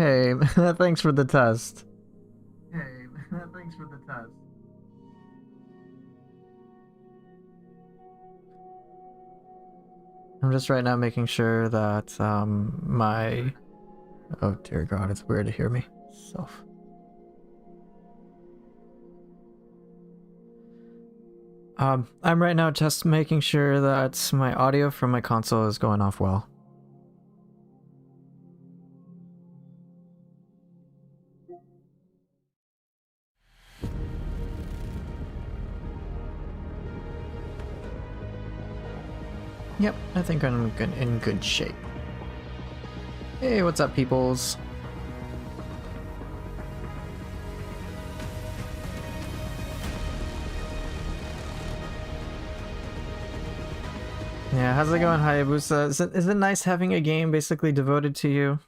Hey, thanks for the test. Hey, thanks for the test. I'm just right now making sure that my... Oh dear God, it's weird to hear me. Self. I'm right now just making sure that my audio from my console is going off well. Yep, I think I'm in good shape. Hey, what's up, peoples? Yeah, how's it going, Hayabusa? Is it nice having a game basically devoted to you?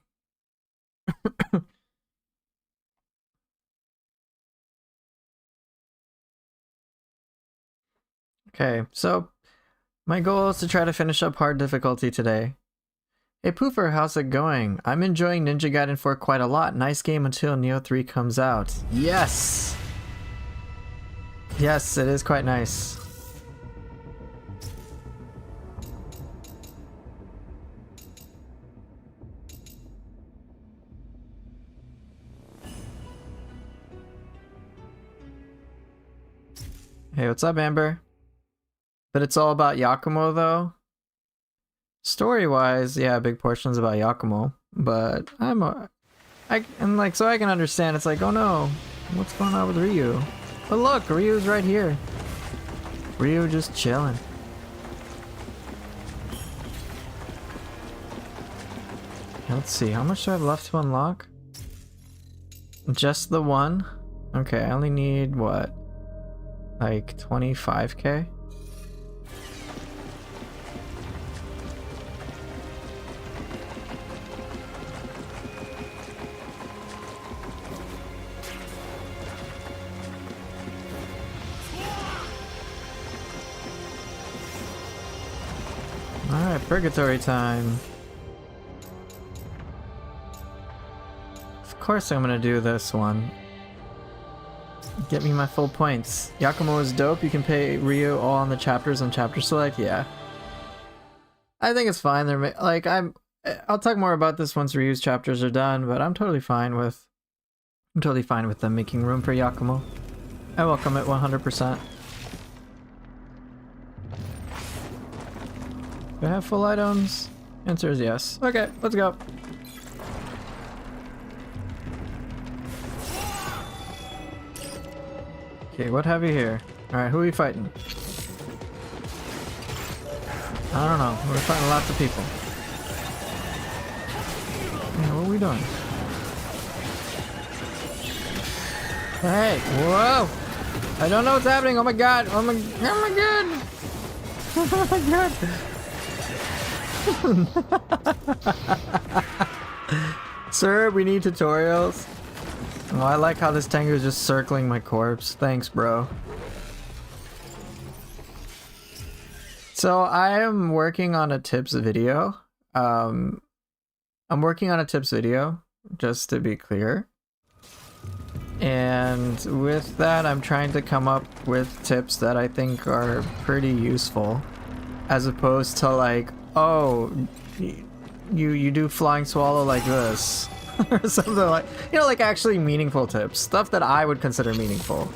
Okay, so my goal is to try to finish up hard difficulty today. Hey Poofer, how's it going? I'm enjoying Ninja Gaiden 4 quite a lot. Nice game until Neo 3 comes out. Yes! Yes, it is quite nice. Hey, what's up, Amber? But it's all about Yakumo, though. Story-wise, yeah, big portions about Yakumo. But and like, so I can understand. It's like, oh no, what's going on with Ryu? But look, Ryu's right here. Ryu just chilling. Let's see, how much do I have left to unlock? Just the one? Okay, I only need what? Like 25k? Alright, purgatory time. Of course I'm gonna do this one. Get me my full points. Yakumo is dope. You can pay Ryu all on the chapters on chapter select. Yeah. I think it's fine. They're like, I'll talk more about this once Ryu's chapters are done, but I'm totally fine with them making room for Yakumo. I welcome it 100%. Do I have full items? Answer is yes. Okay, let's go. Okay, what have you here? Alright, who are we fighting? I don't know. We're fighting lots of people. Yeah, what are we doing? Hey, whoa! I don't know what's happening. Oh my god! Oh my god! Oh my god! Sir, we need tutorials. Oh, I like how this Tengu is just circling my corpse. Thanks, bro. So I am working on a tips video. I'm working on a tips video, just to be clear. And with that, I'm trying to come up with tips that I think are pretty useful. As opposed to like, oh, you do flying swallow like this. Or something like, you know, like actually meaningful tips. Stuff that I would consider meaningful.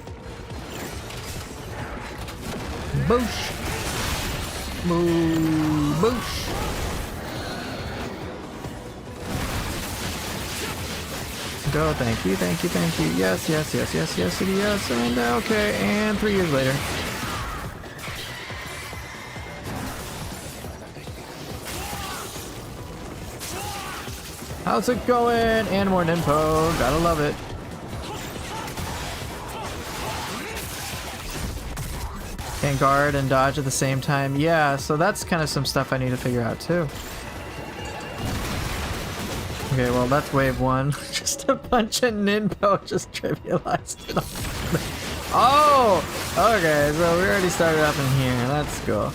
Boosh! Boo! Boosh! Go, thank you, thank you, thank you. Yes, yes, yes, yes, yes, yes, and okay, and 3 years later. How's it going? And more Ninpo. Gotta love it. Can guard and dodge at the same time. Yeah, so that's kind of some stuff I need to figure out too. Okay, well that's wave 1. Just a bunch of Ninpo just trivialized it all. Oh! Okay, so we already started up in here. That's cool.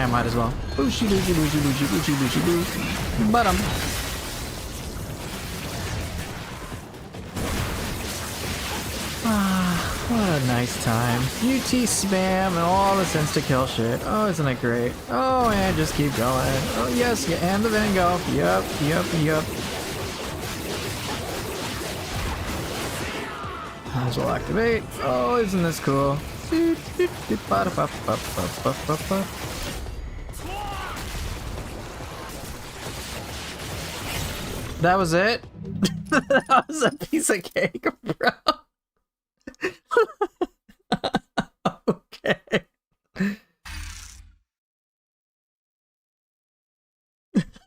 I might as well. Booshy booshy booshy booshy booshy booshy boo. Bottom. What a nice time. UT spam and all this insta-kill shit. Oh, isn't it great? Oh, and just keep going. Oh, yes, yeah, and the Van Gogh. Yup, yup, yup. Might as well activate. Oh, isn't this cool? That was it? That was a piece of cake, bro. Okay.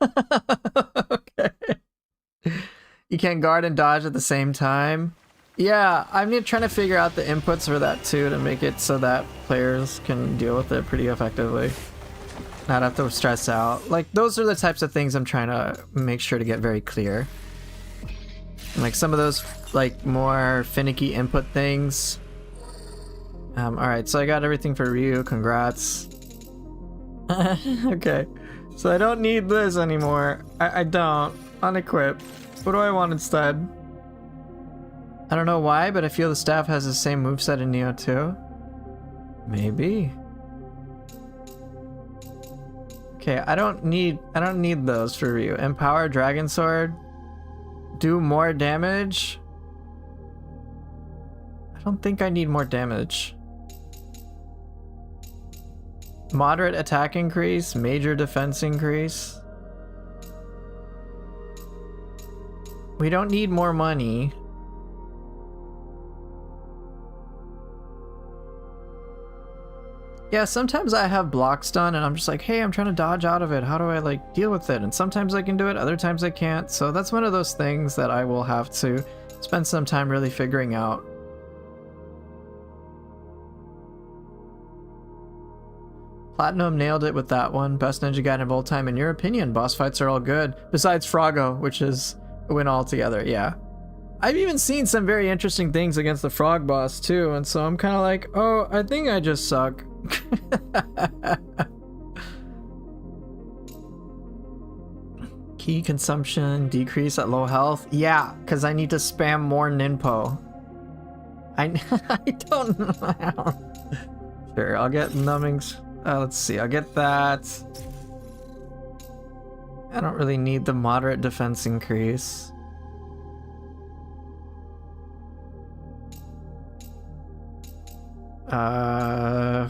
Okay. You can't guard and dodge at the same time. Yeah, I'm trying to figure out the inputs for that too to make it so that players can deal with it pretty effectively. Not have to stress out. Like, those are the types of things I'm trying to make sure to get very clear. Like some of those like more finicky input things. Alright, so I got everything for Ryu, congrats. Okay, so I don't need this anymore. I don't. Unequip. What do I want instead? I don't know why, but I feel the staff has the same moveset in Neo 2. Maybe. Okay, I don't need those for Ryu. Empower Dragon Sword. Do more damage. I don't think I need more damage. Moderate attack increase, major defense increase. We don't need more money. Yeah, sometimes I have blocks done and I'm just like, hey, I'm trying to dodge out of it. How do I like deal with it? And sometimes I can do it, other times I can't. So that's one of those things that I will have to spend some time really figuring out. Platinum nailed it with that one. Best Ninja Gaiden of all time. In your opinion, boss fights are all good. Besides Froggo, which is a win altogether. Yeah. I've even seen some very interesting things against the Frog boss too. And so I'm kind of like, oh, I think I just suck. Key consumption decrease at low health. Yeah, because I need to spam more Ninpo. I don't know. Sure, I'll get numbings. Let's see, I'll get that. I don't really need the moderate defense increase.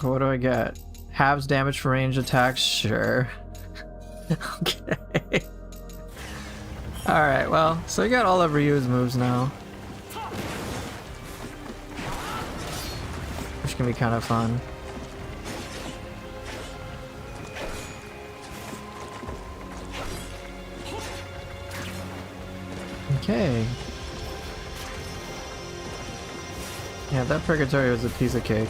What do I get? Halves damage for range attacks? Sure. Okay. Alright, well, so I got all of Ryu's moves now. Which can be kind of fun. Okay. Yeah, that Purgatory was a piece of cake.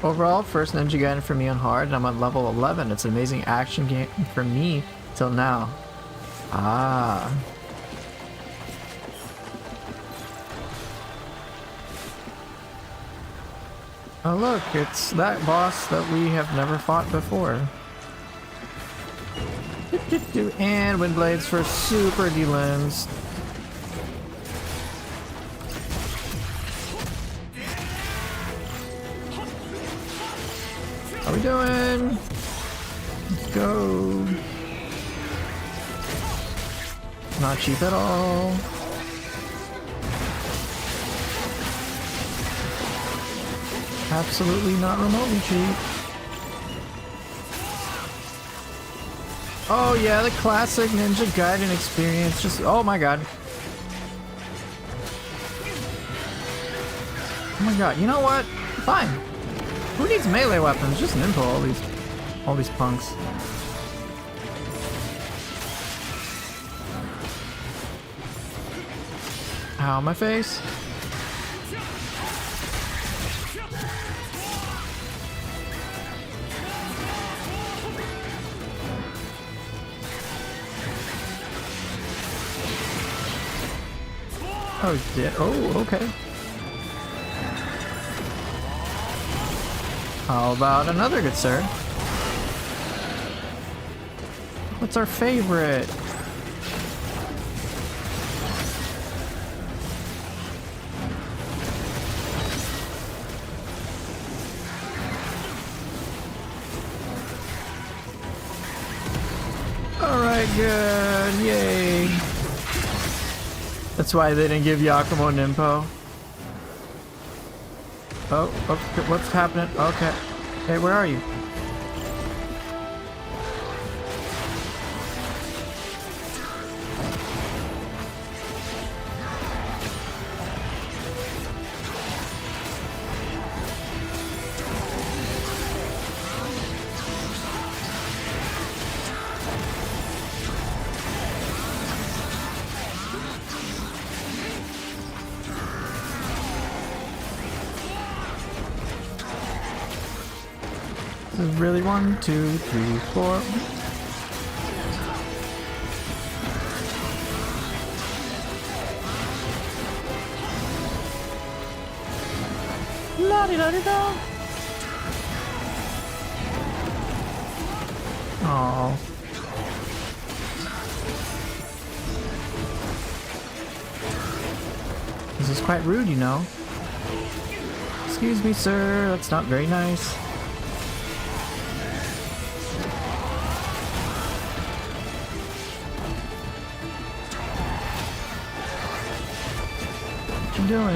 Overall, first Ninja Gaiden for me on hard, and I'm on level 11. It's an amazing action game for me till now. Ah. Oh look, it's that boss that we have never fought before. And Wind Blades for super delimbs. How we doing? Let's go. Not cheap at all. Absolutely not remotely cheap. Oh yeah, the classic Ninja Gaiden experience. Just, oh my god. Oh my god, you know what? Fine. Who needs melee weapons? Just Ninpo, all these punks. Ow, my face. Oh, yeah. Oh, okay. How about another good sir? What's our favorite? Alright, good. Yay. That's why they didn't give Yakumo Nimpo. Oh, what's happening? Okay. Hey, where are you? This is really 1, 2, 3, 4. La di da di da. Oh. This is quite rude, you know. Excuse me, sir. That's not very nice. Doing?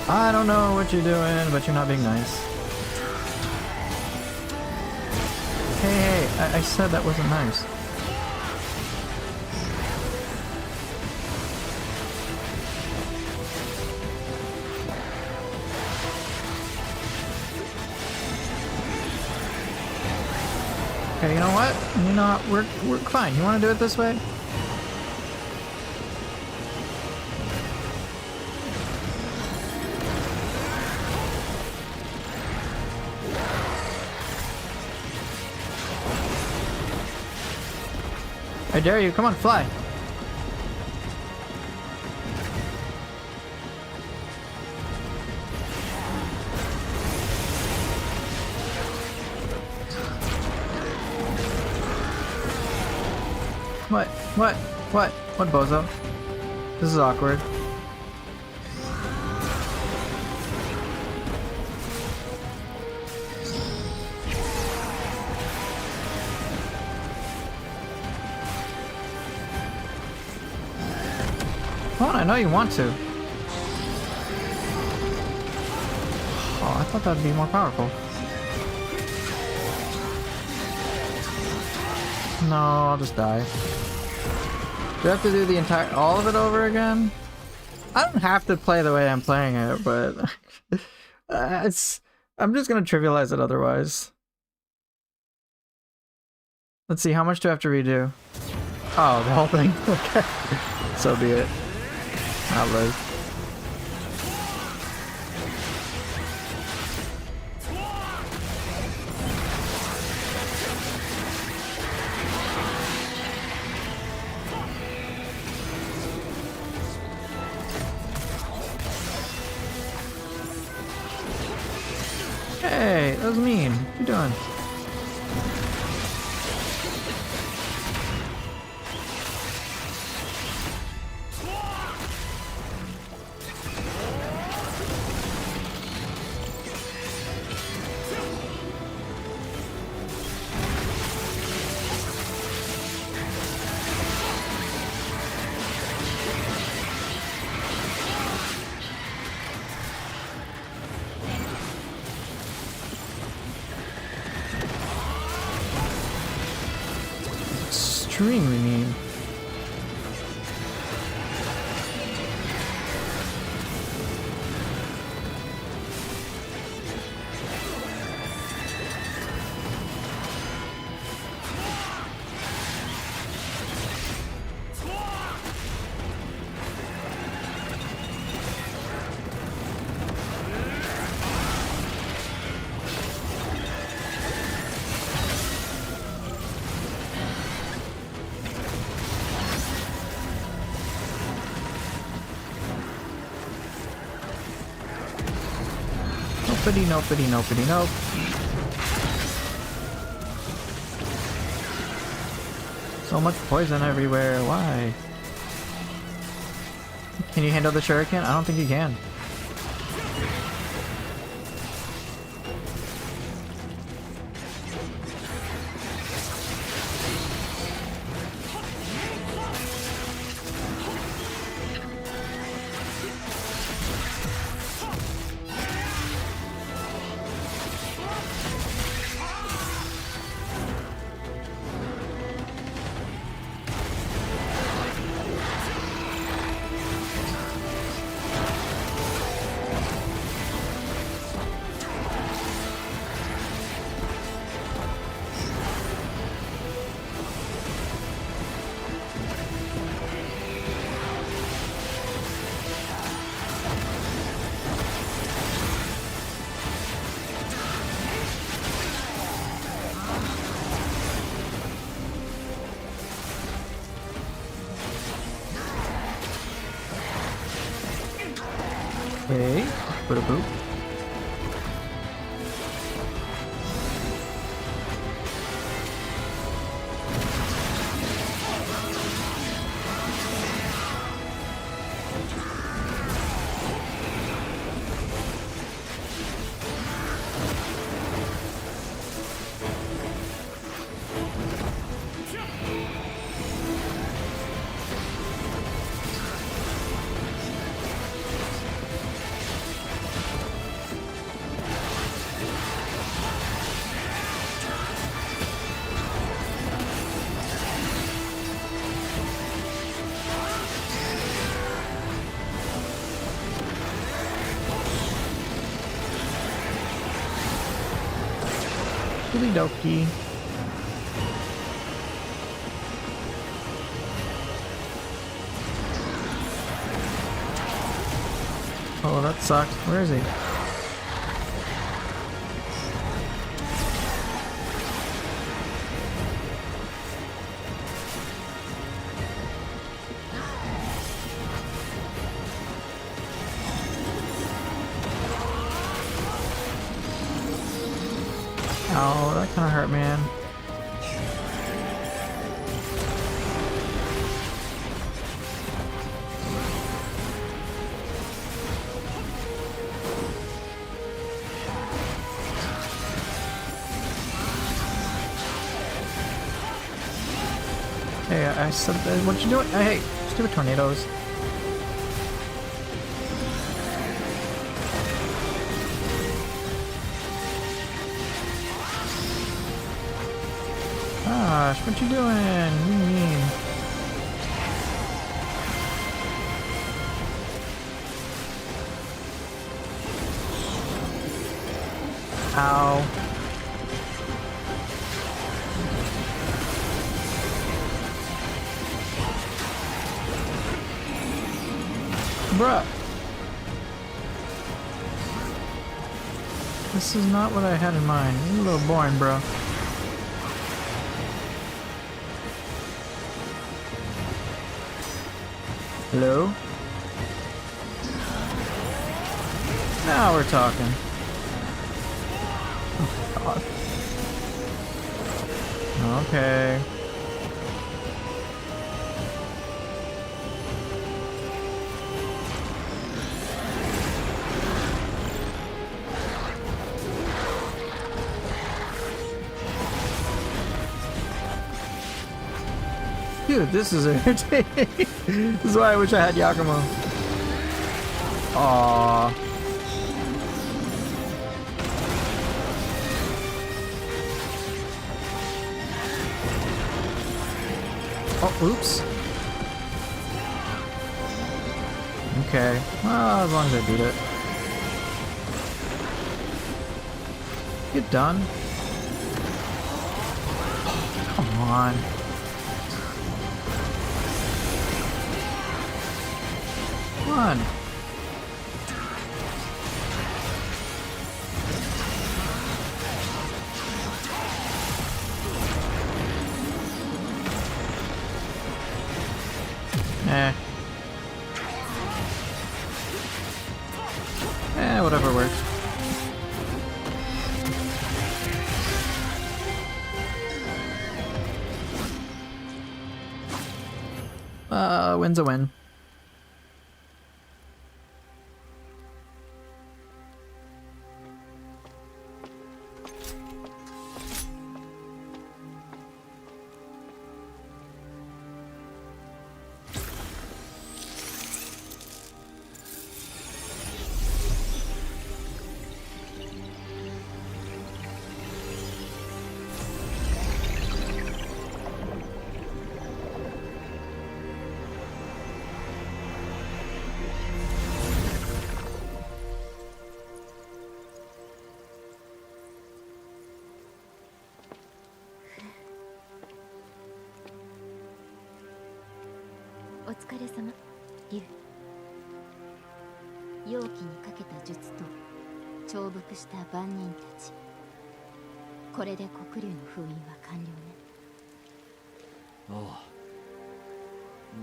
I don't know what you're doing, but you're not being nice. Hey, I said that wasn't nice. Okay, you know what? You know what? We're fine. You want to do it this way? I dare you, come on, fly. What, bozo? This is awkward. Come on, I know you want to. Oh, I thought that'd be more powerful. No, I'll just die. Do I have to do the all of it over again? I don't have to play the way I'm playing it, but I'm just gonna trivialize it otherwise. Let's see, how much do I have to redo? Oh, the whole thing? Okay. So be it. Not live. Hey, that was mean. What you doing? Extremely mean. Nopity, nopity, nopity, nope. So much poison everywhere, why? Can you handle the shuriken? I don't think you can. Okay, put a boop. Okie dokie. Oh, that sucked. Where is he? Oh, that kind of hurt, man. Hey, I said, what you doing? Hey, stupid tornadoes. Gosh, what you doing? You mean? Ow. Bruh. This is not what I had in mind. This is a little boring, bro. Hello? Now we're talking. Oh, God. Okay. Dude, this is irritating. This is why I wish I had Yakumo. Aww. Oh, oops. Okay. Well, as long as I beat it. You done? Come on. Come on. Whatever works. A win's a win.お疲れ様、竜。容器にかけた術と重複した番人たち。これで黒竜の封印は完了ね。ああ、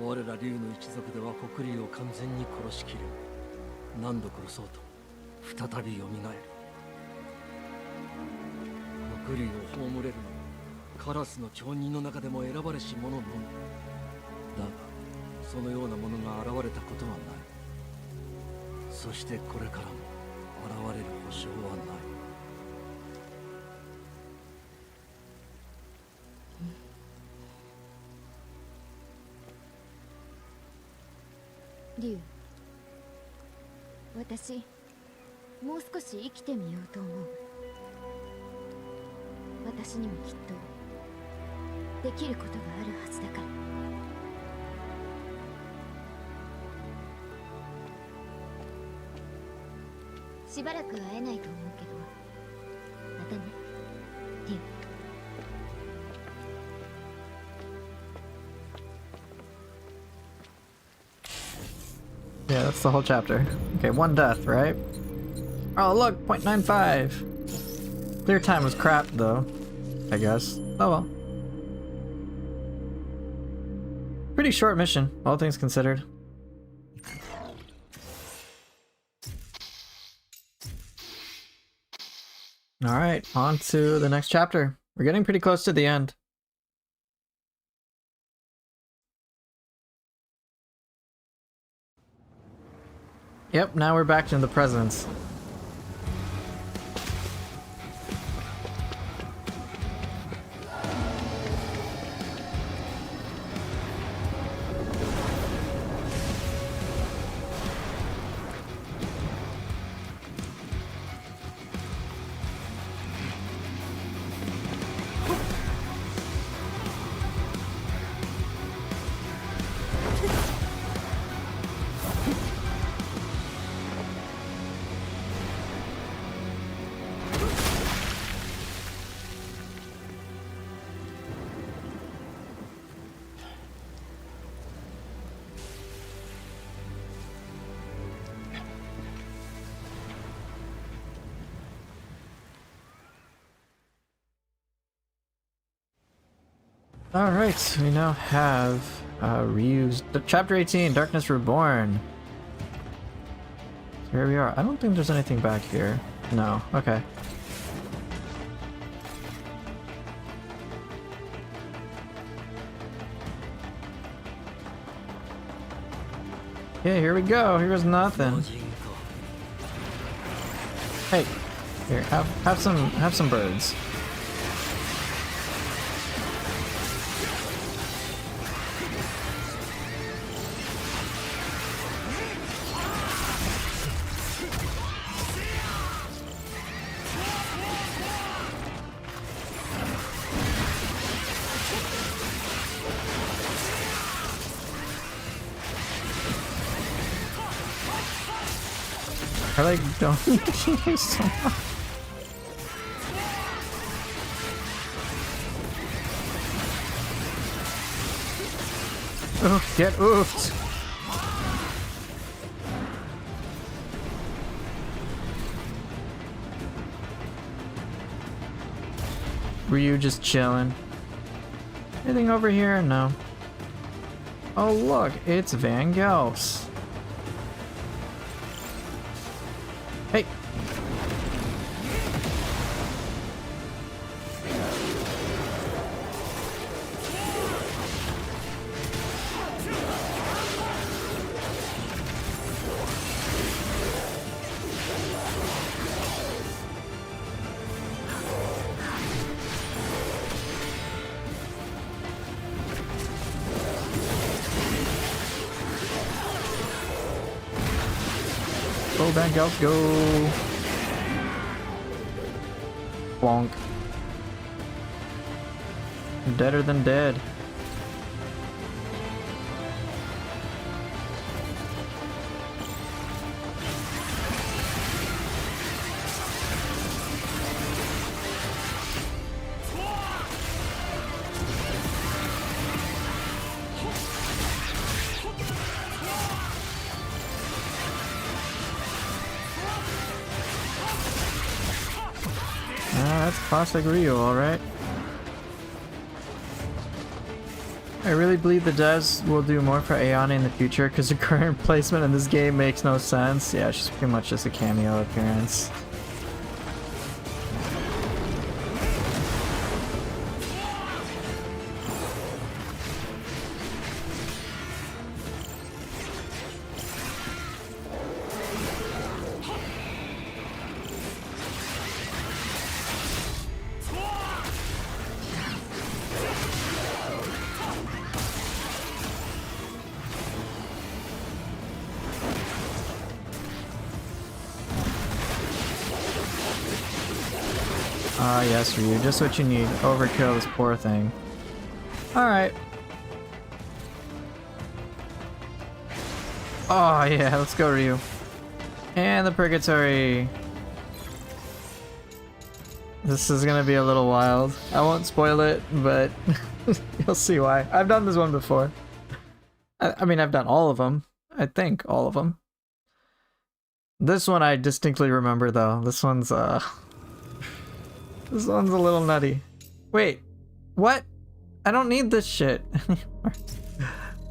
我ら竜の一族では黒竜を完全に殺しきる。何度殺そうと再び蘇る。黒竜を葬れるのはカラスの町人の中でも選ばれし者のみ。だがそのようなものが現れたことはない。そしてこれからも現れる保証はない。竜、私もう少し生きてみようと思う。私にもきっとできることがあるはずだから。しばらく会えないと思うけど、またね、竜。Yeah, that's the whole chapter. Okay, one death, right? Oh, look, 0.95. Clear time was crap, though. I guess. Oh well. Pretty short mission, all things considered. Alright, on to the next chapter. We're getting pretty close to the end. Yep, now we're back in the present. Alright, we now have Ryu's Chapter 18, Darkness Reborn. So here we are. I don't think there's anything back here. No, okay. Yeah, here we go. Here's nothing. Hey, here, have some birds. I like don't you so much. Oof, get oofed. Ryu just chilling. Anything over here? No. Oh look, it's Van Gels. Hey! Soul Bank Elf, go! Bonk. Deader than dead. That's classic Ryu, alright. I really believe the devs will do more for Ayane in the future because the current placement in this game makes no sense. Yeah, she's pretty much just a cameo appearance. Ah, yes, Ryu, just what you need. Overkill this poor thing. Alright. Oh, yeah, let's go, Ryu. And the Purgatory. This is gonna be a little wild. I won't spoil it, but you'll see why. I've done this one before. I mean, I've done all of them. I think all of them. This one I distinctly remember, though. This one's a little nutty. Wait, what? I don't need this shit anymore.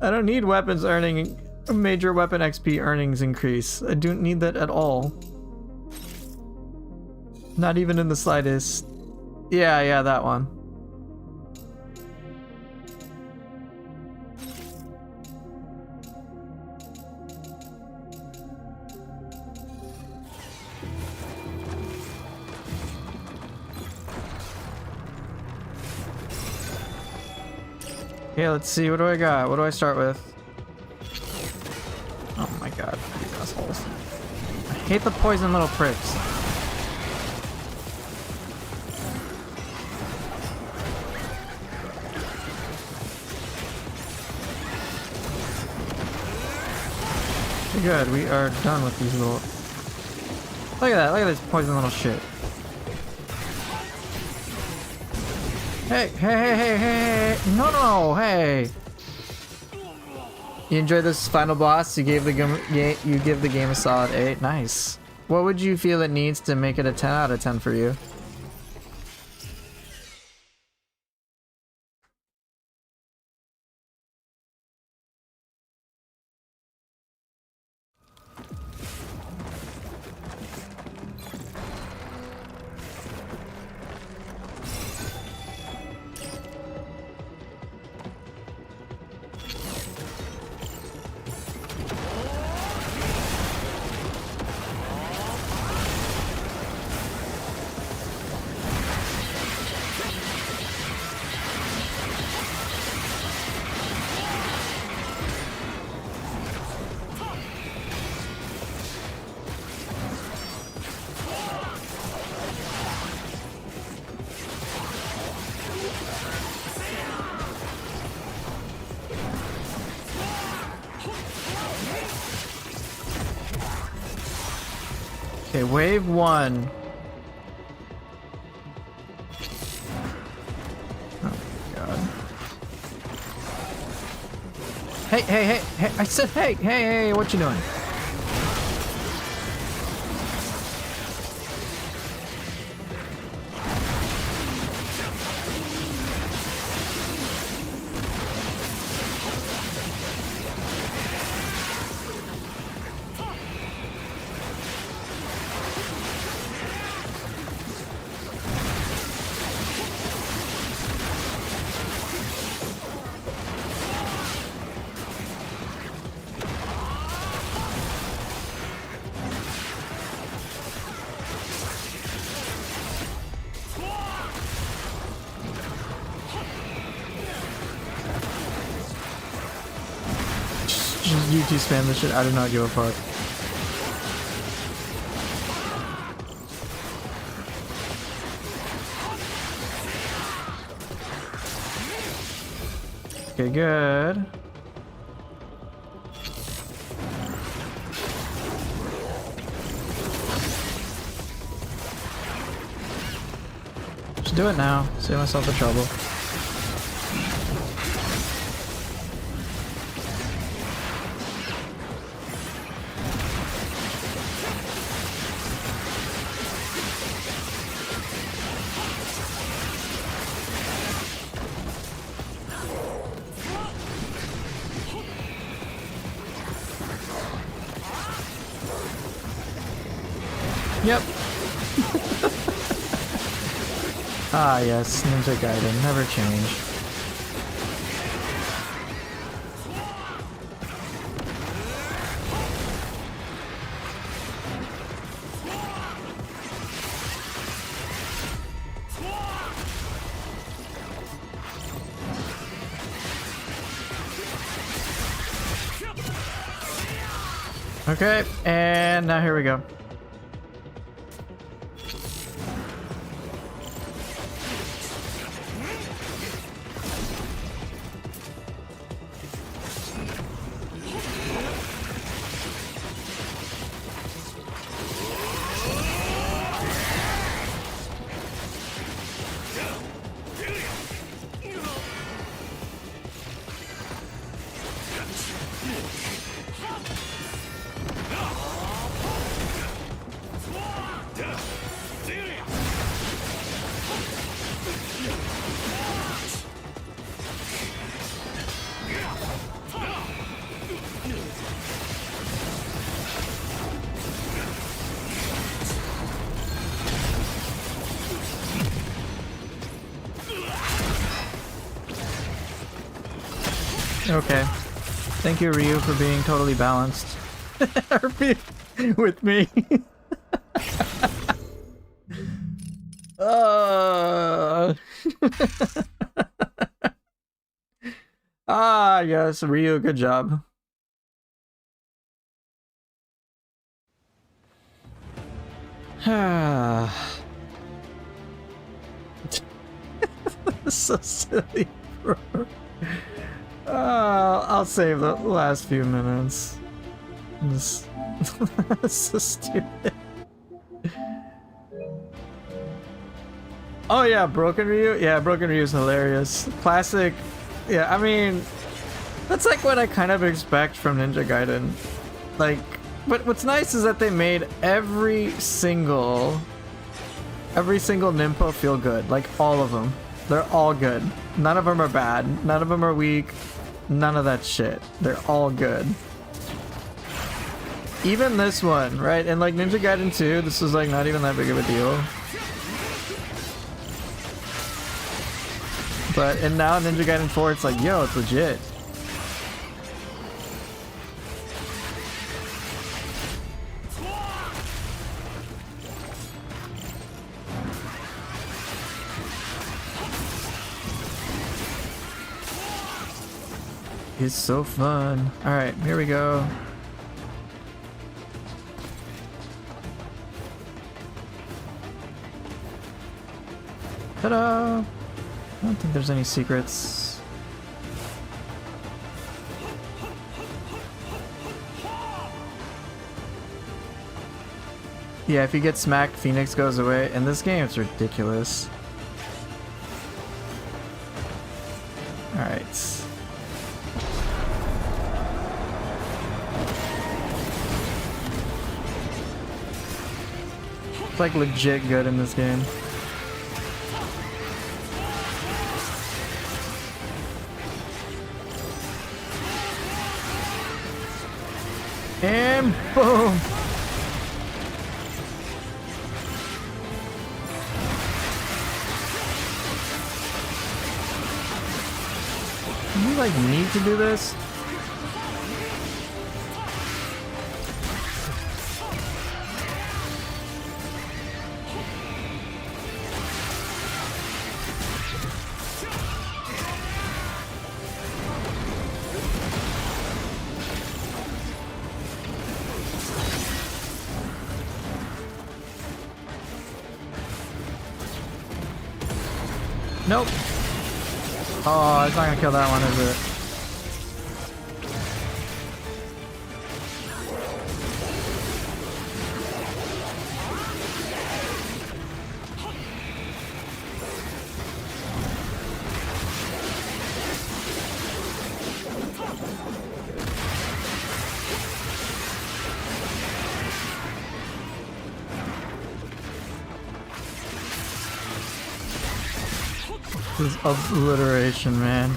I don't need weapons earning a major weapon XP earnings increase. I don't need that at all. Not even in the slightest. Yeah, that one. Okay, let's see. What do I got? What do I start with? Oh my god, these assholes. I hate the poison little pricks. Good, we are done with these little... Look at that, look at this poison little shit. Hey, no, hey. You enjoyed this final boss? You give the game a solid 8. Nice. What would you feel it needs to make it a 10 out of 10 for you? Okay, wave 1. Oh my god. Hey, I said hey, what you doing? You two spam this shit, I do not give a fuck. Okay, good. Just do it now. Save myself the trouble. Yep. Ah, yes, Ninja Gaiden, never change. Okay, and now here we go. Okay. Thank you, Ryu, for being totally balanced. Or being with me. Ah, yes, Ryu, good job. So silly, bro. I'll save the last few minutes. This is so stupid. Oh yeah, Broken Ryu? Yeah, Broken Ryu's hilarious. Classic. Yeah, I mean, that's like what I kind of expect from Ninja Gaiden. Like, but what's nice is that they made every single Ninpo feel good. Like, all of them. They're all good. None of them are bad. None of them are weak. None of that shit. They're all good. Even this one, right? And like Ninja Gaiden 2, this was like not even that big of a deal. But, and now Ninja Gaiden 4, it's like, yo, it's legit. It's so fun. Alright, here we go. Ta-da! I don't think there's any secrets. Yeah, if you get smacked, Phoenix goes away. In this game, it's ridiculous. Alright. It's like legit good in this game. And boom! Do you like need to do this? Nope. Oh, it's not gonna kill that one, is it? is obliteration, man.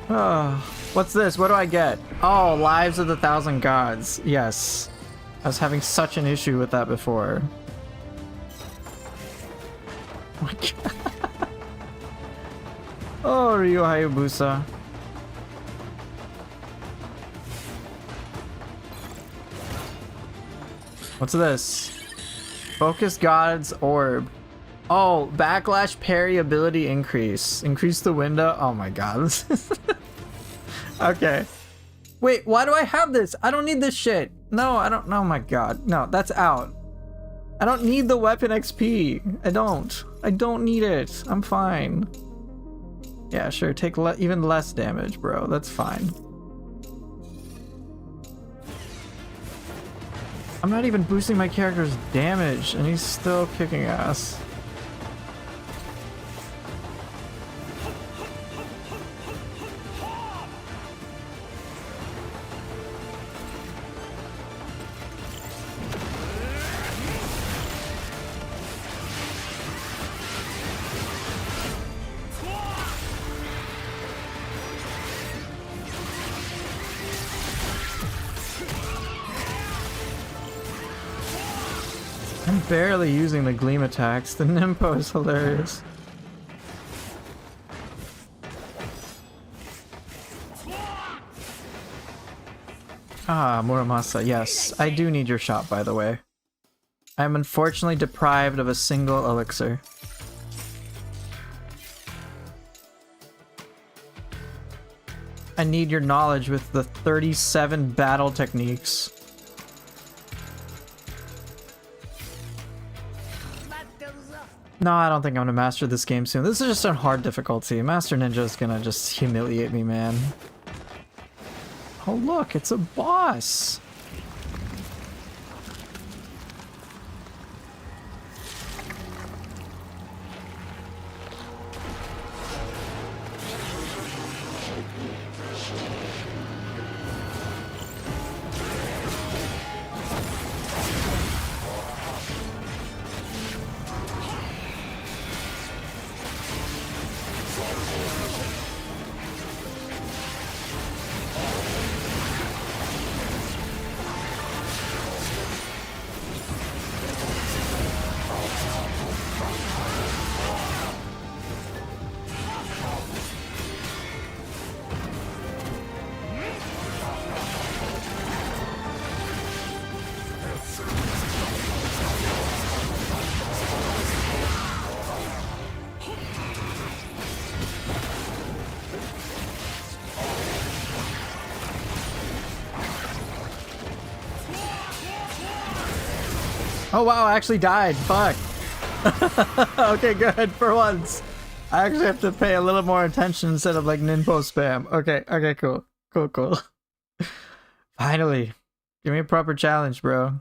Oh, what's this? What do I get? Oh, Lives of the Thousand Gods. Yes. I was having such an issue with that before. Oh my god. Oh, Ryu Hayabusa. What's this? Focus God's Orb. Oh, backlash parry ability increase. Increase the window. Oh my god. Okay. Wait, why do I have this? I don't need this shit. No, I don't. Oh my god. No, that's out. I don't need the weapon XP. I don't need it. I'm fine. Yeah, sure. Take even less damage, bro. That's fine. I'm not even boosting my character's damage, and he's still kicking ass. I'm barely using the gleam attacks. The Nimpo is hilarious. Ah, Muramasa, yes. I do need your shop, by the way. I am unfortunately deprived of a single elixir. I need your knowledge with the 37 battle techniques. No, I don't think I'm gonna master this game soon. This is just on hard difficulty. Master Ninja is gonna just humiliate me, man. Oh look, it's a boss! Oh wow, I actually died. Fuck. Okay, good. For once. I actually have to pay a little more attention instead of like ninpo spam. Okay, okay, cool. Cool. Finally. Give me a proper challenge, bro.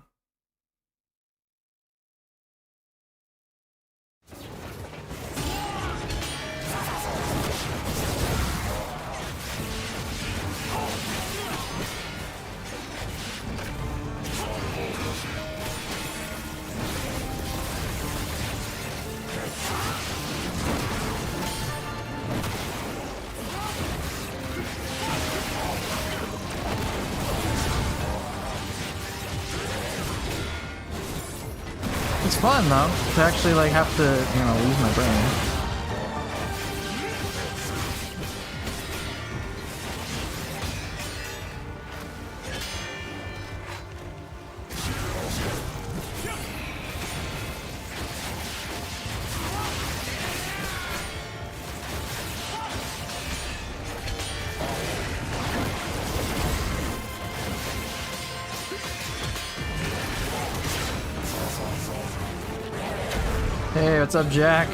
It's fun though, to actually like have to, you know, use my brain. Hey, what's up, Jack?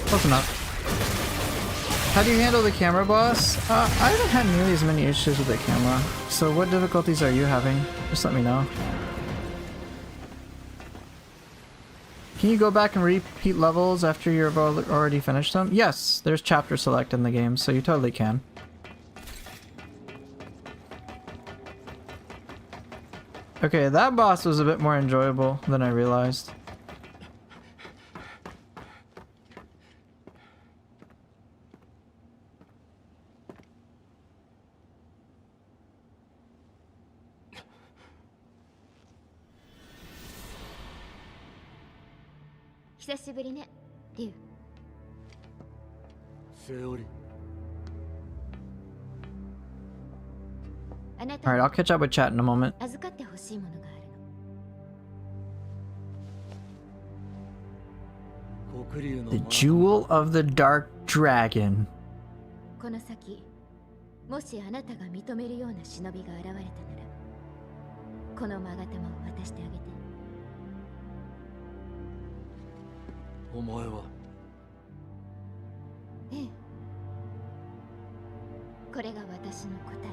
Close enough. How do you handle the camera boss? I haven't had nearly as many issues with the camera. So what difficulties are you having? Just let me know. Can you go back and repeat levels after you've already finished them? Yes, there's chapter select in the game, so you totally can. Okay, that boss was a bit more enjoyable than I realized. Alright, I'll catch up with chat in a moment. The Jewel of the Dark Dragon. この先、もしあなたが認めるような忍びが現れたなら、この勾玉を渡してあげて。お前は？ええ。これが私の答え。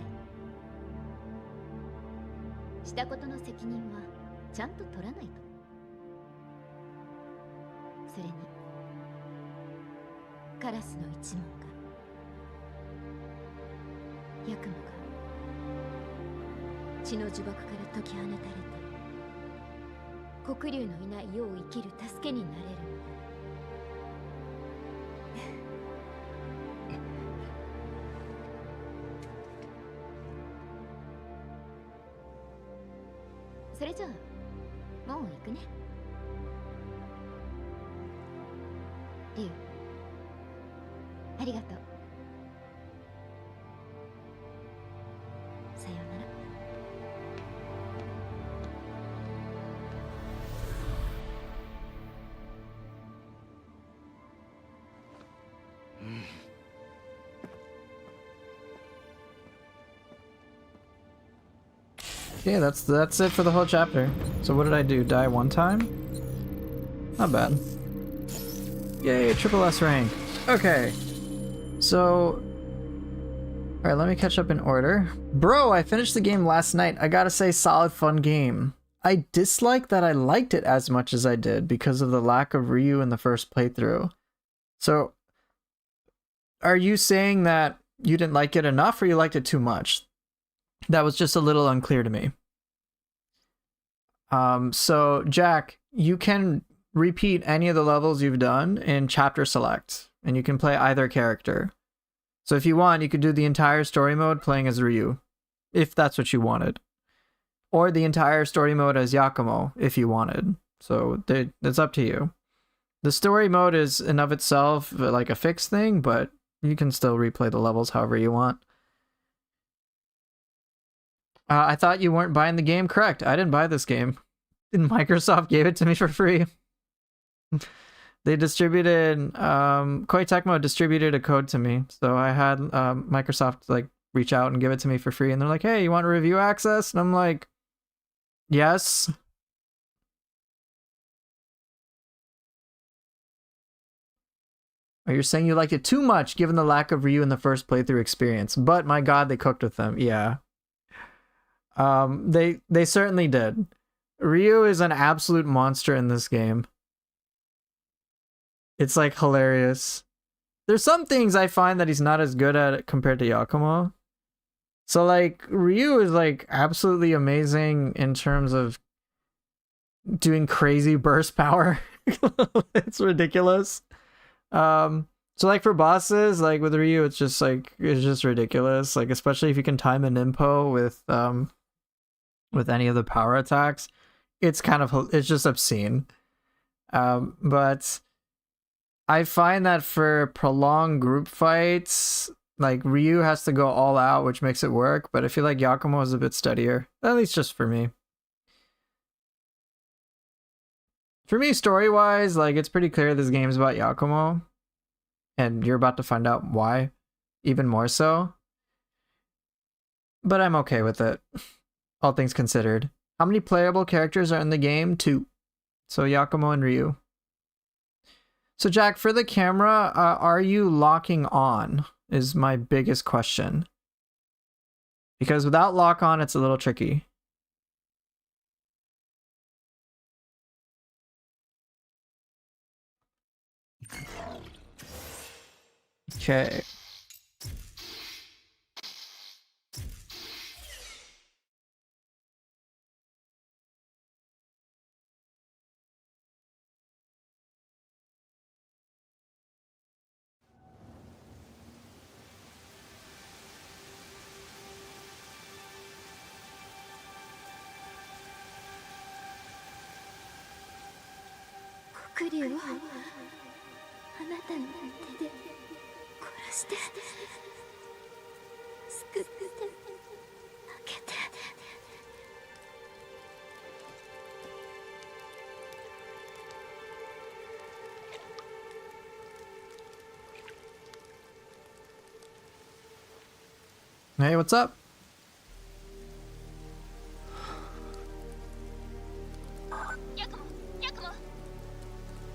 したことの責任はちゃんと取らないと。それにカラスの一門がヤクモが血の呪縛から解き放たれて黒竜のいない世を生きる助けになれるのだ。それじゃあもう行くね。リュウ、ありがとう。さようなら。Okay, that's it for the whole chapter. So what did I do? Die one time? Not bad. Yay, triple S rank. Okay. So... Alright, let me catch up in order. Bro, I finished the game last night. I gotta say, solid fun game. I dislike that I liked it as much as I did because of the lack of Ryu in the first playthrough. So... Are you saying that you didn't like it enough or you liked it too much? That was just a little unclear to me. So Jack, you can repeat any of the levels you've done in chapter select, and you can play either character. So if you want, you could do the entire story mode playing as Ryu, if that's what you wanted. Or the entire story mode as Yakumo, if you wanted. So it's up to you. The story mode is in of itself like a fixed thing, but you can still replay the levels however you want. I thought you weren't buying the game. Correct. I didn't buy this game. Microsoft gave it to me for free. They distributed, Koei Tecmo distributed a code to me. So I had Microsoft like reach out and give it to me for free. And they're like, hey, you want review access? And I'm like, yes. Oh, you're saying you liked it too much given the lack of Ryu in the first playthrough experience. But my god, they cooked with them. Yeah. They certainly did. Ryu is an absolute monster in this game. It's like hilarious. There's some things I find that he's not as good at compared to Yakumo. So like Ryu is like absolutely amazing in terms of doing crazy burst power. It's ridiculous. So like for bosses, like with Ryu, it's just ridiculous. Like especially if you can time an impo with any of the power attacks, it's just obscene. But I find that for prolonged group fights, like Ryu has to go all out, which makes it work. But I feel like Yakumo is a bit steadier, at least just for me. For me, story-wise, like it's pretty clear this game is about Yakumo, and you're about to find out why, even more so. But I'm okay with it, all things considered. How many playable characters are in the game? 2. So Yakumo and Ryu. So Jack, for the camera, are you locking on? Is my biggest question. Because without lock on, it's a little tricky. Okay. Hey, what's up?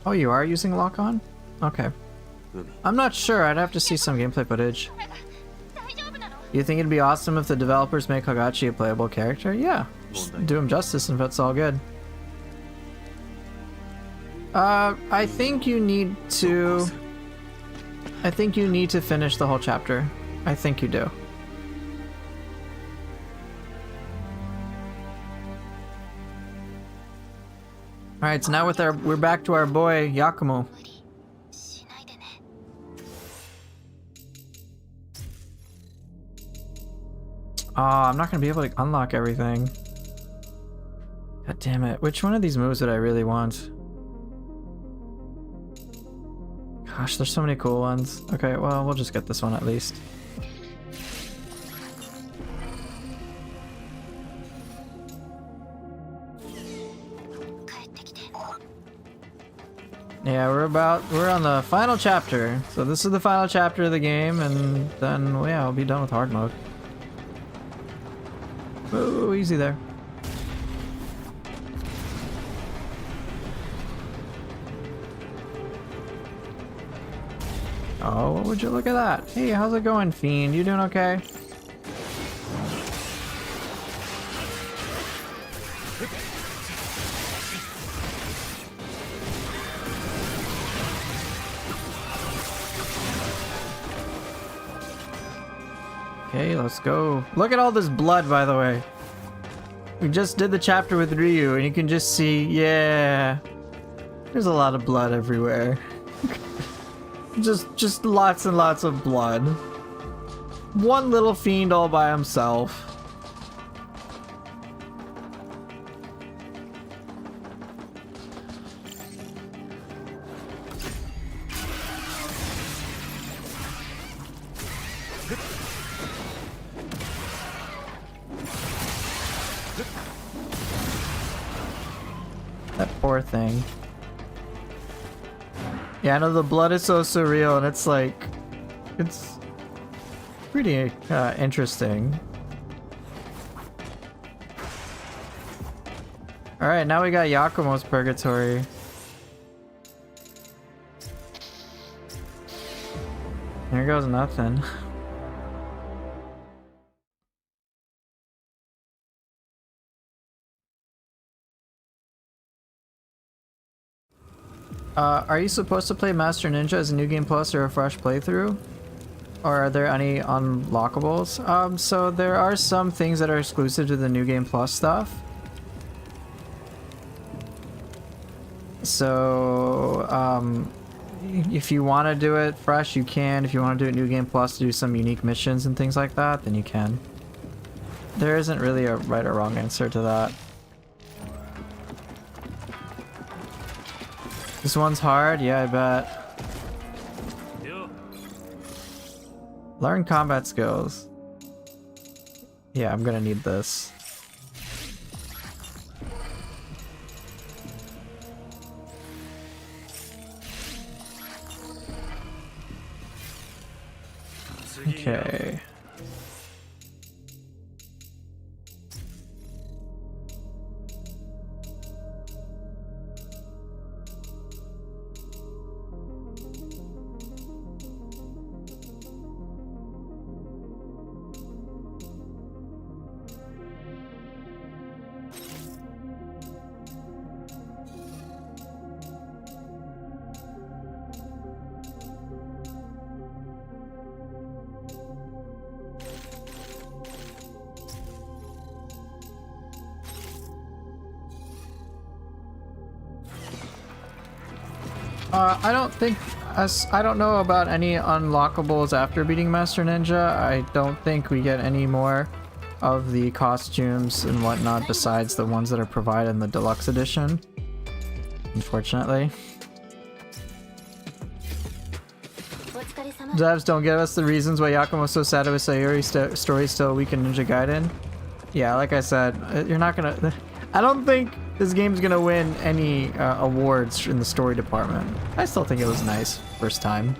Oh, you are using lock on? Okay. I'm not sure. I'd have to see some gameplay footage. You think it'd be awesome if the developers make Hagachi a playable character? Yeah. Just do him justice and that's all good. I think you need to finish the whole chapter. I think you do. Alright, so now we're back to our boy Yakumo. Oh, I'm not gonna be able to unlock everything. God damn it. Which one of these moves would I really want? Gosh, there's so many cool ones. Okay, well, we'll just get this one at least. Yeah, we're on the final chapter. So this is the final chapter of the game, and then, well, yeah, I'll be done with hard mode. Ooh, easy there. Oh, would you look at that? Hey, how's it going, Fiend? You doing okay? Okay, let's go. Look at all this blood, by the way. We just did the chapter with Ryu, and you can just see, yeah, there's a lot of blood everywhere. just lots and lots of blood. One little fiend all by himself. That poor thing. Yeah, I know the blood is so surreal, and it's like, it's pretty interesting. Alright, now we got Yakumo's Purgatory. Here goes nothing. Are you supposed to play Master Ninja as a New Game Plus or a fresh playthrough? Or are there any unlockables? So there are some things that are exclusive to the New Game Plus stuff. So, if you want to do it fresh, you can. If you want to do it New Game Plus to do some unique missions and things like that, then you can. There isn't really a right or wrong answer to that. This one's hard? Yeah, I bet. Learn combat skills. Yeah, I'm gonna need this. Okay. I don't think I don't know about any unlockables after beating Master Ninja. I don't think we get any more of the costumes and whatnot besides the ones that are provided in the deluxe edition. Unfortunately. Devs, don't give us the reasons why Yakumo's so sad with Sayuri's story still weak in Ninja Gaiden. Yeah, like I said, you're not gonna... I don't think this game's gonna win any awards in the story department. I still think it was nice first time.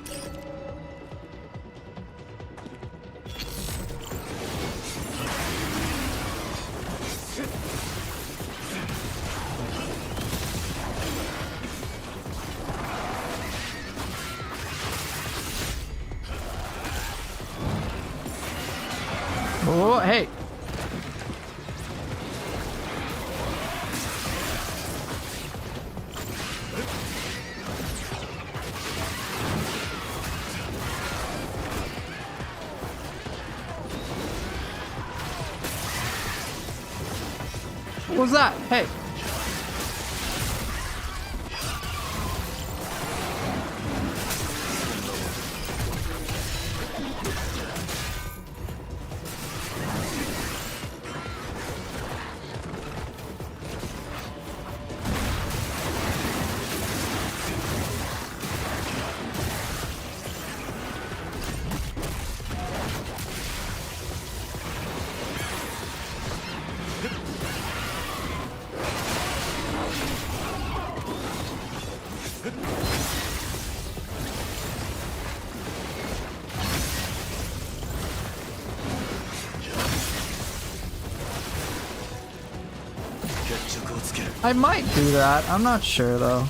Oh, hey! What was that? Hey! I might do that. I'm not sure though.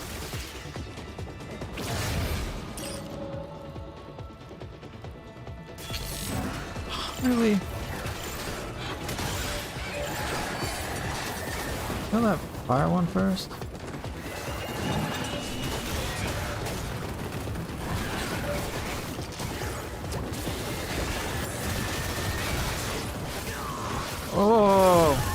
Really? Kill that fire one first. Oh!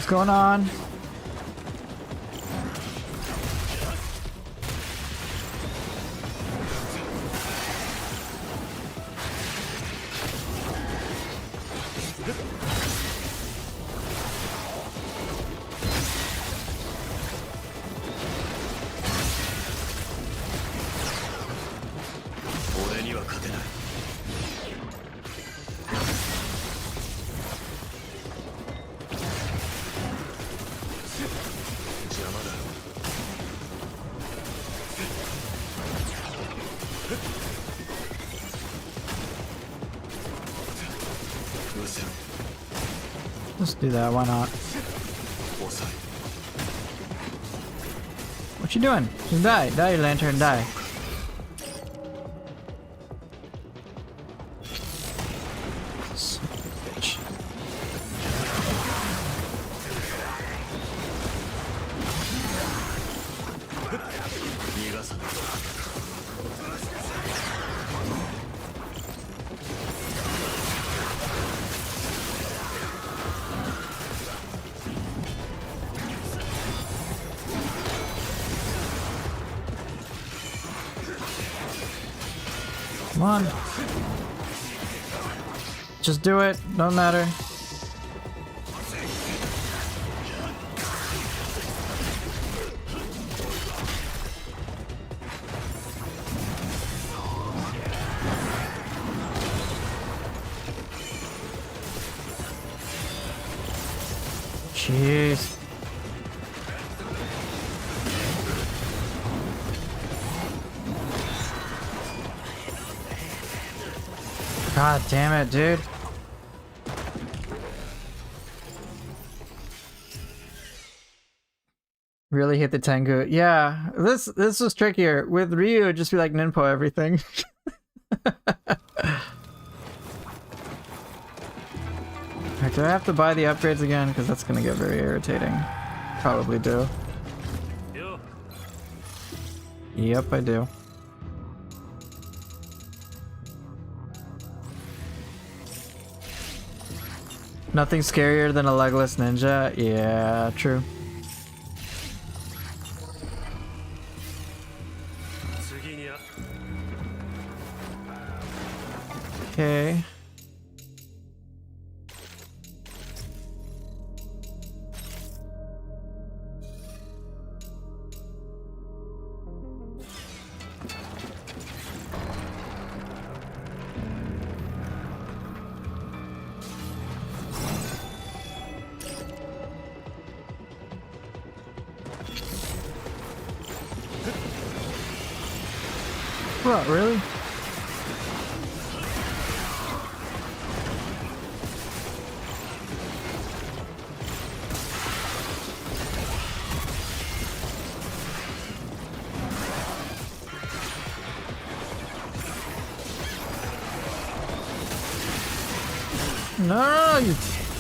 What's going on? Let's do that, why not? What you doing? Just die. Die, lantern, die. Son of a bitch. Come on. Just do it. Don't matter. Jeez. God damn it, dude. Really hit the Tengu. Yeah, this was trickier. With Ryu, it'd just be like Ninpo everything. Alright, do I have to buy the upgrades again? Because that's gonna get very irritating. Probably do. Yep, I do. Nothing scarier than a legless ninja? Yeah, true. Okay. What, really? No, you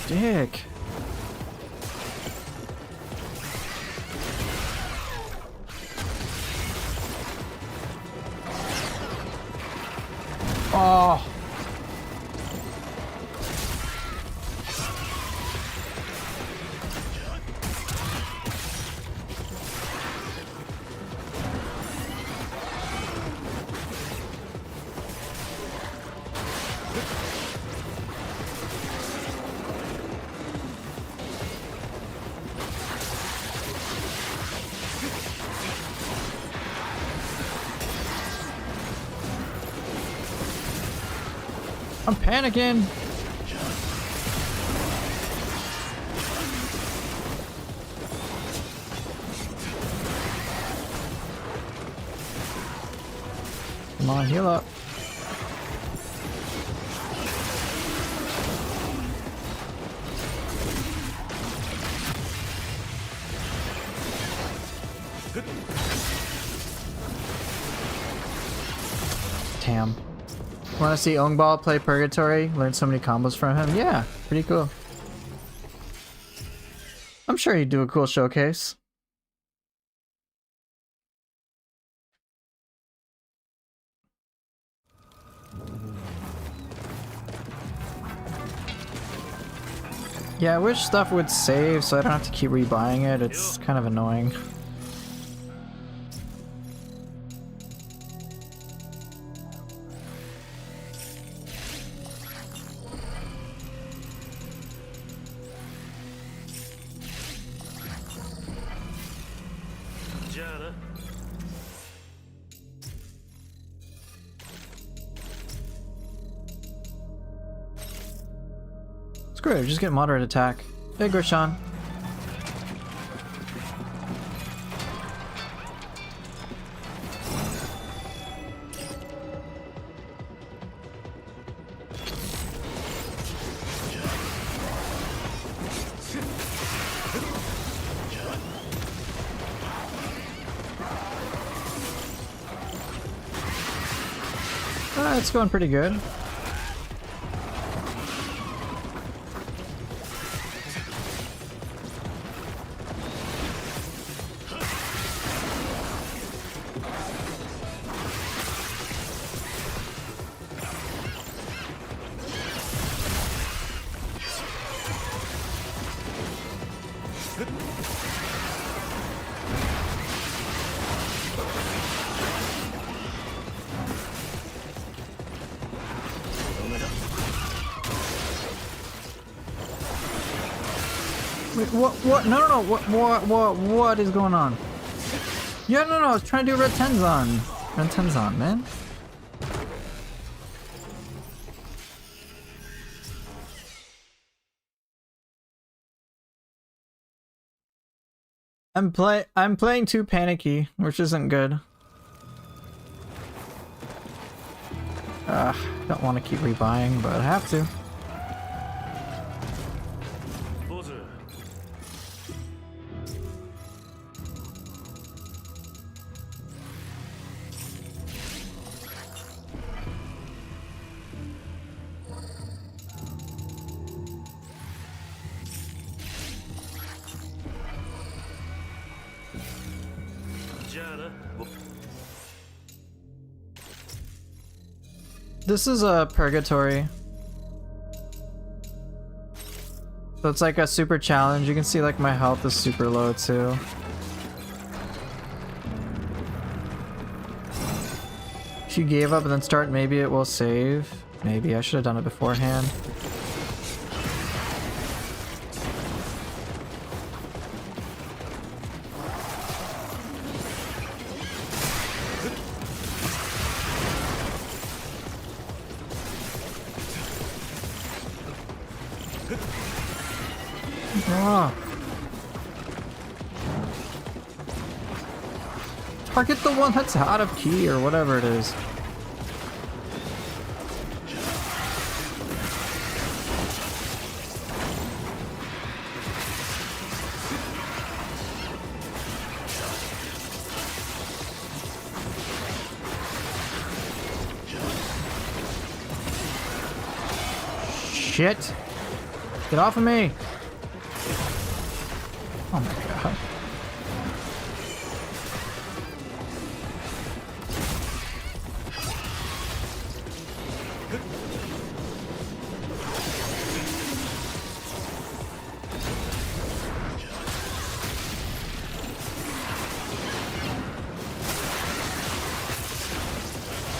dick. Oh. I'm panicking. Come on, heal up. Damn. Want to see Ongbal play Purgatory? Learn so many combos from him? Yeah, pretty cool. I'm sure he'd do a cool showcase. Yeah, I wish stuff would save so I don't have to keep rebuying it. It's kind of annoying. Screw it, just get moderate attack. Hey, Groshan. It's going pretty good. Wait, what? No, no, no. What is going on? Yeah, no, no. I was trying to do Red Tenzon. Red Tenzon, man. I'm playing too panicky, which isn't good. Don't want to keep rebuying, but I have to. This is a purgatory. So it's like a super challenge. You can see like my health is super low too. If you gave up and then start, maybe it will save. Maybe I should have done it beforehand. Ah. Target the one that's out of key or whatever it is. Shit! Get off of me! Oh my god.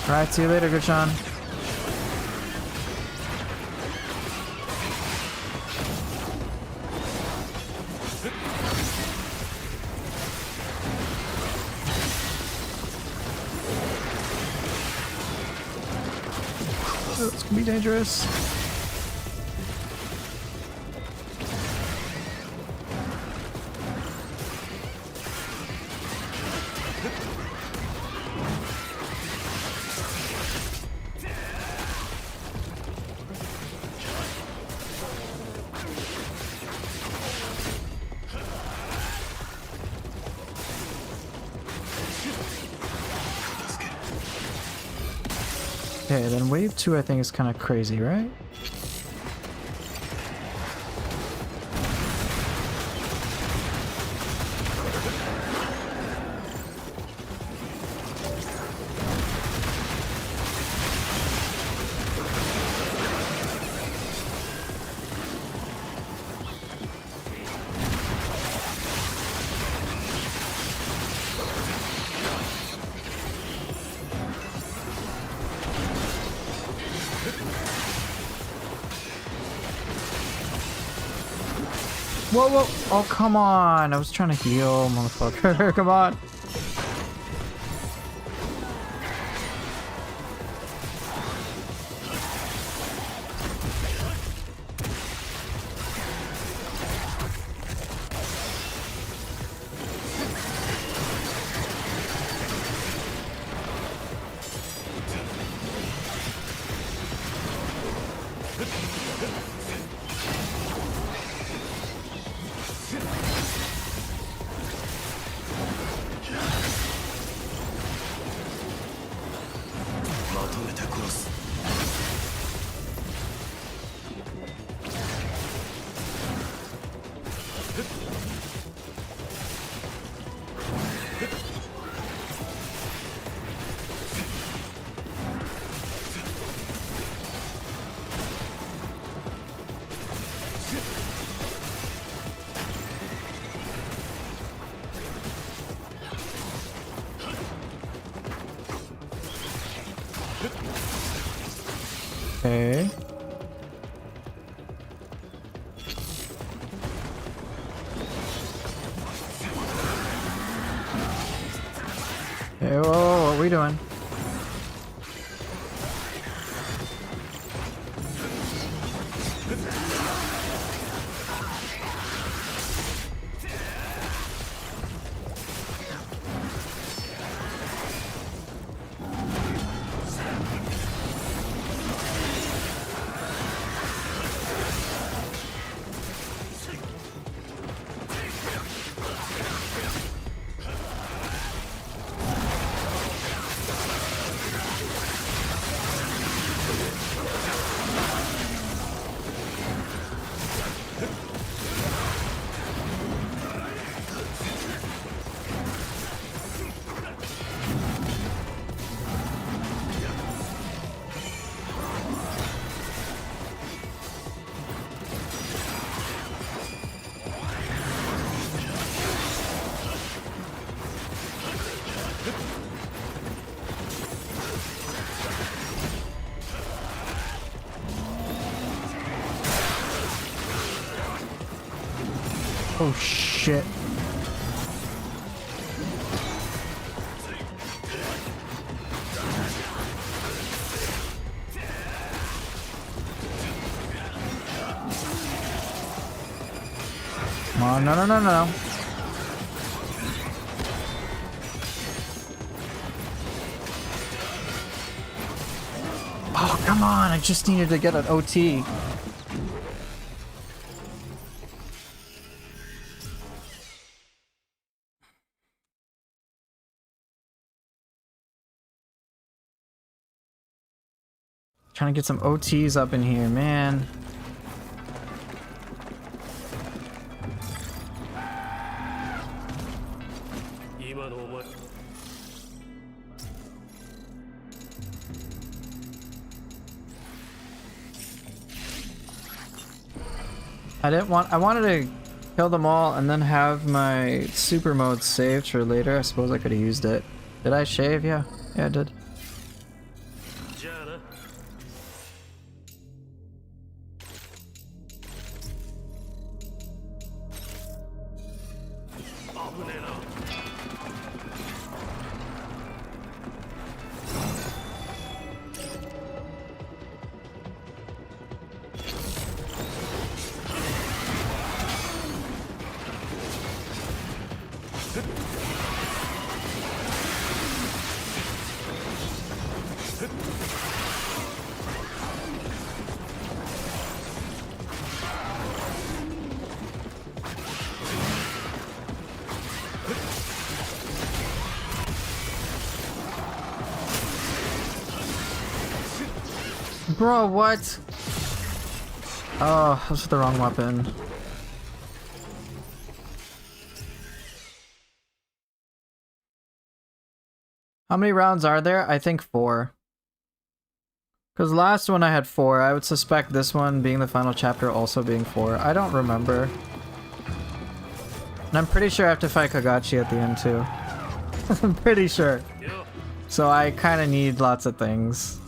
Alright, see you later, Grishan. It's gonna be dangerous. Okay, then wave 2 I think is kind of crazy, right? Whoa, whoa! Oh, come on! I was trying to heal, motherfucker. Come on! Hey, whoa, what are we doing? Oh shit. Come on, no, no, no, no. Oh, come on, I just needed to get an OT. Trying to get some OTs up in here, man. I wanted to kill them all and then have my super mode saved for later. I suppose I could have used it. Did I shave? Yeah. Yeah, I did. Bro, what? Oh, that's the wrong weapon. How many rounds are there? I think 4. Because last one I had 4. I would suspect this one being the final chapter also being 4. I don't remember. And I'm pretty sure I have to fight Kagachi at the end too. I'm pretty sure. So I kind of need lots of things.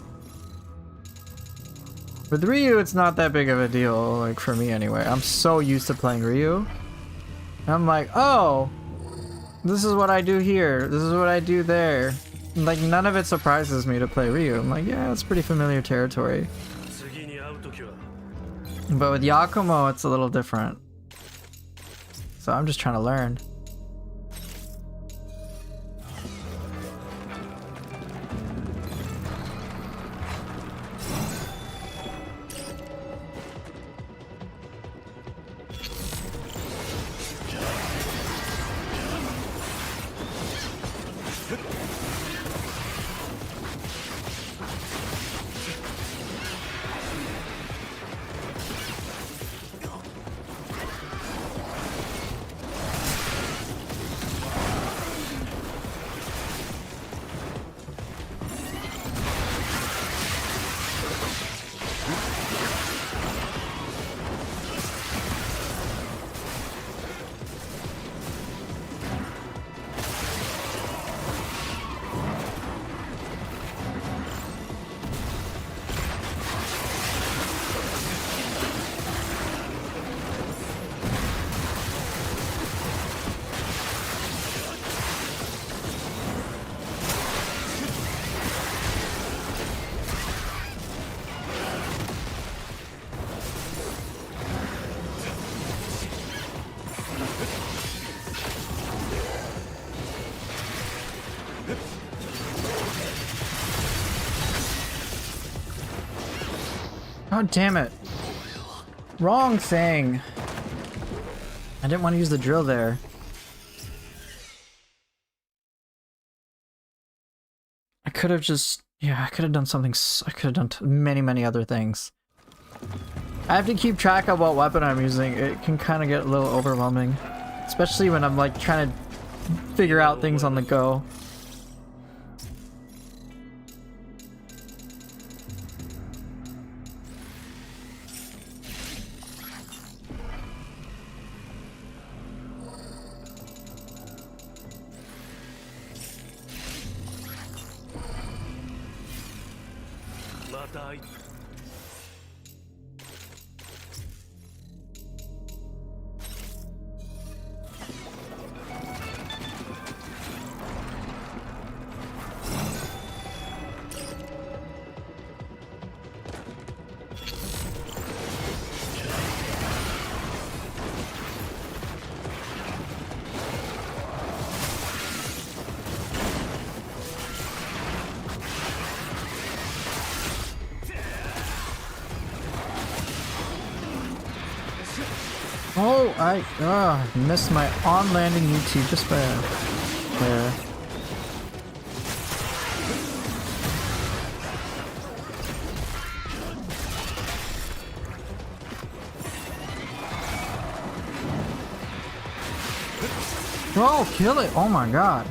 With Ryu, it's not that big of a deal, like for me anyway. I'm so used to playing Ryu. And I'm like, oh, this is what I do here. This is what I do there. Like, none of it surprises me to play Ryu. I'm like, yeah, it's pretty familiar territory. But with Yakumo, it's a little different. So I'm just trying to learn. God damn it. Wrong thing. I didn't want to use the drill there. I could have just... Yeah, I could have done something... I could have done many other things. I have to keep track of what weapon I'm using. It can kind of get a little overwhelming. Especially when I'm like trying to figure out things on the go. Oh, I missed my on-landing UT just by there. Oh, kill it! Oh my god.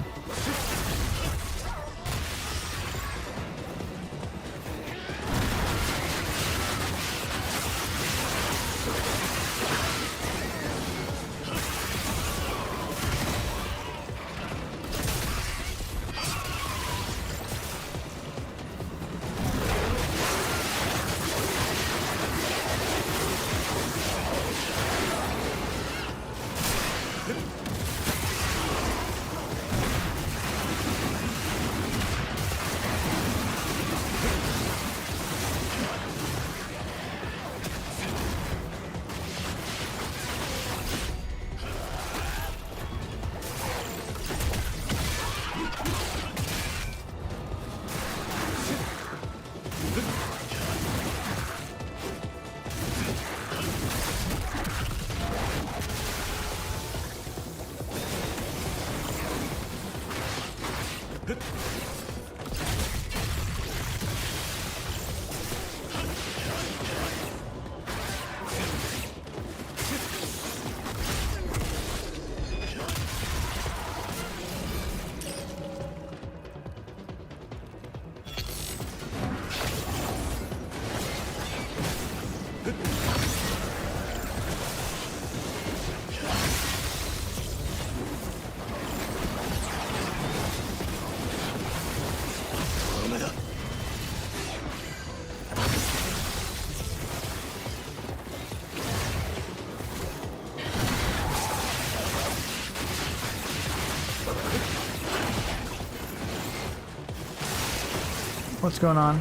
What's going on?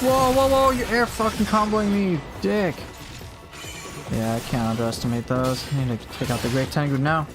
Whoa, you air fucking comboing me, you dick. Yeah, I can't underestimate those. I need to take out the Great Tengu now.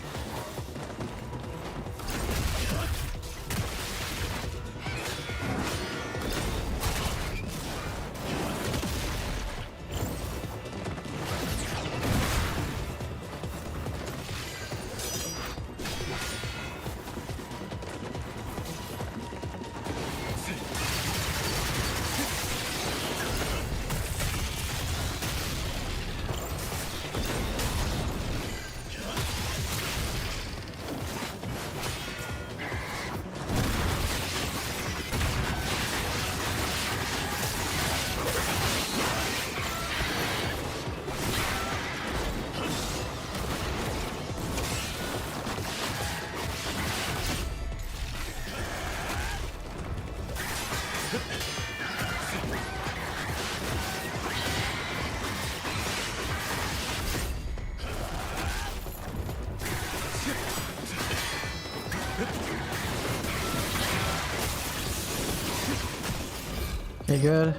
Okay, good.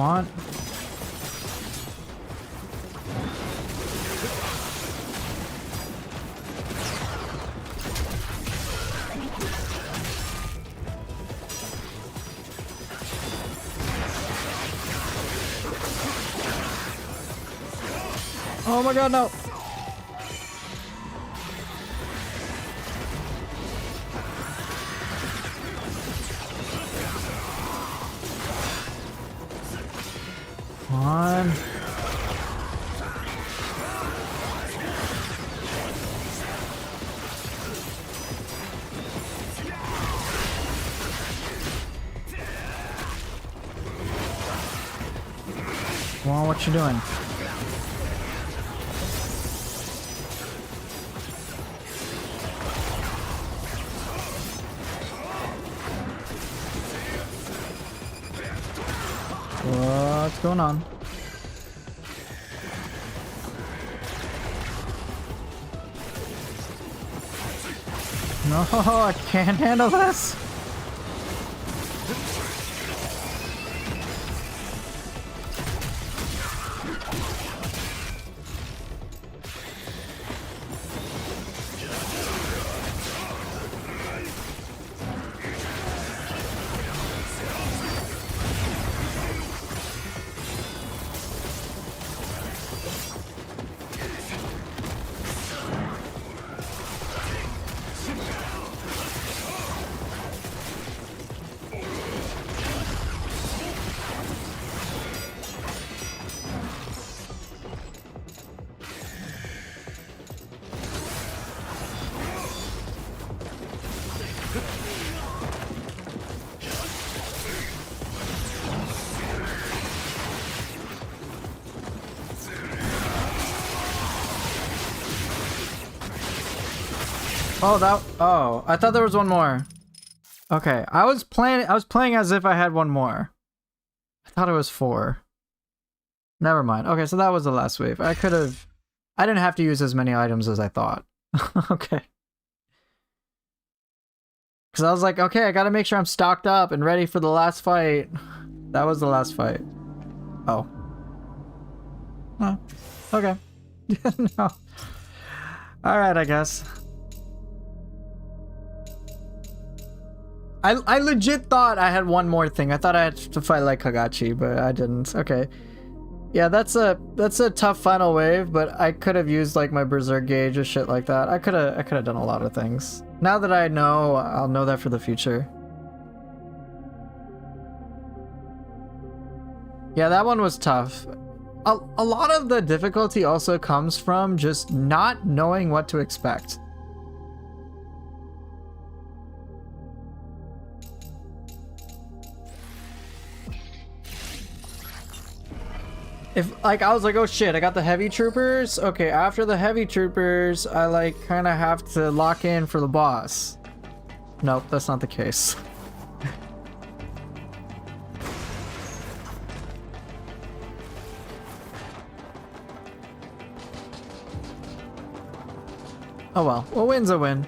on. Oh my god, no! Come on. Come on, what you doing? What's going on? No, I can't handle this. Oh, I thought there was one more. Okay, I was playing as if I had one more. I thought it was 4. Never mind. Okay, so that was the last wave. I didn't have to use as many items as I thought. Okay. Because I was like, okay, I gotta make sure I'm stocked up and ready for the last fight. That was the last fight. Oh. Oh. Okay. No. Alright, I guess. I legit thought I had one more thing. I thought I had to fight like Kagachi, but I didn't. Okay. Yeah, that's a tough final wave, but I could have used like my berserk gauge or shit like that. I could have done a lot of things. Now that I know, I'll know that for the future. Yeah, that one was tough. A lot of the difficulty also comes from just not knowing what to expect. If, like, I was like, oh shit, I got the heavy troopers. Okay, after the heavy troopers, I, like, kind of have to lock in for the boss. Nope, that's not the case. Oh well, a win's a win.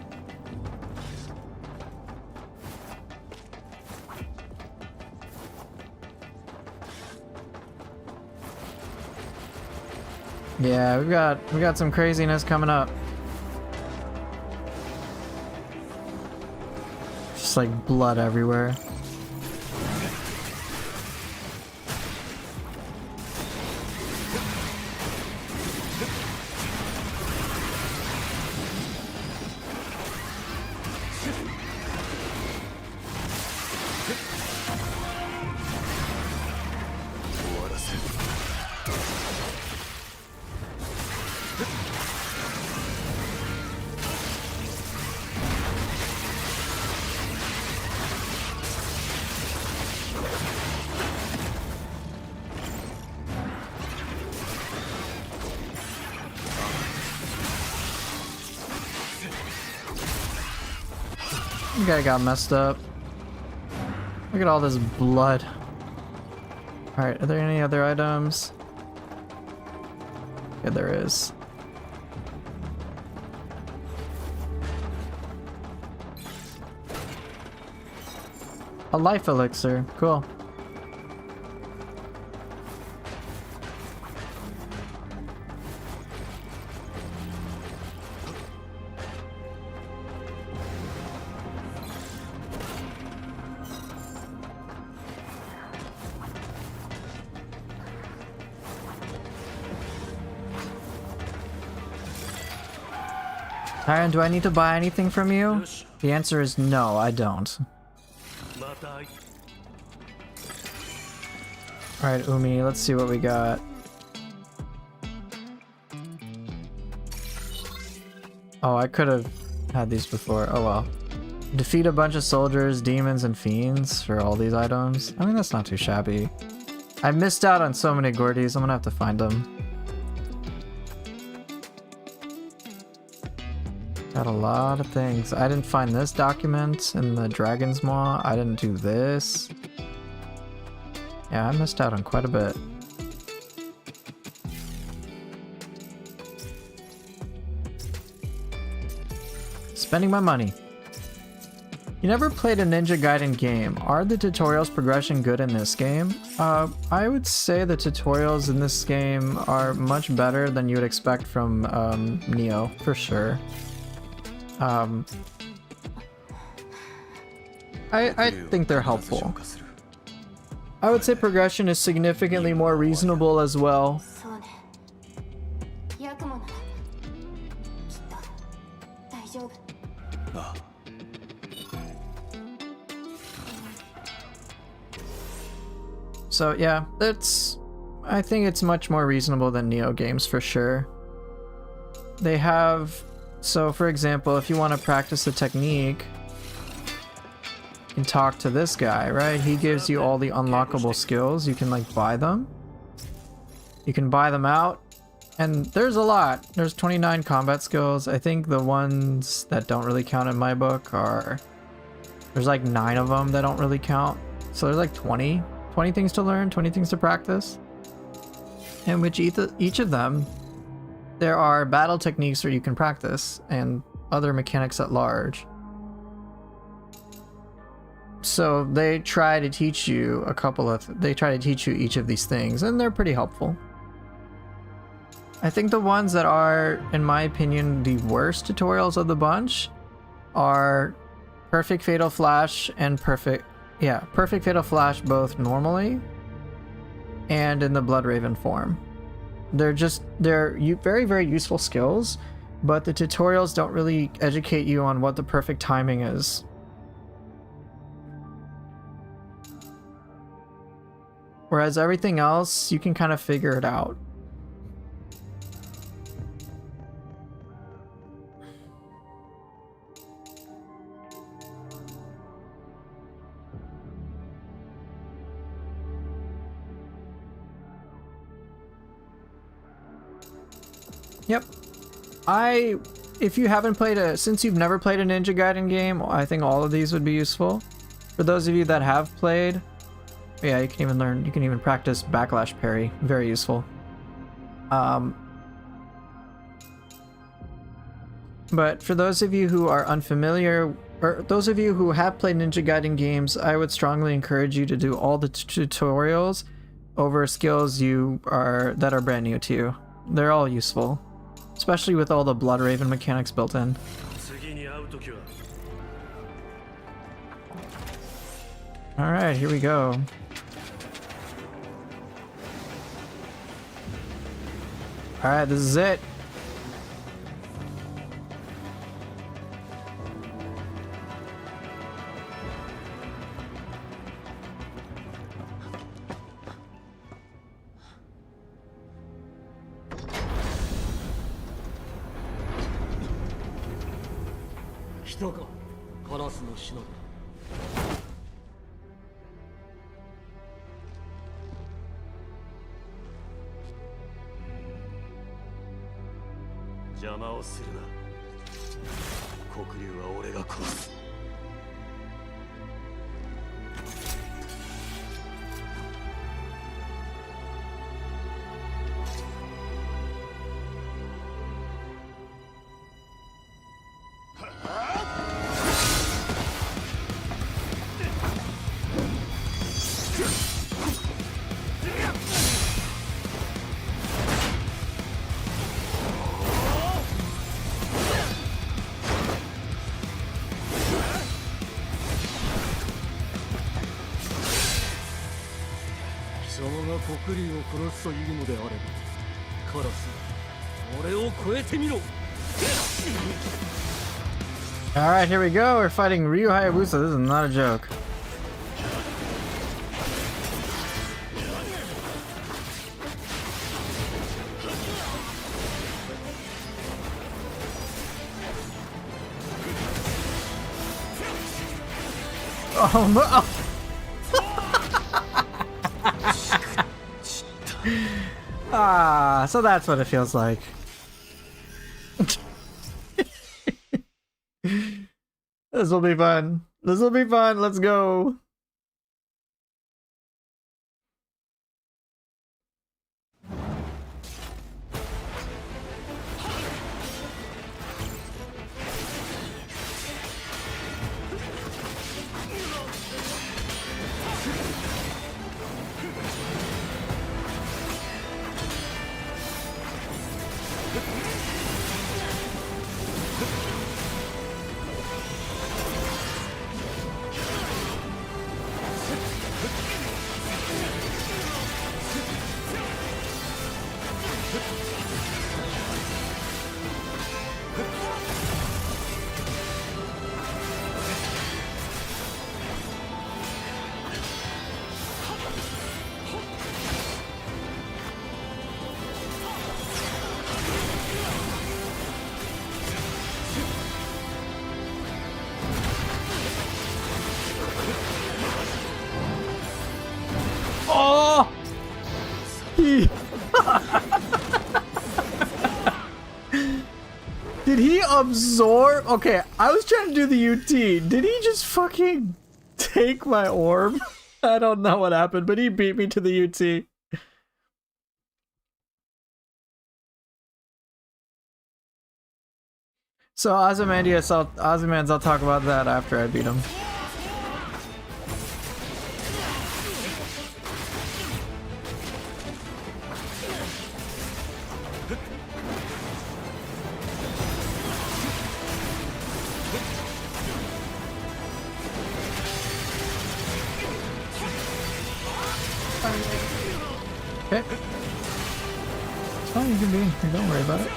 Yeah, we got some craziness coming up. Just like blood everywhere. The guy got messed up. Look at all this blood. Alright, are there any other items? Yeah, there is. A life elixir. Cool. Tyron, do I need to buy anything from you? The answer is no, I don't. Alright, Umi, let's see what we got. Oh, I could have had these before. Oh well. Defeat a bunch of soldiers, demons, and fiends for all these items. I mean, that's not too shabby. I missed out on so many Gordies, I'm gonna have to find them. Got a lot of things. I didn't find this document in the Dragon's Maw. I didn't do this. Yeah, I missed out on quite a bit. Spending my money. You never played a Ninja Gaiden game. Are the tutorials progression good in this game? I would say the tutorials in this game are much better than you would expect from Neo, for sure. I think they're helpful. I would say progression is significantly more reasonable as well. そうね。ヤクモならきっと大丈夫。 So yeah, I think it's much more reasonable than Neo games for sure. They have, so for example, if you want to practice a technique, you can talk to this guy, right? He gives you all the unlockable skills. You can like buy them. You can buy them out, and there's a lot. There's 29 combat skills. I think the ones that don't really count in my book are, there's like 9 of them that don't really count. So there's like 20 things to learn, 20 things to practice. And which each of them, there are battle techniques where you can practice and other mechanics at large. So they try to teach you each of these things, and they're pretty helpful. I think the ones that are, in my opinion, the worst tutorials of the bunch are Perfect Fatal Flash and Perfect Fatal Flash, both normally and in the Blood Raven form. They're very, very useful skills, but the tutorials don't really educate you on what the perfect timing is. Whereas everything else, you can kind of figure it out. Yep. If you haven't played since you've never played a Ninja Gaiden game, I think all of these would be useful. For those of you that have played, yeah, you can even practice backlash parry. Very useful. But for those of you who are unfamiliar, or those of you who have played Ninja Gaiden games, I would strongly encourage you to do all the tutorials over skills that are brand new to you. They're all useful, especially with all the Blood Raven mechanics built in. Alright, here we go. Alright, this is it. Alright, here we go. We're fighting Ryu Hayabusa. This is not a joke. Oh no! Ah, so that's what it feels like. This will be fun. This will be fun. Let's go. Oh! Did he absorb? Okay, I was trying to do the UT. Did he just fucking take my orb? I don't know what happened, but he beat me to the UT. So Ozymandias, I'll talk about that after I beat him. Okay. It's fine, you can be in here, don't worry about it.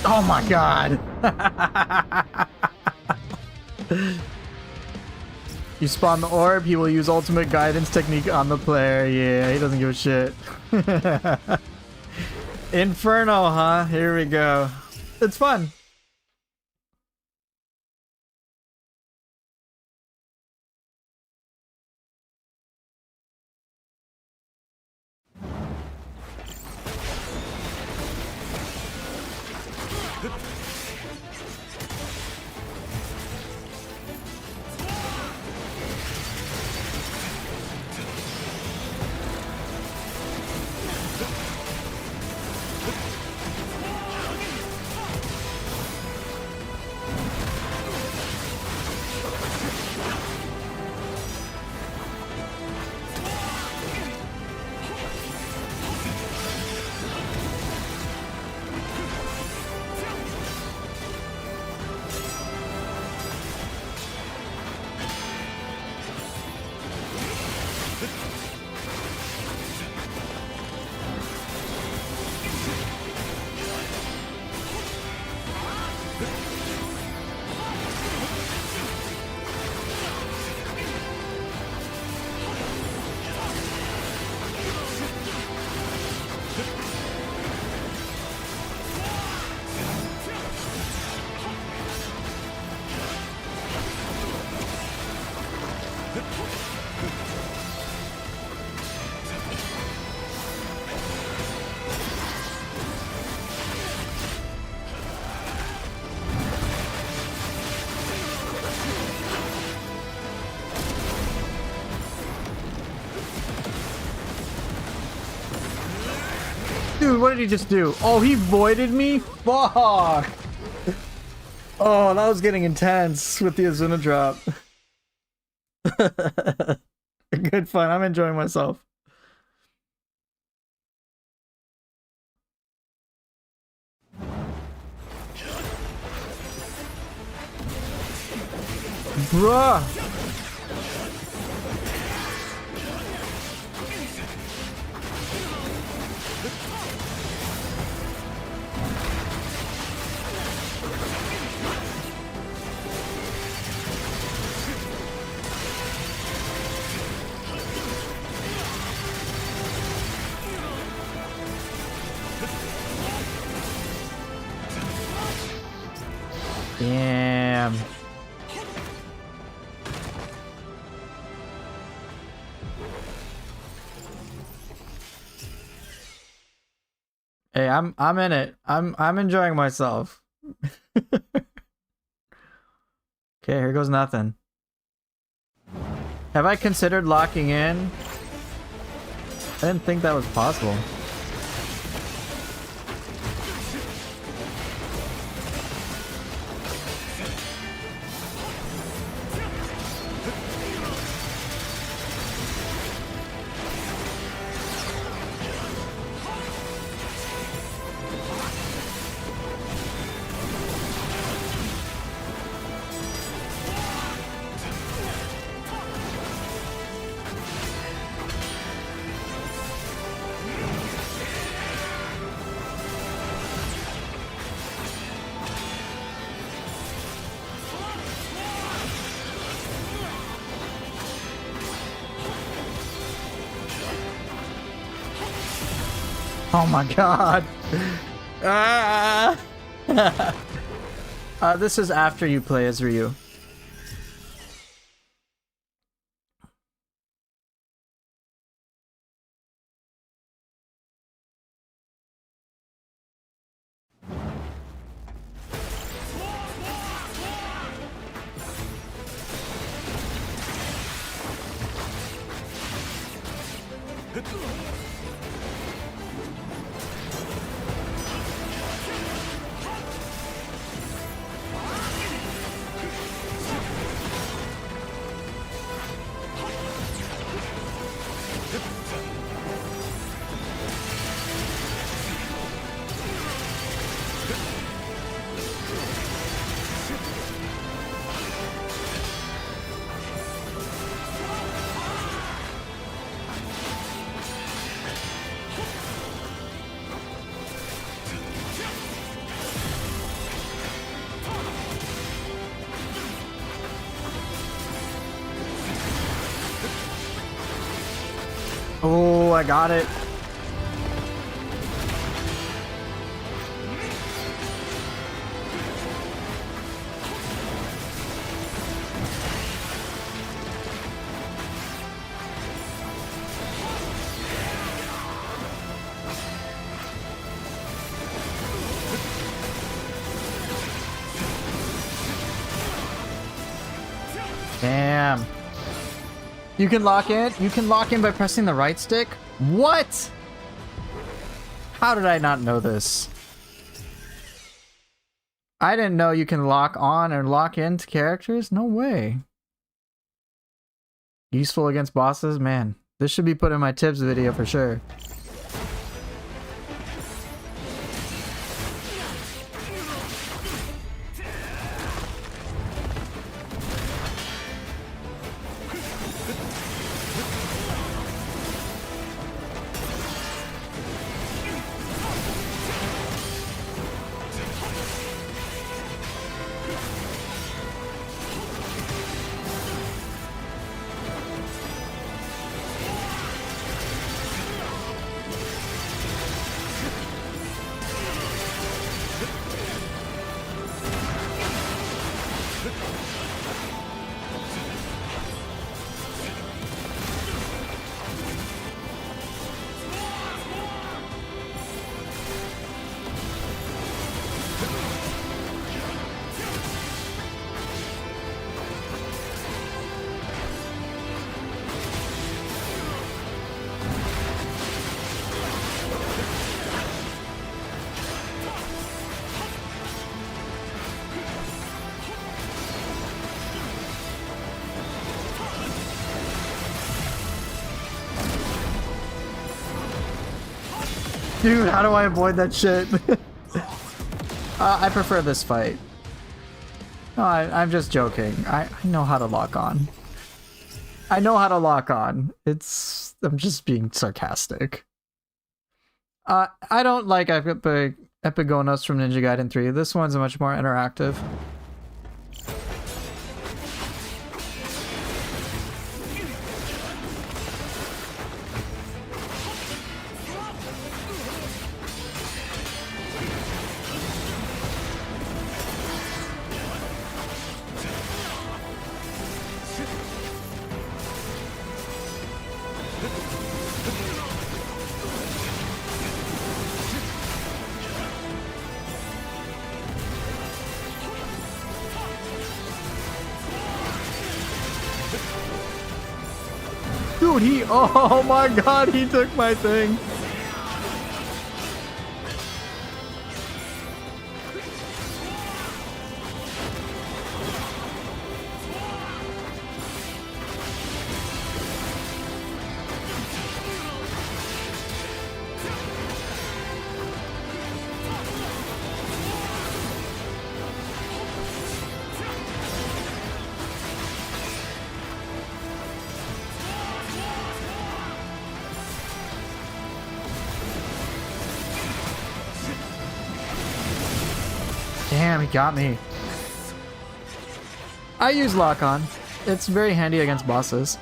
Oh my god! You spawn the orb, he will use ultimate guidance technique on the player. Yeah, he doesn't give a shit. Inferno, huh? Here we go. It's fun. Dude, what did he just do? Oh, he voided me? Fuck! Oh, that was getting intense with the Azuna drop. Good fun. I'm enjoying myself. Bruh! Damn. Hey, I'm in it. I'm enjoying myself. Okay, here goes nothing. Have I considered locking in? I didn't think that was possible. Oh my god. Ah! This is after you play as Ryu. Oh, I got it. Damn. You can lock in? You can lock in by pressing the right stick? What? How did I not know this? I didn't know you can lock on or lock into characters? No way. Useful against bosses? Man, this should be put in my tips video for sure. Dude, how do I avoid that shit? I prefer this fight. No, I'm just joking. I know how to lock on. I know how to lock on. I'm just being sarcastic. I don't like Epigonos from Ninja Gaiden 3. This one's much more interactive. Dude, oh my god, he took my thing. Damn, he got me. I use lock on. It's very handy against bosses.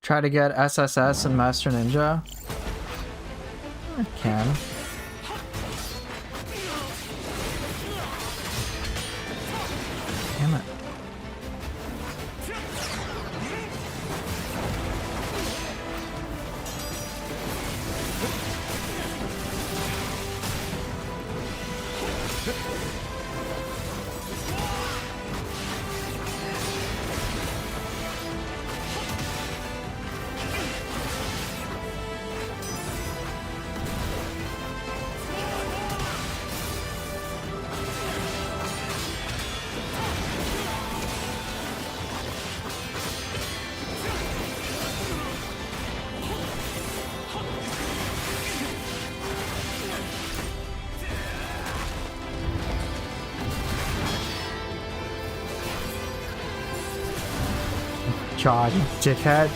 Try to get SSS and Master Ninja. I can. Damn it. Charge, dickhead.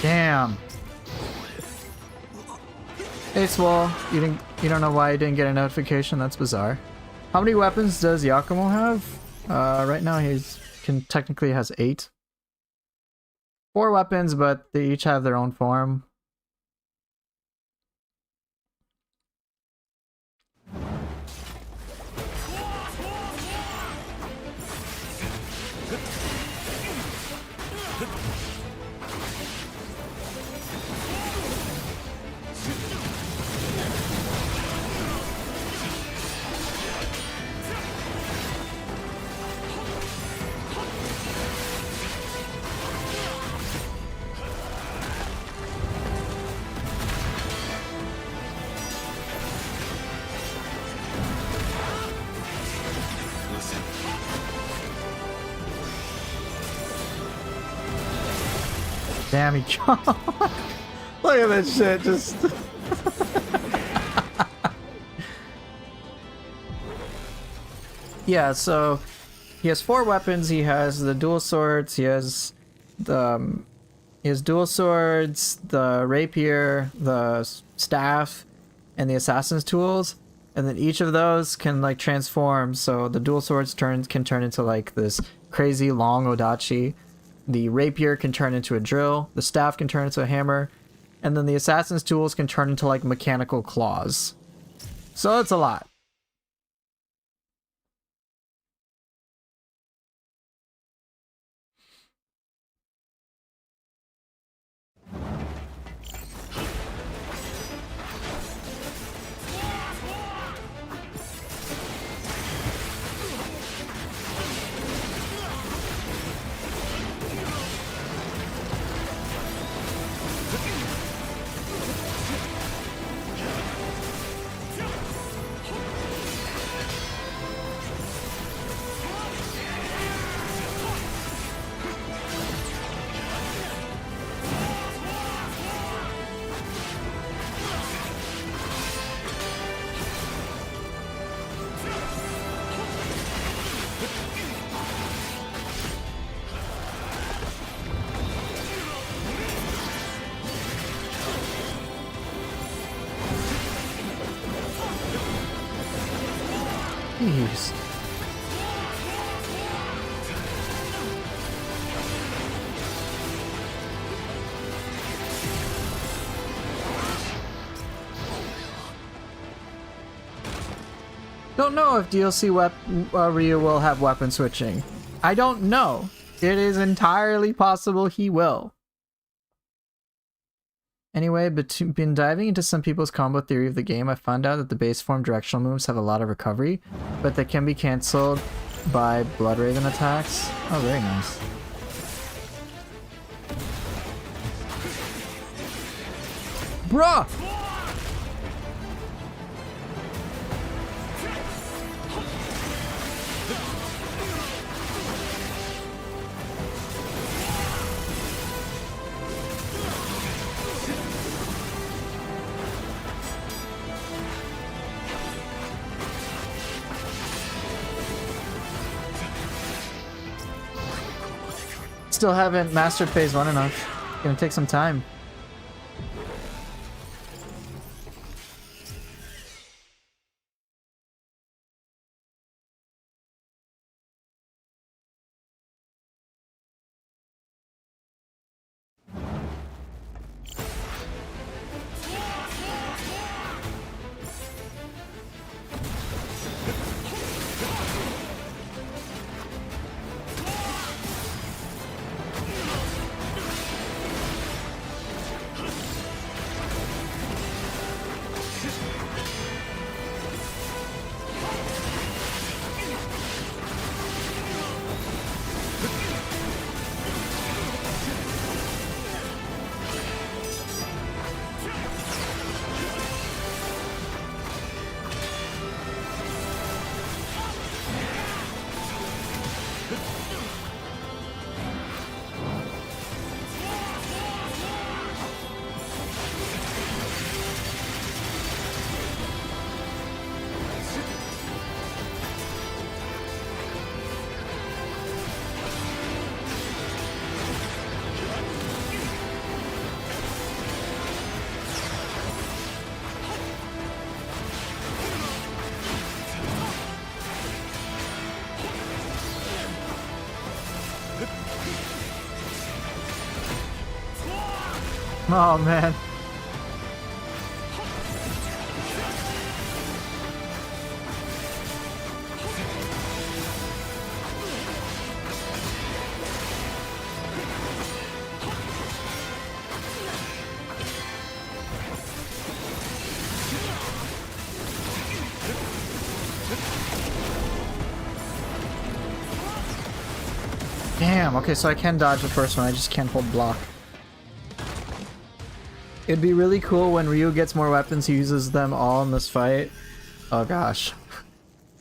Damn. Hey Swole, you don't know why you didn't get a notification? That's bizarre. How many weapons does Yakumo have? Right now technically has 8. 4 weapons, but they each have their own form. Damn, he jumped. Look at this shit, just... Yeah, so he has 4 weapons. He has the dual swords, he has dual swords, the rapier, the staff, and the assassin's tools. And then each of those can like transform, so the dual swords can turn into like this crazy long odachi. The rapier can turn into a drill, the staff can turn into a hammer, and then the assassin's tools can turn into like mechanical claws. So it's a lot. Jeez. Don't know if DLC Ryu will have weapon switching. I don't know. It is entirely possible he will. Anyway, been diving into some people's combo theory of the game, I found out that the base form directional moves have a lot of recovery, but they can be cancelled by Blood Raven attacks. Oh, very nice. Bruh! Still haven't mastered phase 1 enough. Gonna take some time. Oh man. Damn, okay, so I can dodge the first one, I just can't hold block. It'd be really cool when Ryu gets more weapons, he uses them all in this fight. Oh gosh.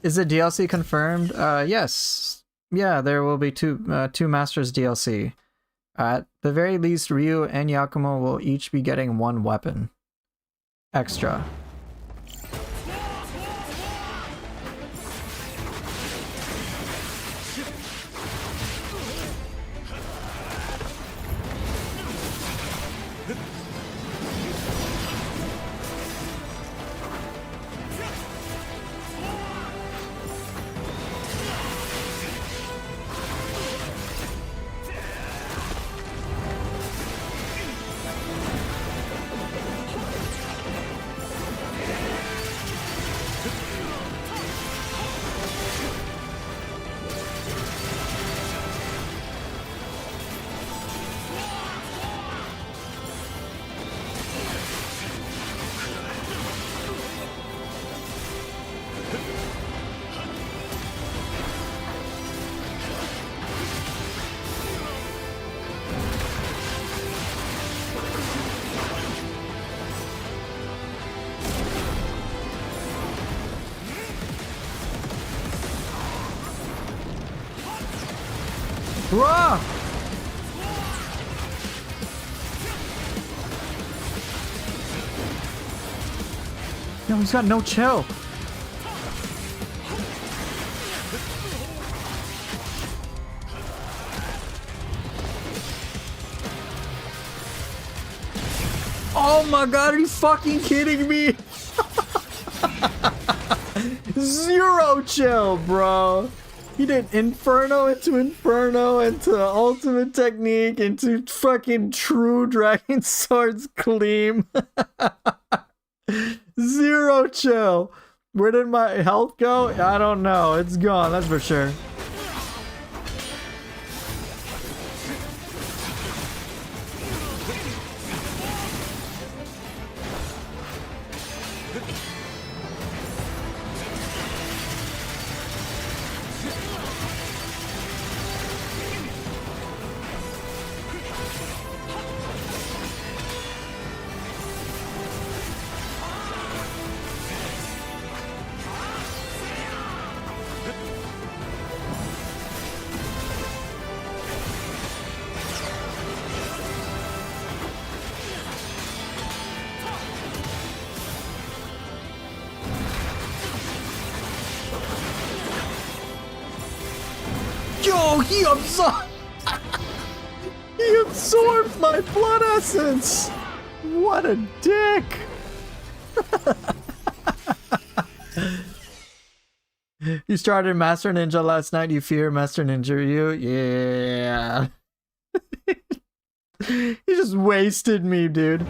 Is the DLC confirmed? Yes. Yeah, there will be two Masters DLC. At the very least, Ryu and Yakumo will each be getting one weapon extra. Bruh! No, he's got no chill. Oh my god, are you fucking kidding me? Zero chill, bro. He did Inferno into Ultimate Technique into fucking True Dragon Swords Gleam. Zero chill. Where did my health go? I don't know. It's gone, that's for sure. Yo, he absorbed. He absorbed my blood essence. What a dick. You started Master Ninja last night. You fear Master Ninja Ryu? Yeah. He just wasted me, dude.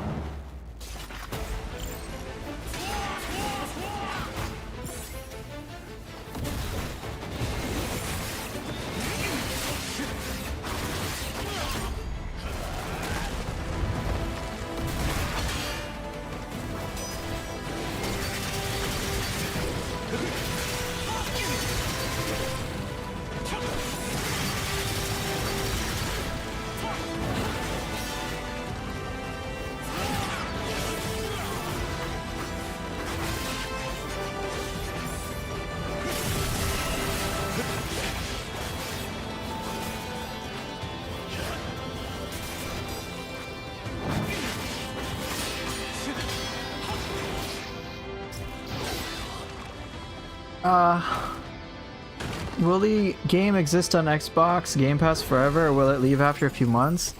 Will the game exist on Xbox Game Pass forever, or will it leave after a few months?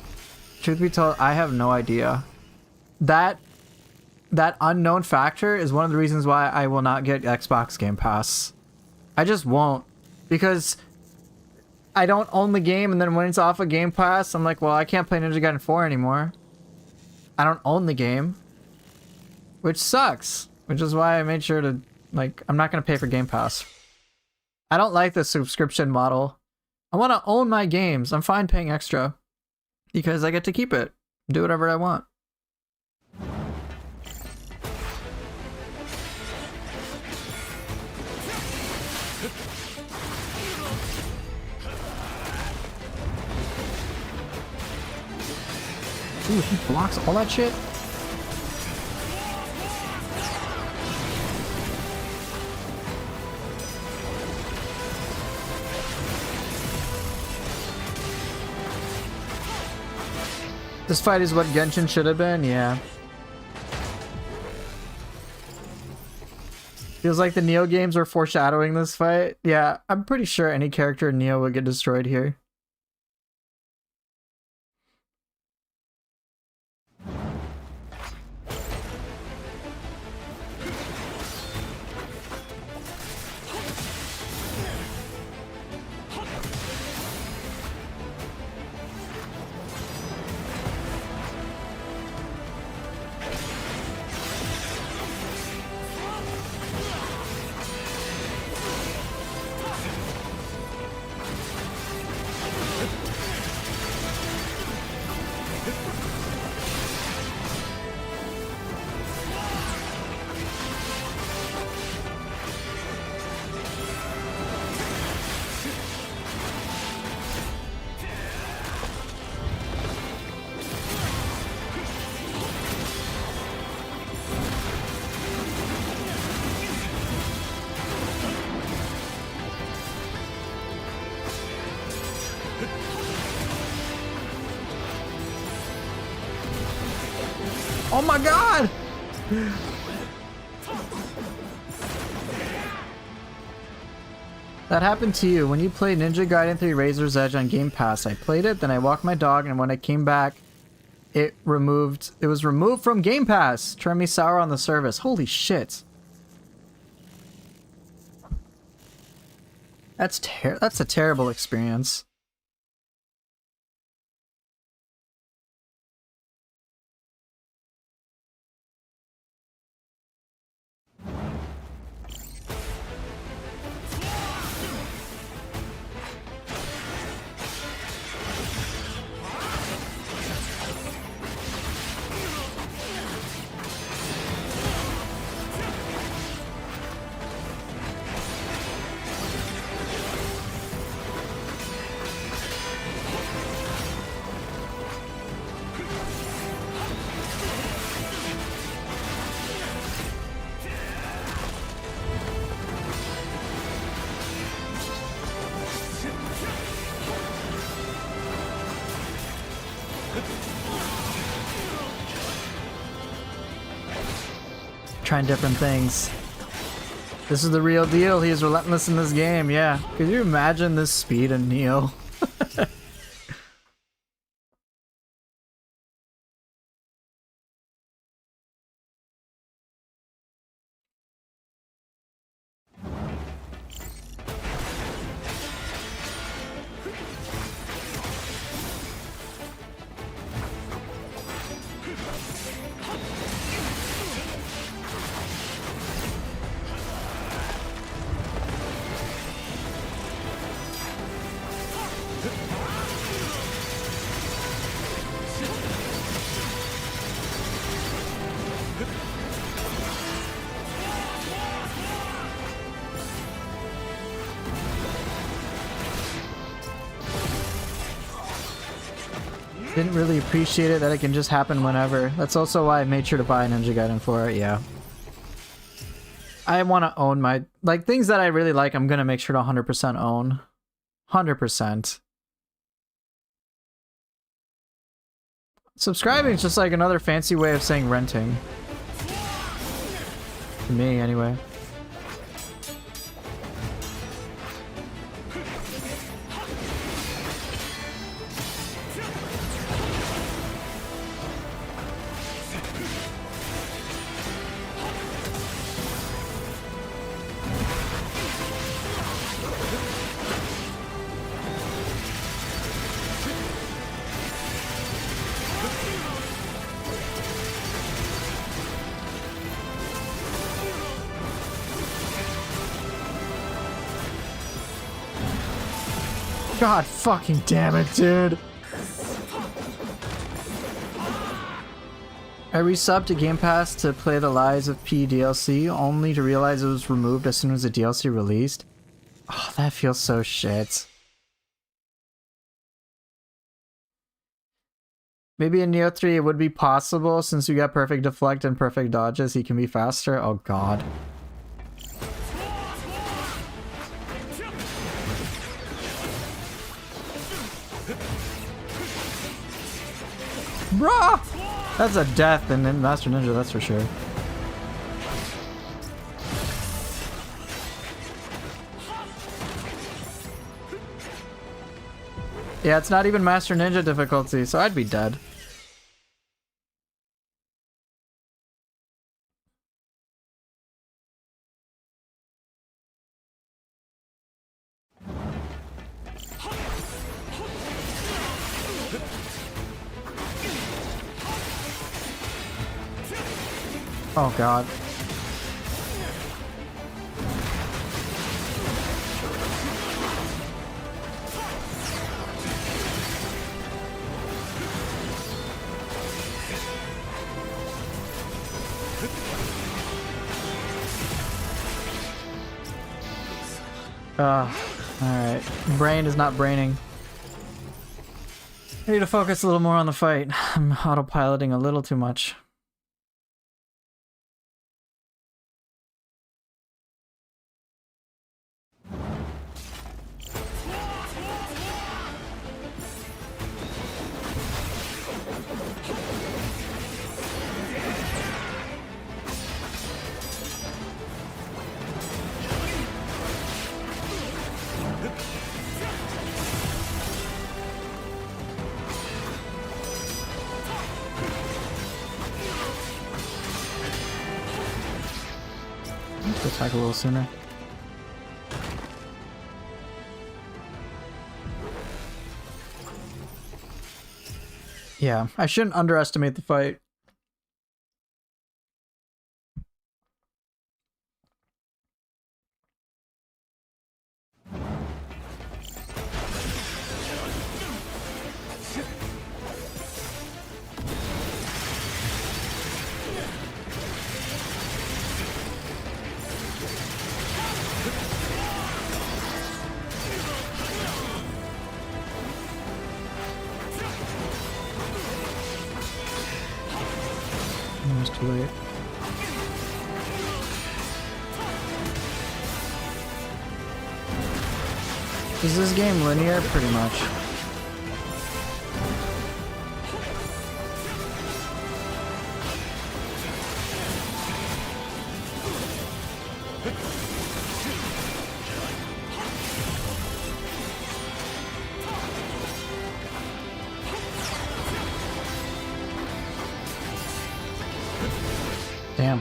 Truth be told, I have no idea. That unknown factor is one of the reasons why I will not get Xbox Game Pass. I just won't, because I don't own the game, and then when it's off of Game Pass, I'm like, well, I can't play Ninja Gaiden 4 anymore. I don't own the game, which sucks, which is why I made sure to, like, I'm not going to pay for Game Pass. I don't like the subscription model. I want to own my games. I'm fine paying extra because I get to keep it, do whatever I want. Ooh, he blocks all that shit? This fight is what Genshin should have been, yeah. Feels like the Neo games were foreshadowing this fight. Yeah, I'm pretty sure any character in Neo would get destroyed here. Oh my god! That happened to you when you played Ninja Gaiden 3 Razor's Edge on Game Pass. I played it, then I walked my dog, and when I came back, it was removed from Game Pass. Turned me sour on the service. Holy shit. That's a terrible experience. Trying different things. This is the real deal. He is relentless in this game, yeah. Could you imagine this speed in Neo? Didn't really appreciate it that it can just happen whenever. That's also why I made sure to buy Ninja Gaiden for it, yeah. I want to own my... Like, things that I really like, I'm going to make sure to 100% own. 100%. Subscribing is just like another fancy way of saying renting. To me, anyway. God fucking damn it, dude. I resubbed to Game Pass to play the Lies of P DLC, only to realize it was removed as soon as the DLC released. Oh, that feels so shit. Maybe in Neo 3 it would be possible, since you got perfect deflect and perfect dodges, he can be faster. Oh god. Bruh! That's a death in Master Ninja, that's for sure. Yeah, it's not even Master Ninja difficulty, so I'd be dead. Oh god. Alright. Brain is not braining. I need to focus a little more on the fight. I'm autopiloting a little too much. attack a little sooner. Yeah, I shouldn't underestimate the fight. Almost too late. Is this game linear? Pretty much. Damn.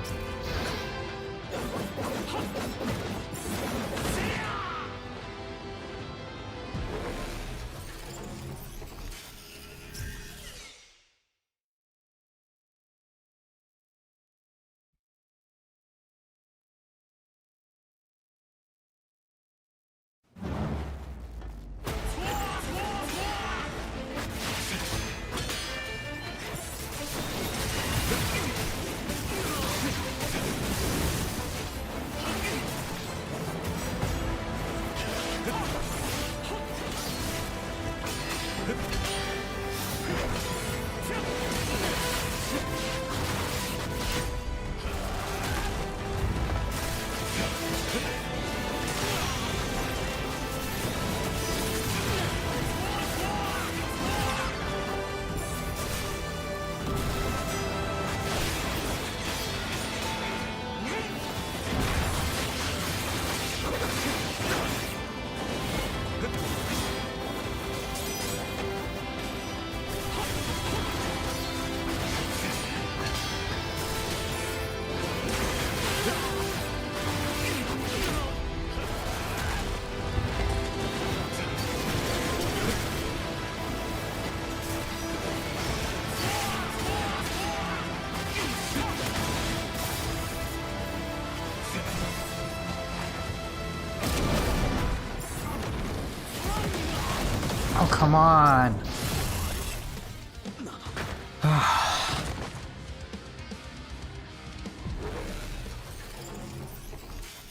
Oh, come on.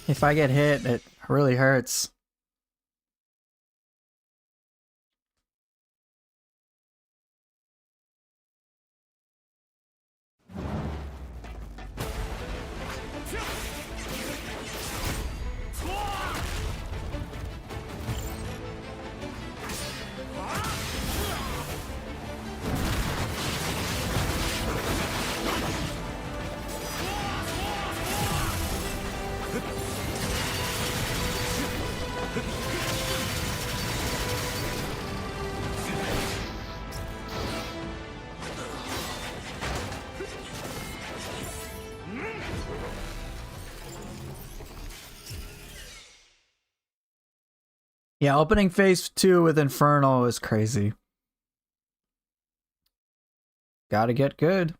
If I get hit, it really hurts. Yeah, opening phase 2 with Infernal is crazy. Gotta get good.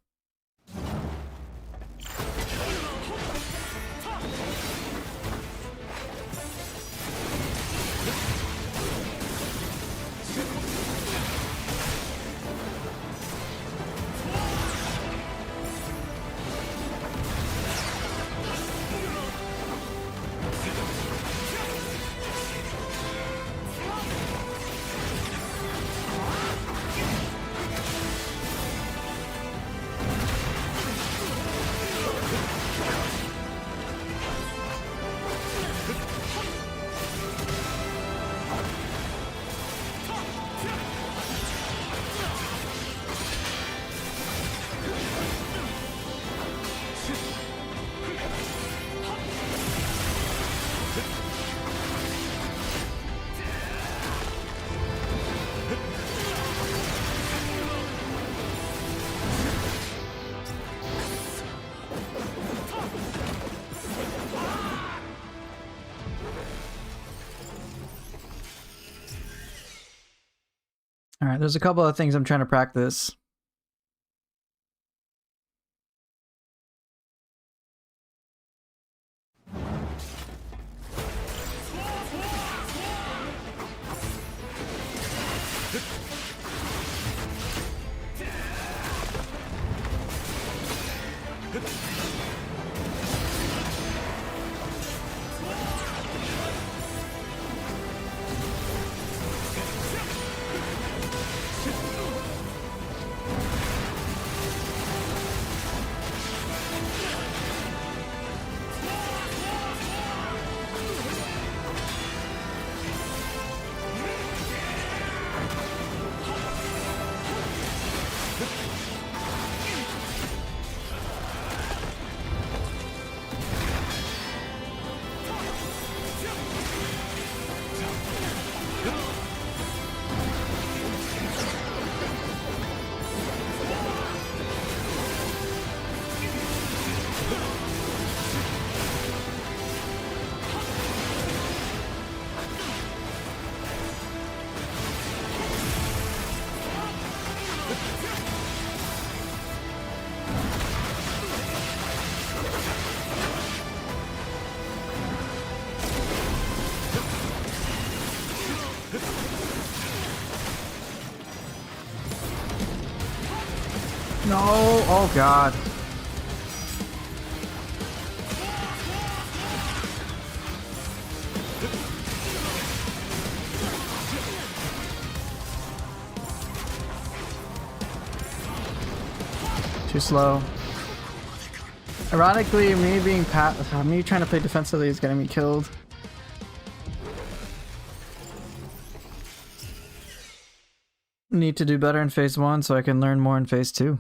Alright, there's a couple of things I'm trying to practice. No! Oh god. Too slow. Ironically, me trying to play defensively is getting me killed. Need to do better in phase 1 so I can learn more in phase 2.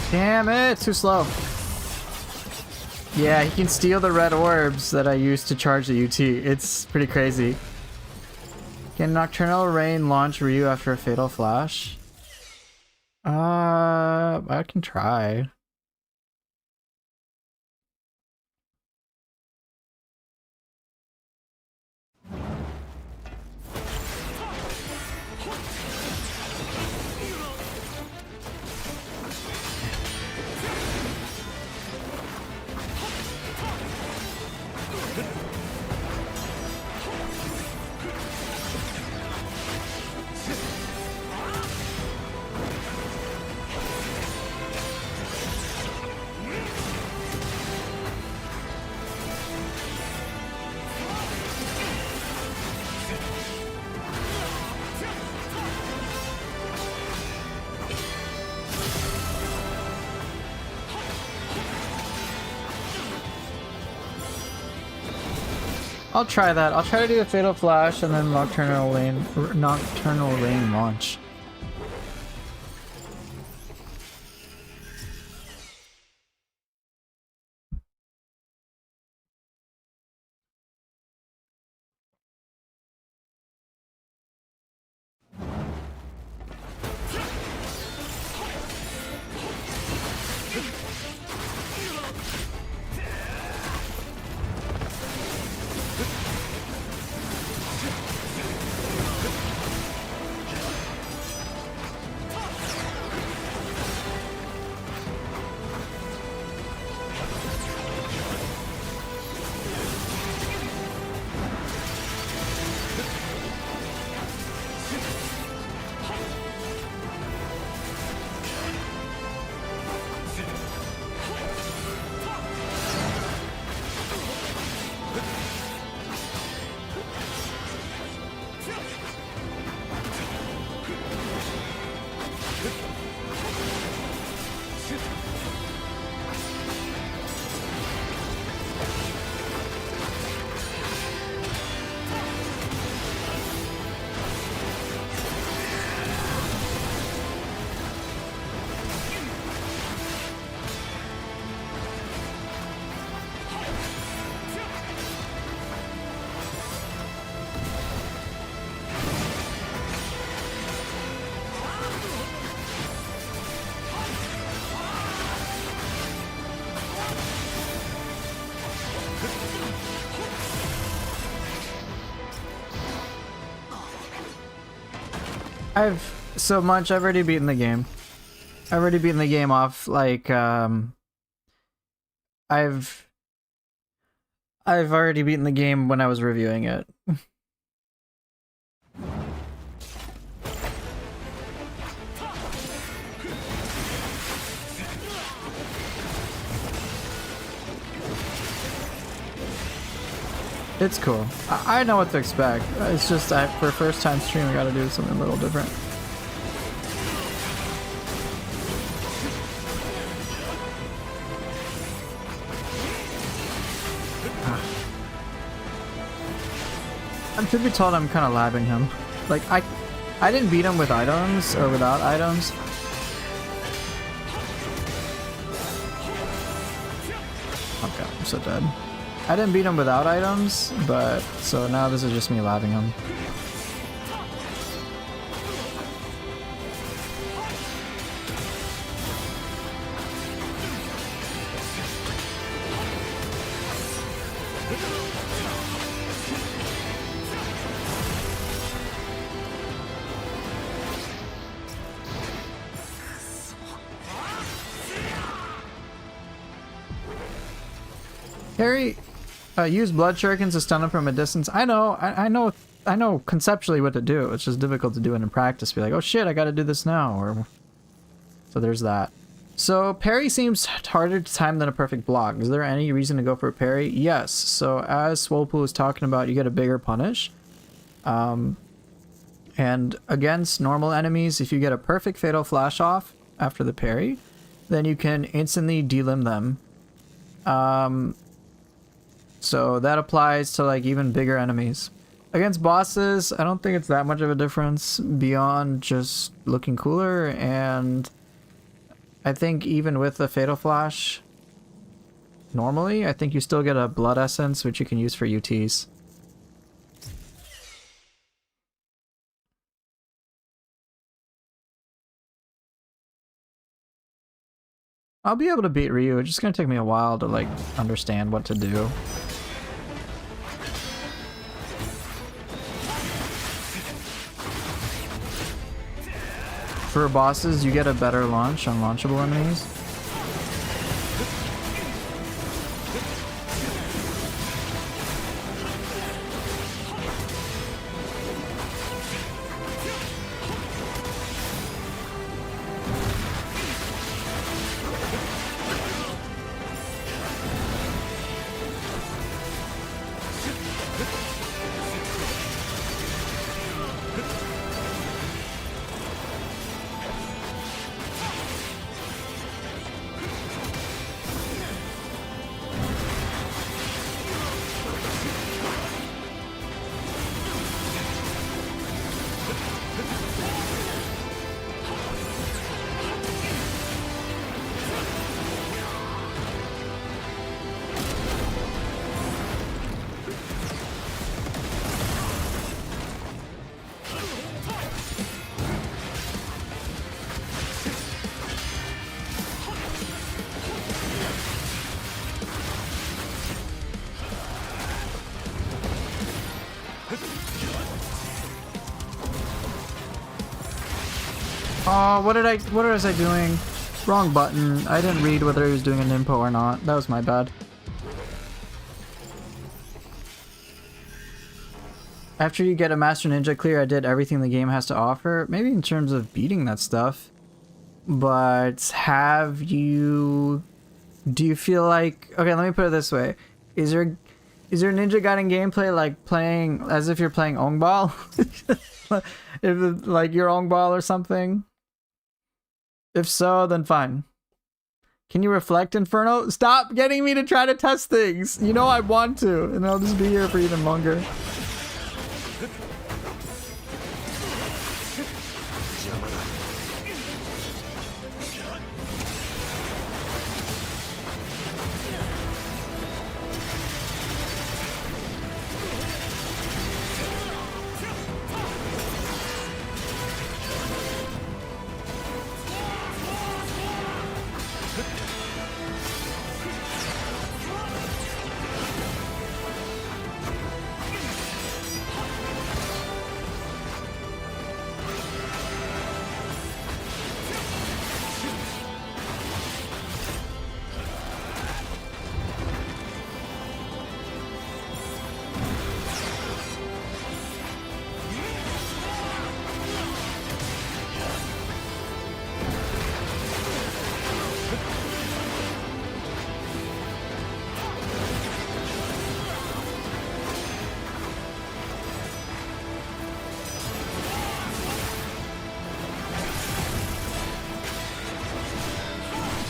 Damn it, too slow. Yeah, he can steal the red orbs that I used to charge the UT. It's pretty crazy. Can Nocturnal Rain launch Ryu after a Fatal Flash? I can try. I'll try that. I'll try to do a Fatal Flash and then Nocturnal Rain launch. I've already beaten the game. I've already beaten the game off, like, I've already beaten the game when I was reviewing it. It's cool. I know what to expect. It's just for first time stream, I gotta do something a little different. Truth be told, I'm kind of labbing him. Like, I didn't beat him with items, or without items. Okay, I'm so dead. I didn't beat him without items, but so now this is just me labbing him. Harry, use blood shurikens to stun him from a distance. I know conceptually what to do. It's just difficult to do it in practice. Be like, oh shit, I gotta do this now. Or so there's that. So parry seems harder to time than a perfect block. Is there any reason to go for a parry? Yes. So as Swolepool was talking about, you get a bigger punish. And against normal enemies, if you get a perfect fatal flash off after the parry, then you can instantly delimb them. So that applies to like even bigger enemies. Against bosses, I don't think it's that much of a difference beyond just looking cooler, and I think even with the Fatal Flash, normally, I think you still get a Blood Essence, which you can use for UTs. I'll be able to beat Ryu, it's just gonna take me a while to like understand what to do. For bosses, you get a better launch on launchable enemies. Oh, what was I doing? Wrong button. I didn't read whether he was doing a ninpo or not. That was my bad. After you get a Master Ninja clear, I did everything the game has to offer. Maybe in terms of beating that stuff. But do you feel like... Okay, let me put it this way. Is there Ninja Gaiden gameplay like playing as if you're playing Ongbal? Like your Ongbal or something? If so, then fine. Can you reflect, Inferno? Stop getting me to try to test things! You know I want to, and I'll just be here for even longer.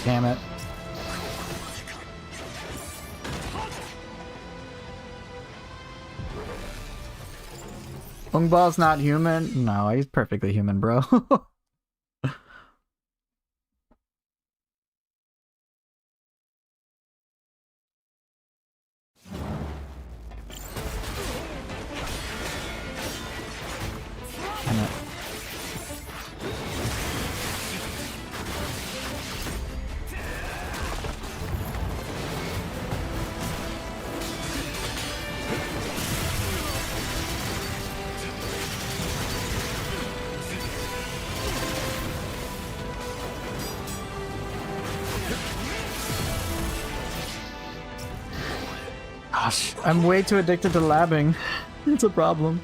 Damn it. Ungbal's not human? No, he's perfectly human, bro. Damn it. Gosh, I'm way too addicted to labbing. It's a problem.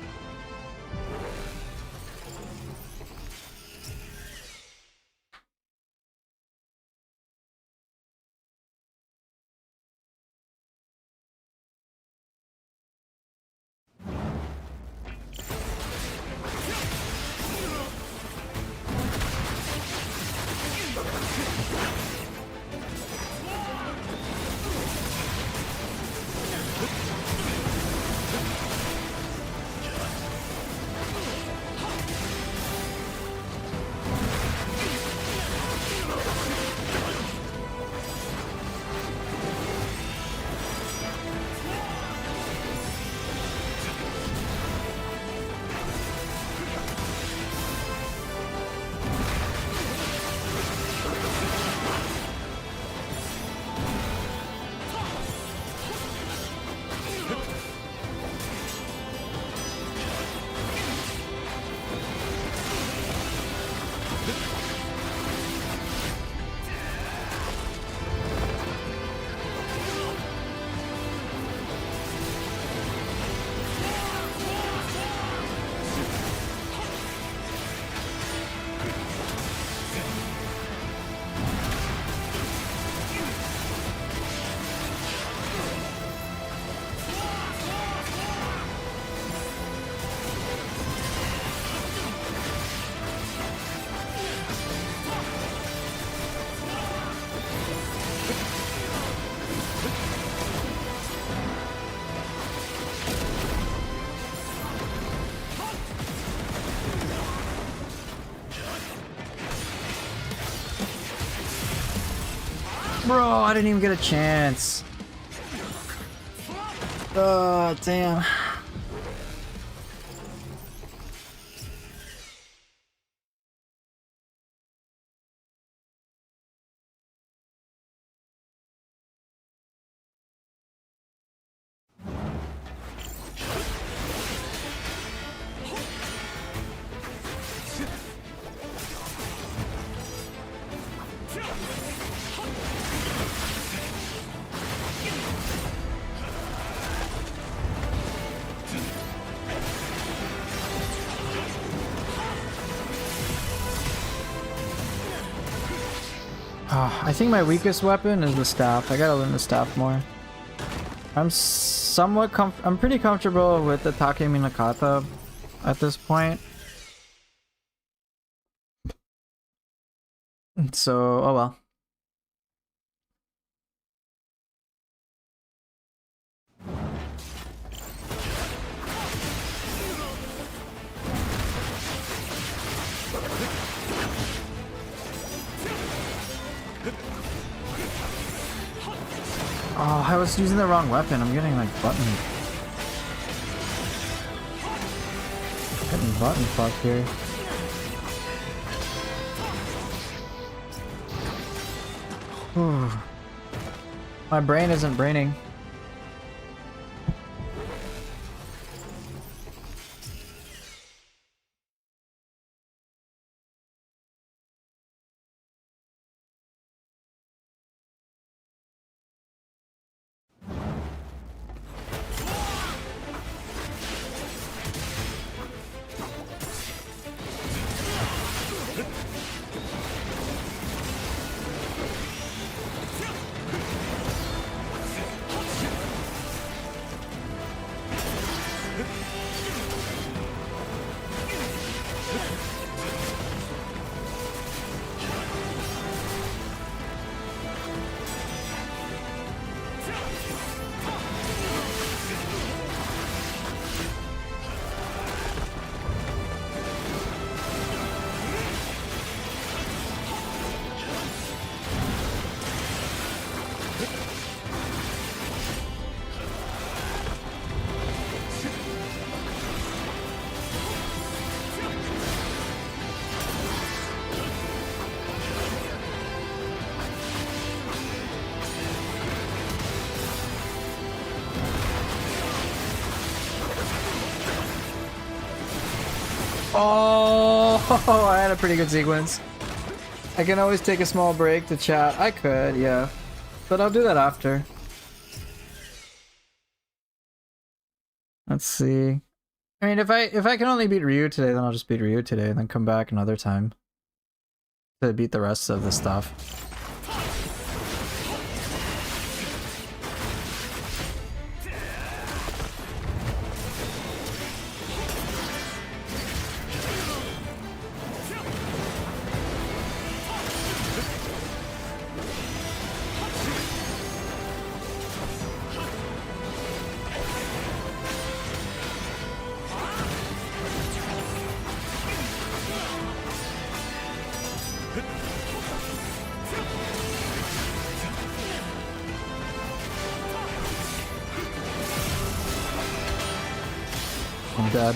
Bro, I didn't even get a chance. Oh, damn. I think my weakest weapon is the staff. I gotta learn the staff more. I'm I'm pretty comfortable with the Takemi no Kata at this point. So, oh well. Oh, I was using the wrong weapon. I'm getting like button fuck here. Whew. My brain isn't braining. Oh, I had a pretty good sequence. I can always take a small break to chat. I could, yeah. But I'll do that after. Let's see. I mean, if I can only beat Ryu today, then I'll just beat Ryu today and then come back another time to beat the rest of the stuff. I'm dead.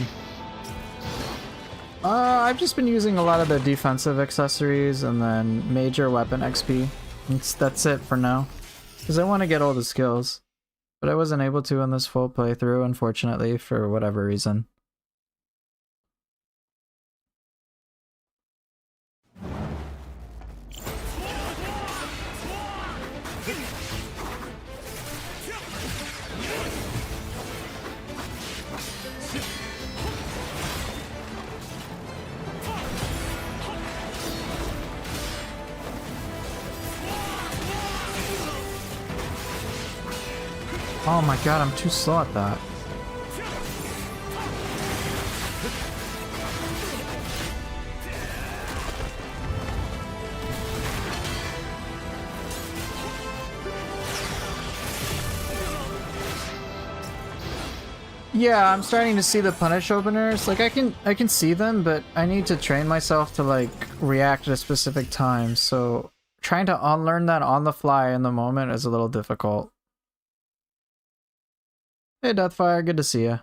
I've just been using a lot of the defensive accessories and then major weapon XP. That's it for now. Because I want to get all the skills. But I wasn't able to in this full playthrough, unfortunately, for whatever reason. Oh my god, I'm too slow at that. Yeah, I'm starting to see the punish openers. Like I can see them, but I need to train myself to like react at a specific time. So trying to unlearn that on the fly in the moment is a little difficult. Hey Deathfire, good to see ya.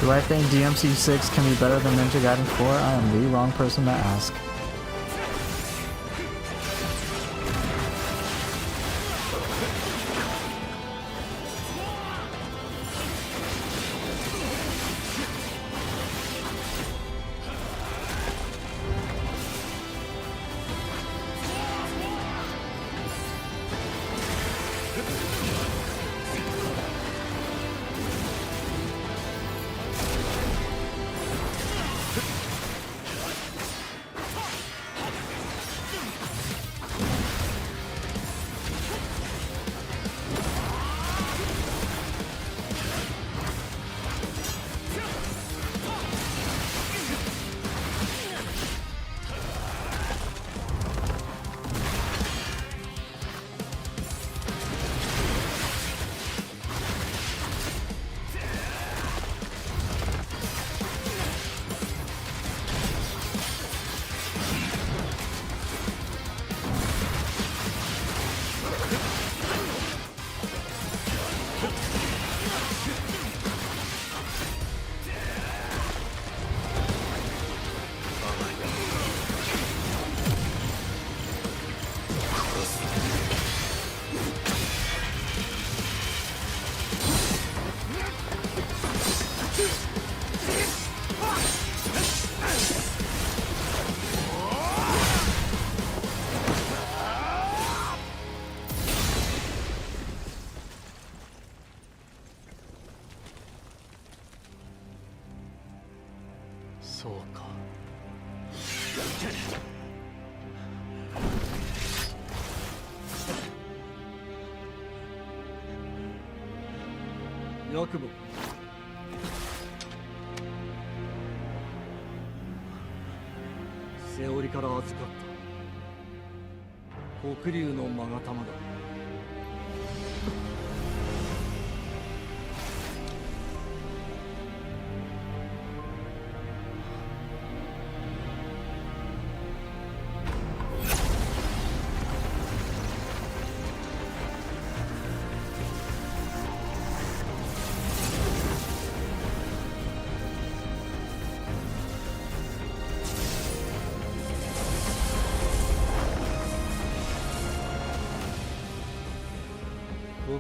Do I think DMC6 can be better than Ninja Gaiden 4? I am the wrong person to ask. そうか。ヤクモ、セオリから預かった黒竜の勾玉だ。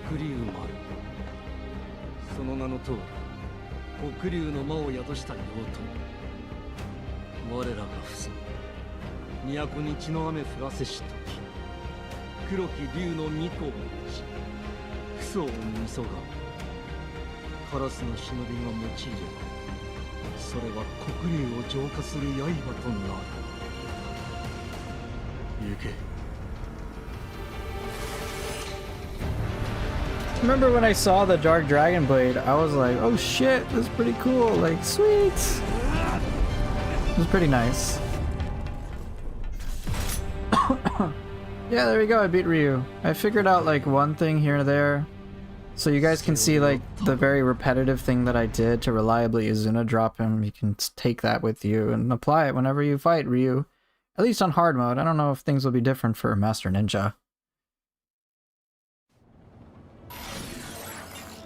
黒竜丸、その名の通り黒竜の魔を宿した妖刀。我らが伏せ都に血の雨降らせし時、黒き竜の御子を打ち父祖をみそがカラスの忍びが用いれば、それは黒竜を浄化する刃となる。行け。Remember when I saw the Dark Dragon Blade, I was like, oh shit, this is pretty cool, like, sweet! It was pretty nice. Yeah, there we go, I beat Ryu. I figured out like one thing here and there, so you guys can see like the very repetitive thing that I did to reliably Izuna drop him. You can take that with you and apply it whenever you fight Ryu. At least on hard mode. I don't know if things will be different for Master Ninja.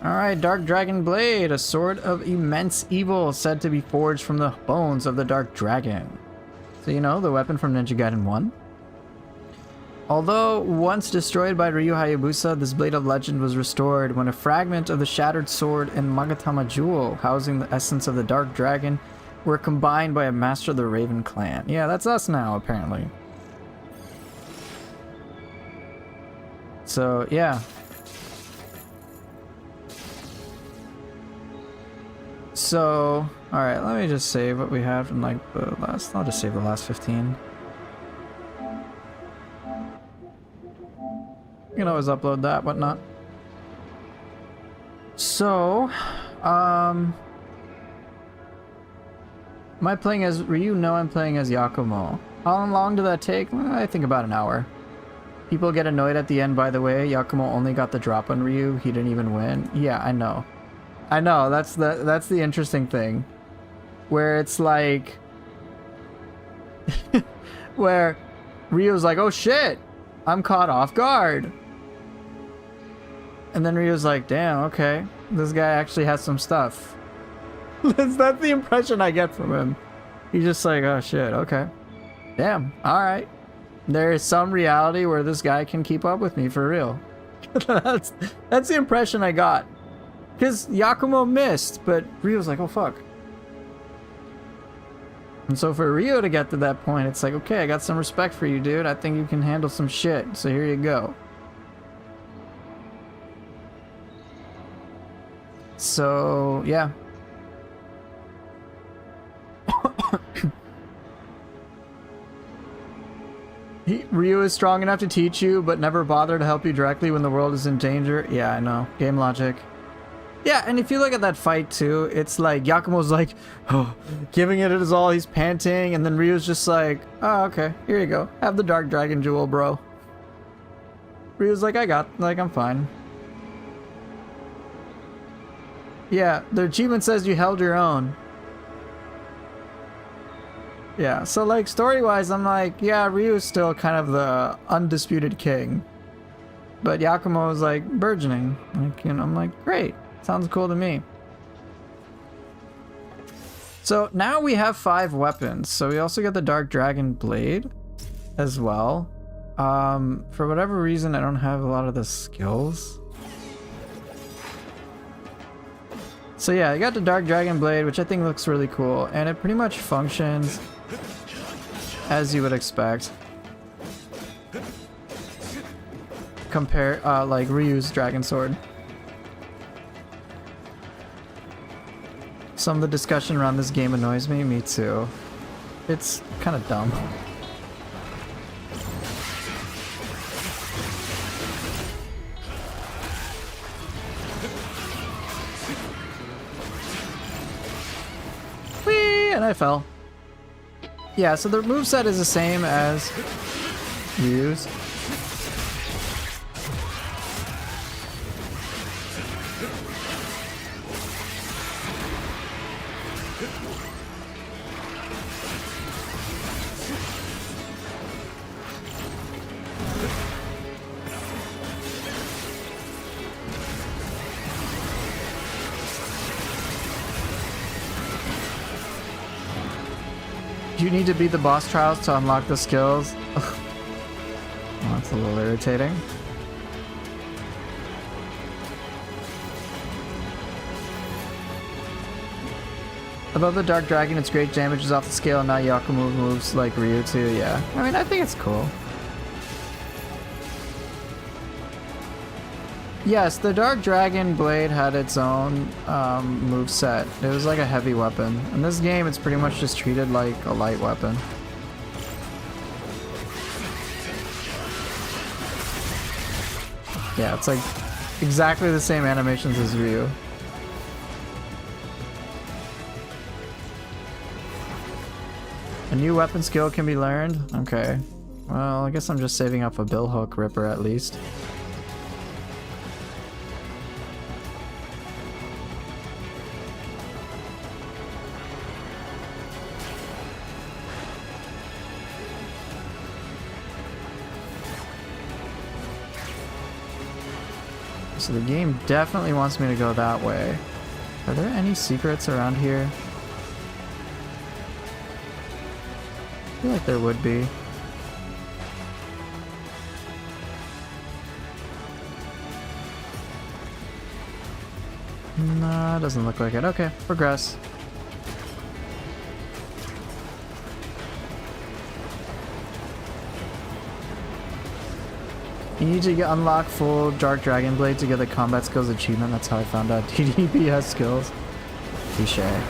Alright, Dark Dragon Blade, a sword of immense evil said to be forged from the bones of the Dark Dragon. So you know, the weapon from Ninja Gaiden 1? Although once destroyed by Ryu Hayabusa, this blade of legend was restored when a fragment of the shattered sword and Magatama jewel housing the essence of the Dark Dragon were combined by a master of the Raven clan. Yeah, that's us now, apparently. So, yeah. So, alright, let me just save what we had from like the last, I'll just save the last 15. You can always upload that, whatnot. So, am I playing as Ryu? No, I'm playing as Yakumo. How long did that take? I think about an hour. People get annoyed at the end, by the way. Yakumo only got the drop on Ryu. He didn't even win. Yeah, I know. I know, that's the interesting thing. Where it's like... where Ryu's like, oh shit! I'm caught off guard! And then Ryu's like, damn, okay. This guy actually has some stuff. that's the impression I get from him. He's just like, oh shit, okay. Damn, alright. There is some reality where this guy can keep up with me for real. that's the impression I got. Because Yakumo missed, but Ryu's like, oh fuck. And so for Ryu to get to that point, it's like, okay, I got some respect for you, dude. I think you can handle some shit, so here you go. So, yeah. Ryu is strong enough to teach you, but never bother to help you directly when the world is in danger. Yeah, I know. Game logic. Yeah, and if you look at that fight too, it's like Yakumo's like, oh, giving it his all, he's panting, and then Ryu's just like, oh, okay, here you go. Have the Dark Dragon Jewel, bro. Ryu's like, I'm fine. Yeah, the achievement says you held your own. Yeah, so like story-wise, I'm like, yeah, Ryu's still kind of the undisputed king. But Yakumo is like burgeoning. Like, you know, I'm like, great. Sounds cool to me. So now we have 5 weapons. So we also get the Dark Dragon Blade as well. For whatever reason, I don't have a lot of the skills. So yeah, I got the Dark Dragon Blade, which I think looks really cool. And it pretty much functions as you would expect. Compare, like Ryu's Dragon Sword. Some of the discussion around this game annoys me. Me too. It's kind of dumb. Whee! And I fell. Yeah, so the moveset is the same as Ryu's. You need to beat the boss trials to unlock the skills. Well, that's a little irritating. Above the Dark Dragon, its great damage is off the scale, and not Yakumo moves like Ryu too. Yeah, I mean, I think it's cool. Yes, the Dark Dragon blade had its own moveset. It was like a heavy weapon. In this game, it's pretty much just treated like a light weapon. Yeah, it's like exactly the same animations as Ryu. A new weapon skill can be learned? Okay. Well, I guess I'm just saving up a billhook ripper at least. So the game definitely wants me to go that way. Are there any secrets around here? I feel like there would be. Nah, doesn't look like it. Okay, progress. You need to unlock full Dark Dragon Blade to get the combat skills achievement. That's how I found out DDP has skills. Touché.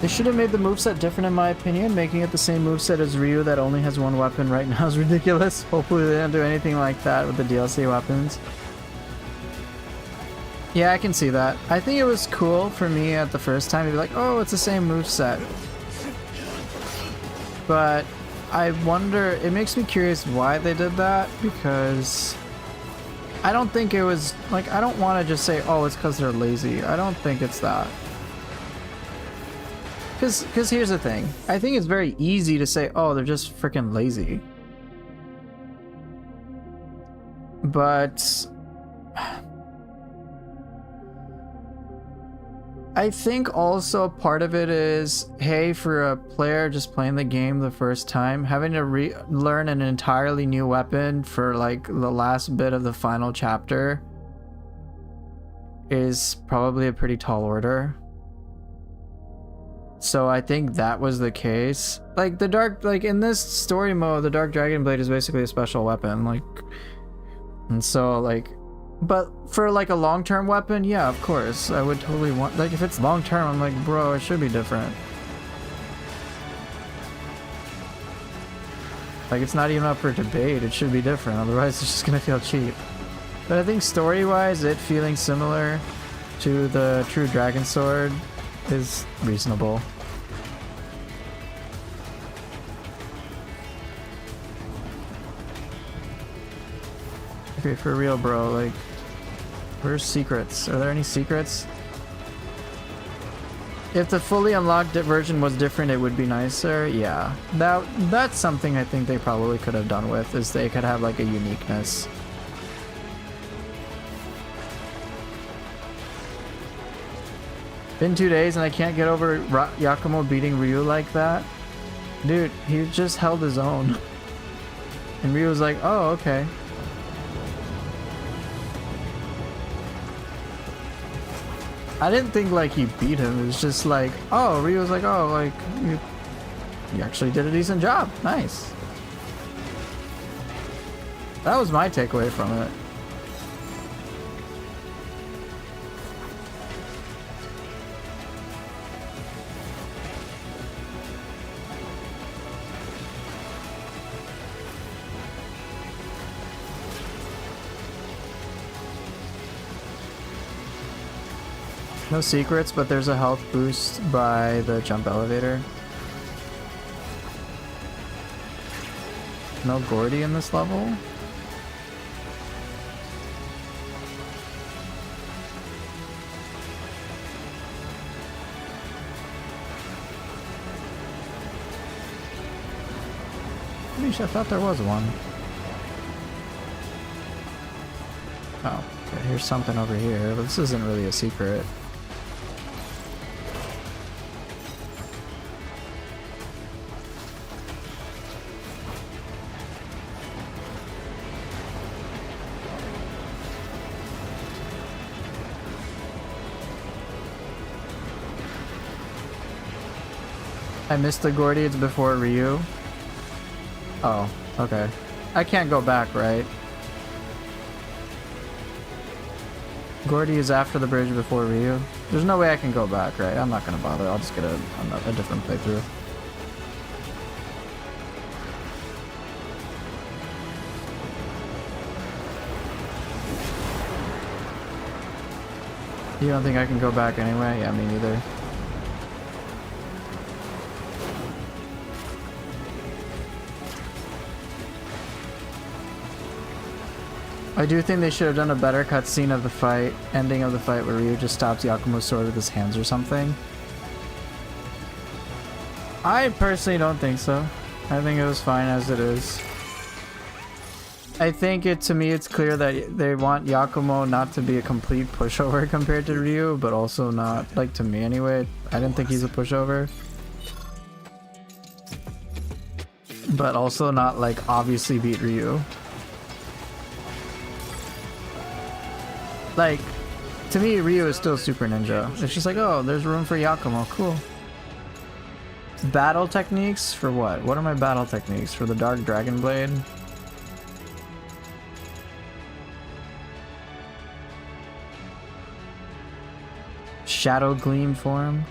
They should have made the moveset different in my opinion. Making it the same moveset as Ryu that only has one weapon right now is ridiculous. Hopefully they don't do anything like that with the DLC weapons. Yeah, I can see that. I think it was cool for me at the first time to be like, oh, it's the same moveset. But I wonder, it makes me curious why they did that, because I don't think it was, like, I don't want to just say, oh, it's because they're lazy. I don't think it's that. Because here's the thing. I think it's very easy to say, oh, they're just freaking lazy. But I think also part of it is, hey, for a player just playing the game the first time, having to learn an entirely new weapon for like the last bit of the final chapter is probably a pretty tall order. So I think that was the case. Like in this story mode, the Dark Dragon Blade is basically a special weapon, like, and so like, but for like a long-term weapon, yeah, of course, I would totally want, like, if it's long-term, I'm like, bro, it should be different. Like, it's not even up for debate, it should be different, otherwise it's just gonna feel cheap. But I think story-wise, it feeling similar to the True Dragon Sword is reasonable. Okay, for real, bro, like, where's secrets? Are there any secrets? If the fully unlocked version was different, it would be nicer. Yeah, that's something I think they probably could have done with, is they could have like a uniqueness. Been 2 days and I can't get over Yakumo beating Ryu like that? Dude, he just held his own. And Ryu was like, oh, okay. I didn't think like he beat him. It was just like, oh, Ryu was like, oh, like, you actually did a decent job. Nice. That was my takeaway from it. No secrets, but there's a health boost by the jump elevator. No Gordy in this level? I thought there was one. Oh, okay, here's something over here, but this isn't really a secret. I missed the Gordy, it's before Ryu. Oh, okay. I can't go back, right? Gordy is after the bridge before Ryu. There's no way I can go back, right? I'm not gonna bother. I'll just get a different playthrough. You don't think I can go back anyway? Yeah, me neither. I do think they should have done a better cutscene of the fight, ending of the fight where Ryu just stops Yakumo's sword with his hands or something. I personally don't think so. I think it was fine as it is. I think to me it's clear that they want Yakumo not to be a complete pushover compared to Ryu, but also not, like to me anyway, I didn't think he's a pushover. But also not like obviously beat Ryu. Like, to me, Ryu is still Super Ninja. It's just like, oh, there's room for Yakumo. Cool. Battle techniques? For what? What are my battle techniques? For the Dark Dragon Blade? Shadow Gleam form?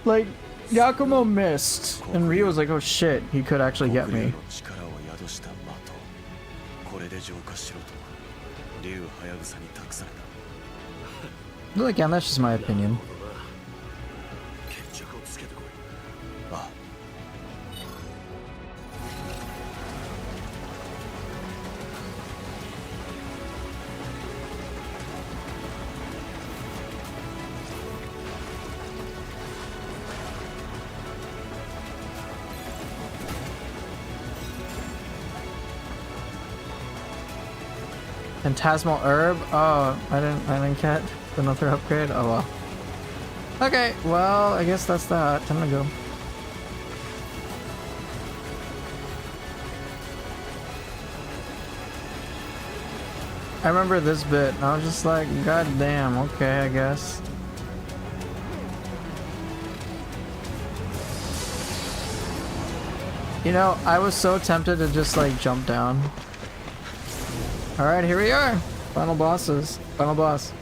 Like, Yakumo missed, and Ryu was like, oh shit, he could actually get me. But again, that's just my opinion. Phantasmal Herb? Oh, I didn't get another upgrade? Oh well. Okay, well, I guess that's that. Time to go. I remember this bit, and I was just like, god damn, okay, I guess. You know, I was so tempted to just like jump down. Alright, here we are. Final bosses. Final boss.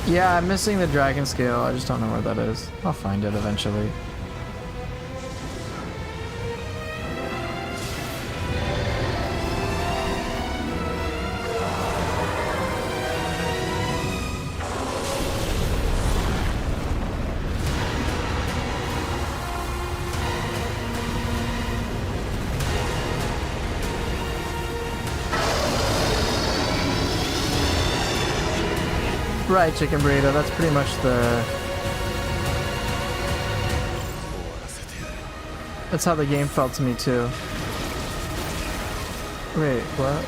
Yeah, I'm missing the dragon scale. I just don't know where that is. I'll find it eventually. Right, chicken burrito. That's pretty much the. That's how the game felt to me too. Wait, what?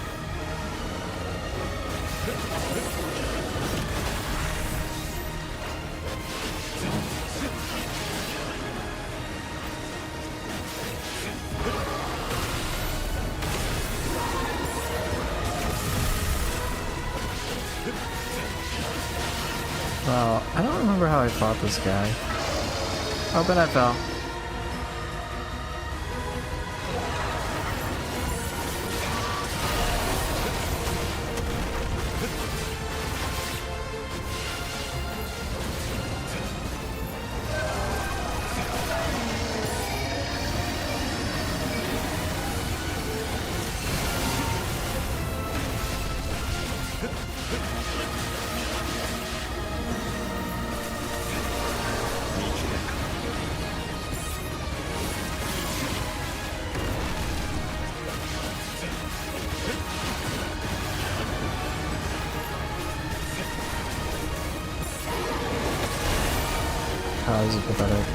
Well, I don't remember how I fought this guy. Oh, but I fell. Oh, this is pathetic.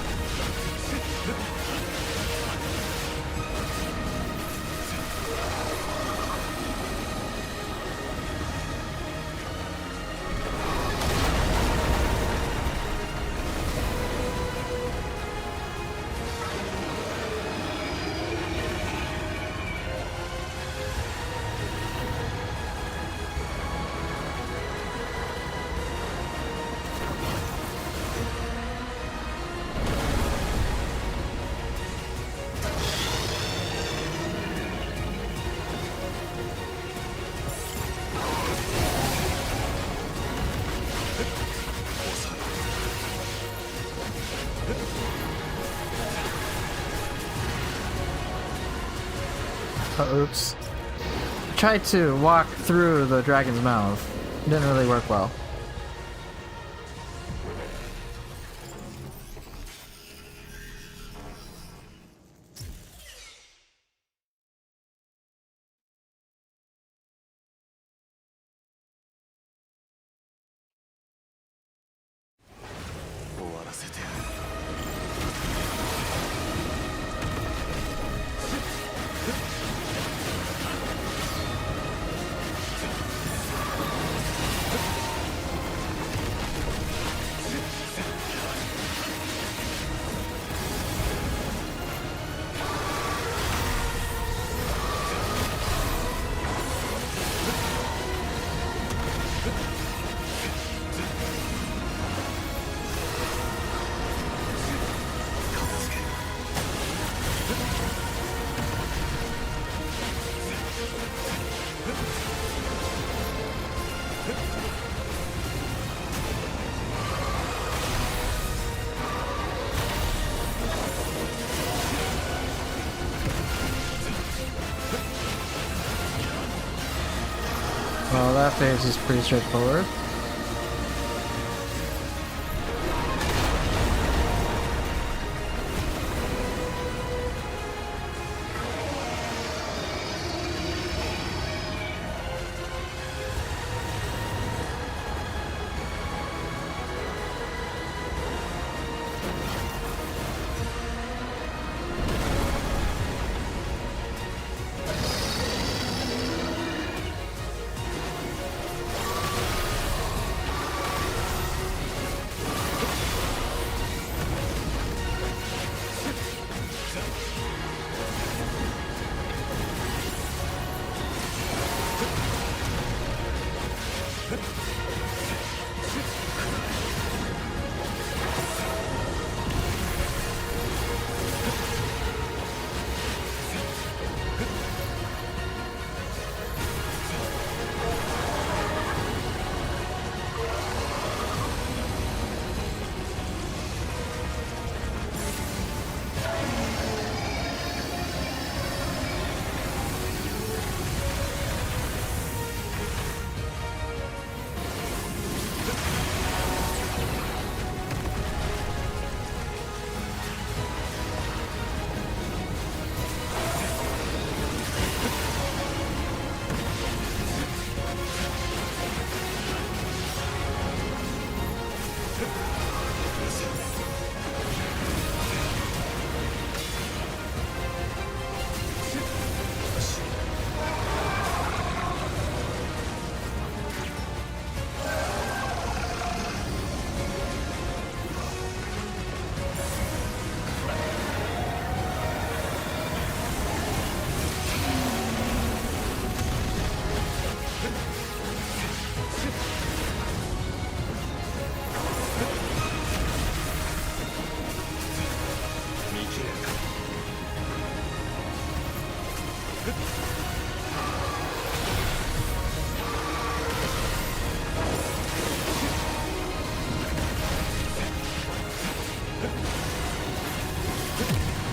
Oops. Tried to walk through the dragon's mouth. Didn't really work well. Well, that phase is pretty straightforward.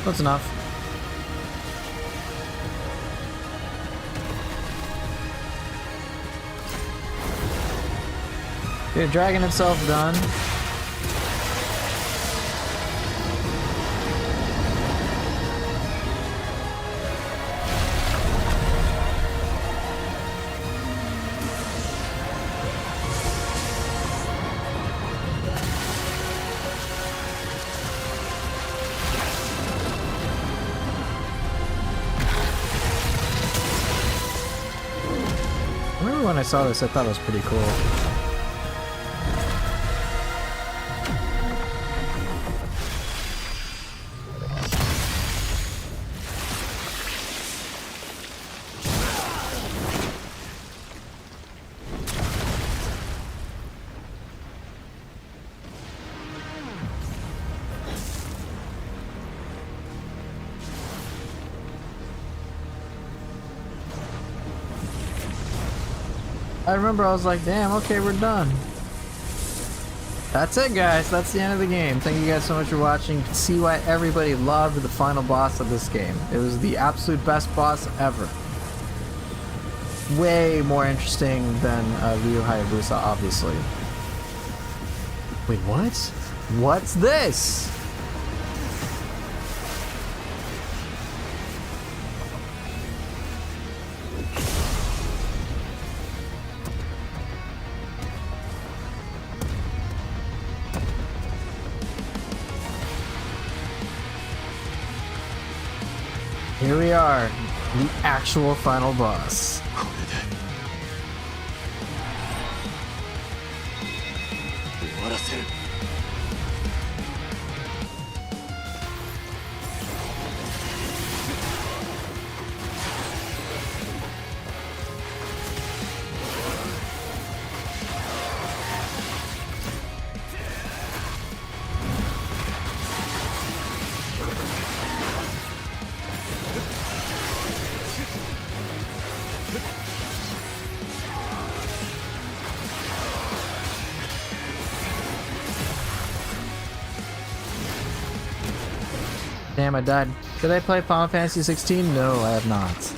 That's enough. Okay, dragon itself done. I remember when I saw this, I thought it was pretty cool. I remember I was like, damn, okay, we're done. That's it, guys. That's the end of the game. Thank you guys so much for watching. You can see why everybody loved the final boss of this game. It was the absolute best boss ever. Way more interesting than Ryu Hayabusa, obviously. Wait, what? What's this? Here we are, the actual final boss. これで終わらせる。Damn, I died. Did I play Final Fantasy 16? No, I have not.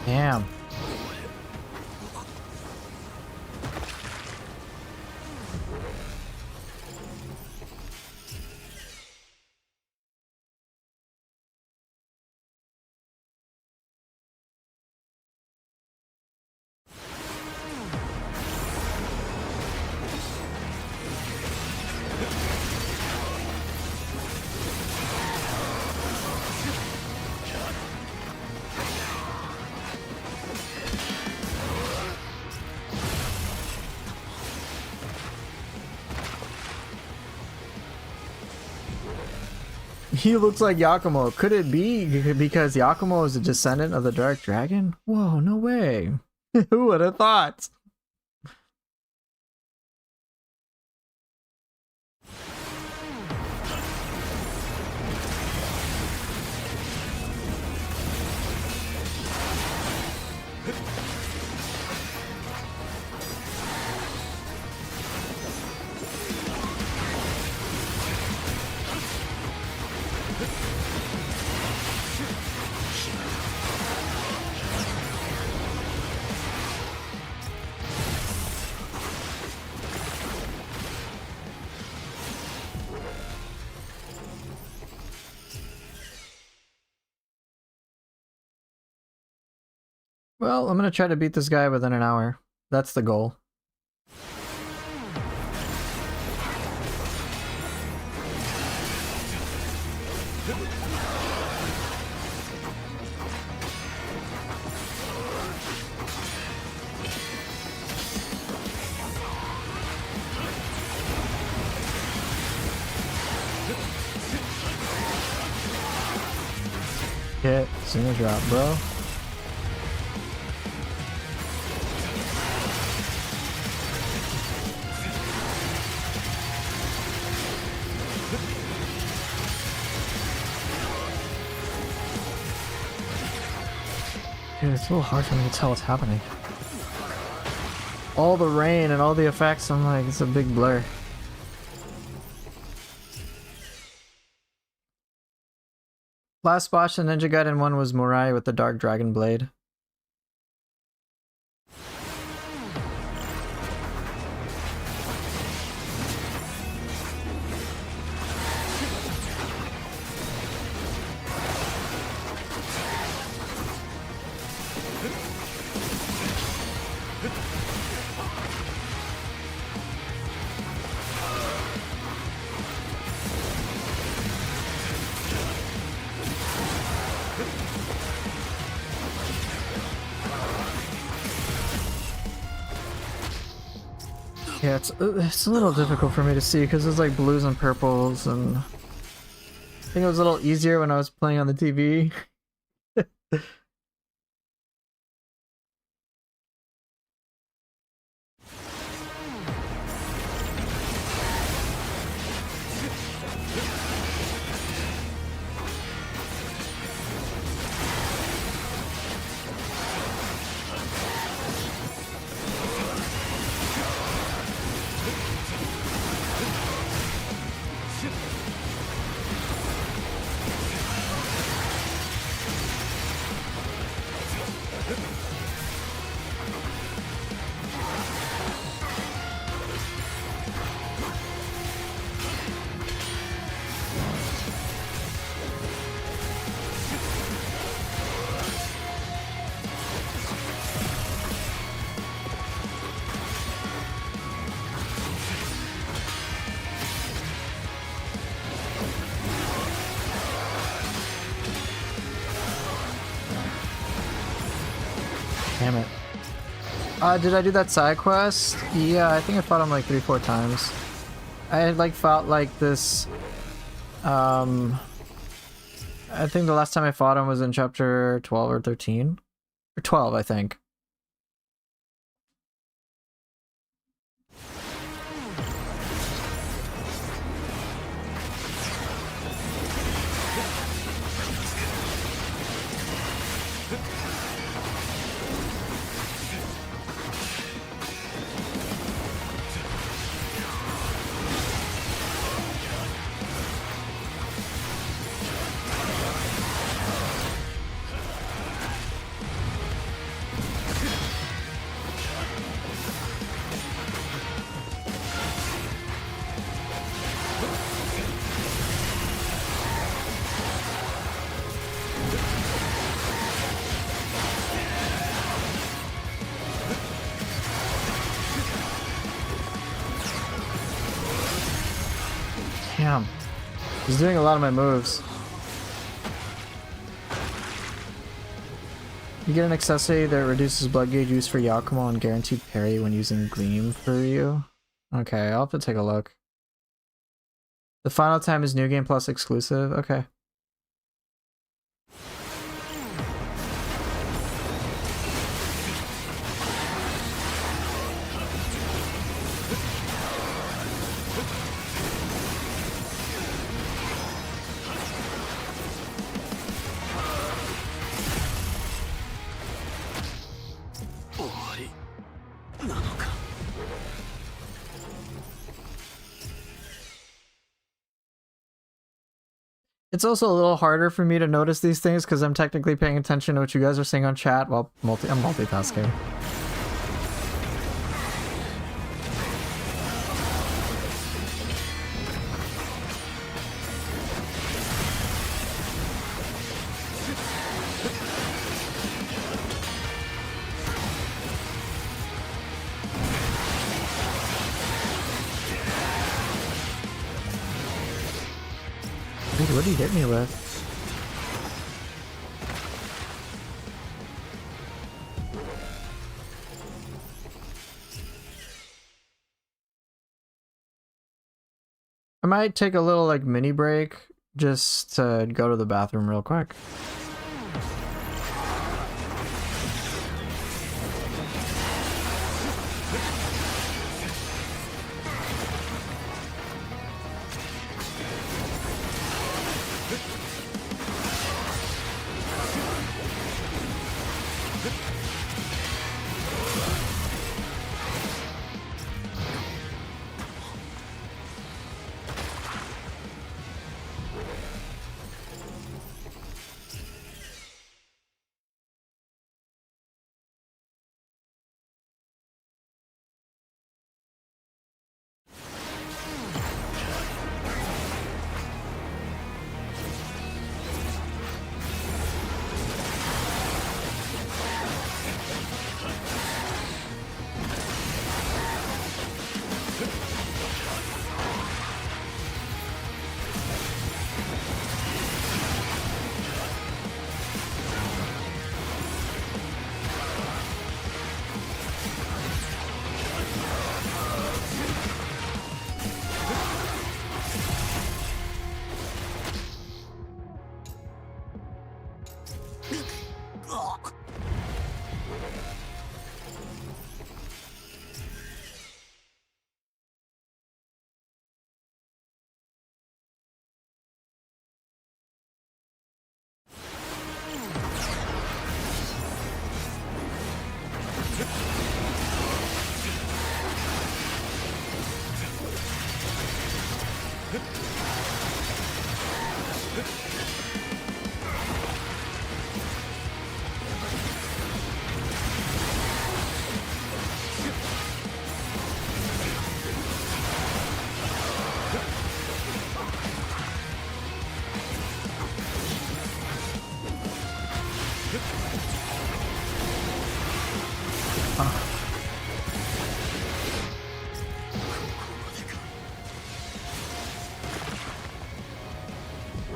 Damn. He looks like Yakumo. Could it be because Yakumo is a descendant of the Dark Dragon? Whoa, no way. Who would have thought? Well, I'm gonna try to beat this guy within an hour. That's the goal. Hit, single drop, bro. Dude, it's a little hard for me to tell what's happening. All the rain and all the effects, I'm like, it's a big blur. Last boss in Ninja Gaiden 1 was Murai with the Dark Dragon Blade. Yeah, it's a little difficult for me to see because there's like blues and purples, and I think it was a little easier when I was playing on the TV. Damn it. Did I do that side quest? Yeah, I think I fought him like 3-4 times. I had like fought like this, I think the last time I fought him was in chapter 12 or 13? Or 12, I think. Damn. He's doing a lot of my moves. You get an accessory that reduces blood gauge use for Yakumo and guaranteed parry when using Gleam for Ryu. Okay, I'll have to take a look. The final time is New Game Plus exclusive. Okay. It's also a little harder for me to notice these things because I'm technically paying attention to what you guys are saying on chat while I'm multitasking. What'd he hit me with? I might take a little like mini break just to go to the bathroom real quick.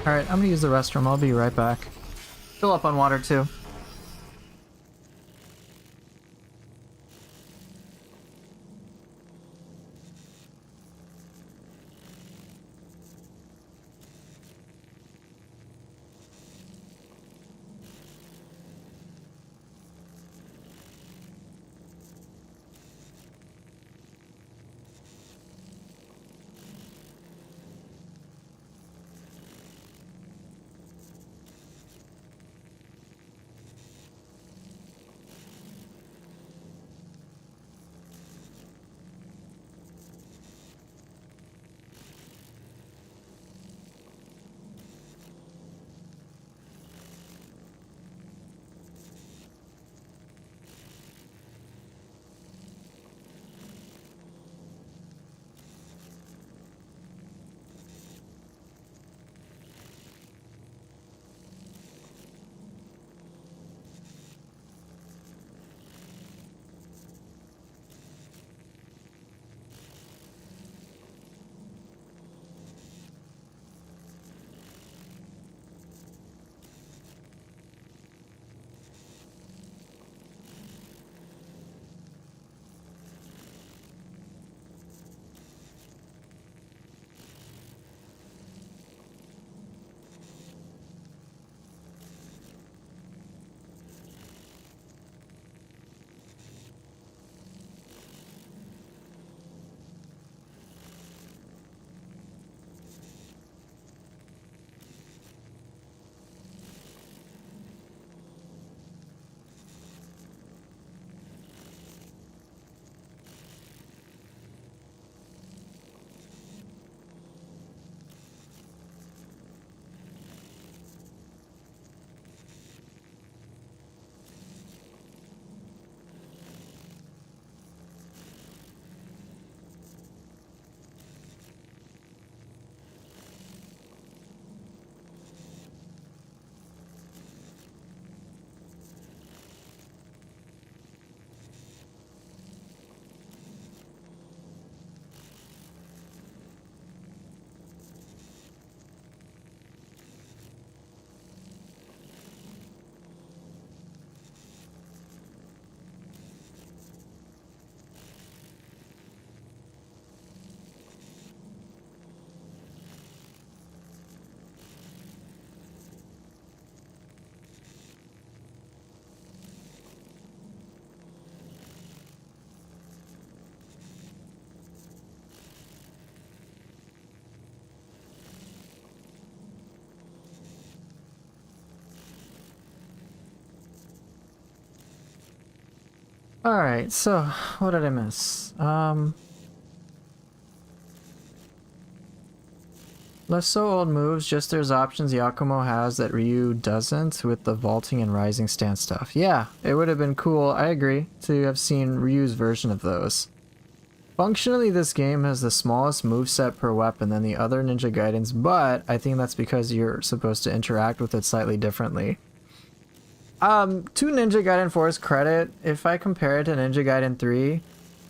Alright, I'm gonna use the restroom. I'll be right back. Fill up on water too. Alright, so what did I miss? Less so old moves, just there's options Yakumo has that Ryu doesn't with the vaulting and rising stance stuff. Yeah, it would have been cool, I agree, to have seen Ryu's version of those. Functionally, this game has the smallest moveset per weapon than the other Ninja Gaidens, but I think that's because you're supposed to interact with it slightly differently. To Ninja Gaiden 4's credit, if I compare it to Ninja Gaiden 3,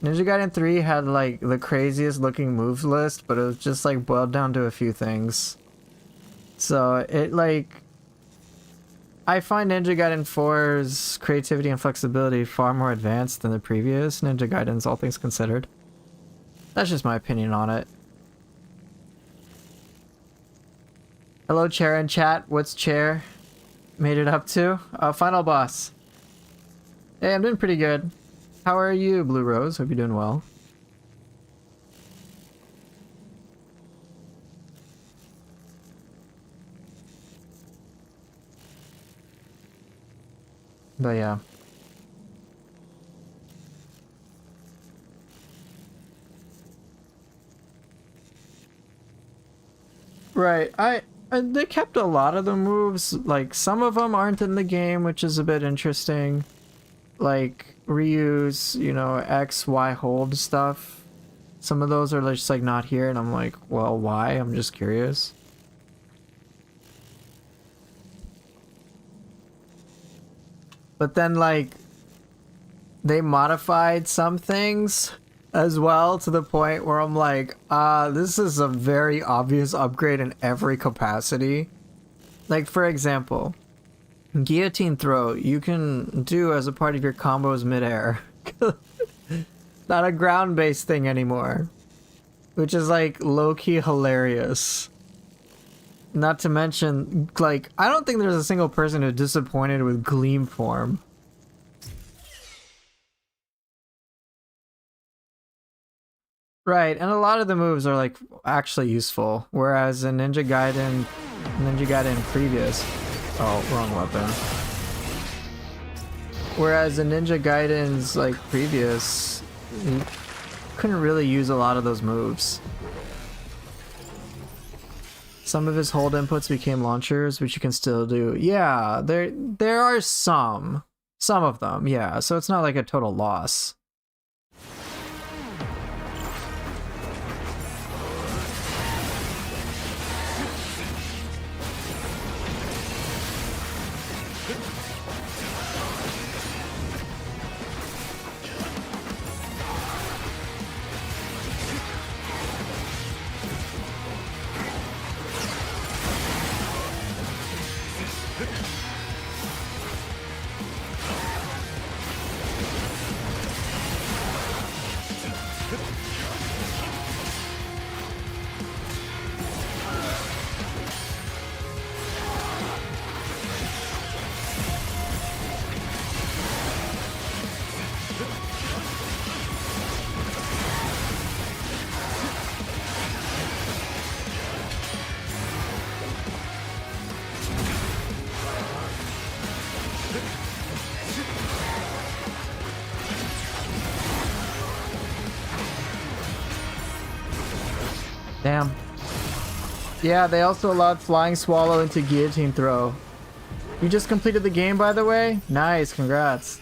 Ninja Gaiden 3 had like the craziest looking moves list, but it was just like boiled down to a few things. So it like, I find Ninja Gaiden 4's creativity and flexibility far more advanced than the previous Ninja Gaidens, all things considered. That's just my opinion on it. Hello Chair in chat, what's Chair made it up to? Final boss. Hey, I'm doing pretty good. How are you, Blue Rose? Hope you're doing well. But yeah. Right, they kept a lot of the moves, like some of them aren't in the game, which is a bit interesting. Like Ryu's, you know, X, Y hold stuff. Some of those are just like not here, and I'm like, well, why? I'm just curious. But then like, they modified some things as well to the point where I'm like, this is a very obvious upgrade in every capacity. Like, for example, guillotine throw you can do as a part of your combos midair. Not a ground-based thing anymore. Which is like low-key hilarious. Not to mention, like, I don't think there's a single person who's disappointed with Gleam form. Right, and a lot of the moves are like actually useful, whereas in Ninja Gaiden previous, oh, wrong weapon. Whereas in Ninja Gaiden's like previous, you couldn't really use a lot of those moves. Some of his hold inputs became launchers, which you can still do. Yeah, there are some of them, yeah. So it's not like a total loss. Damn. Yeah, they also allowed Flying Swallow into Guillotine Throw. You just completed the game, by the way? Nice, congrats.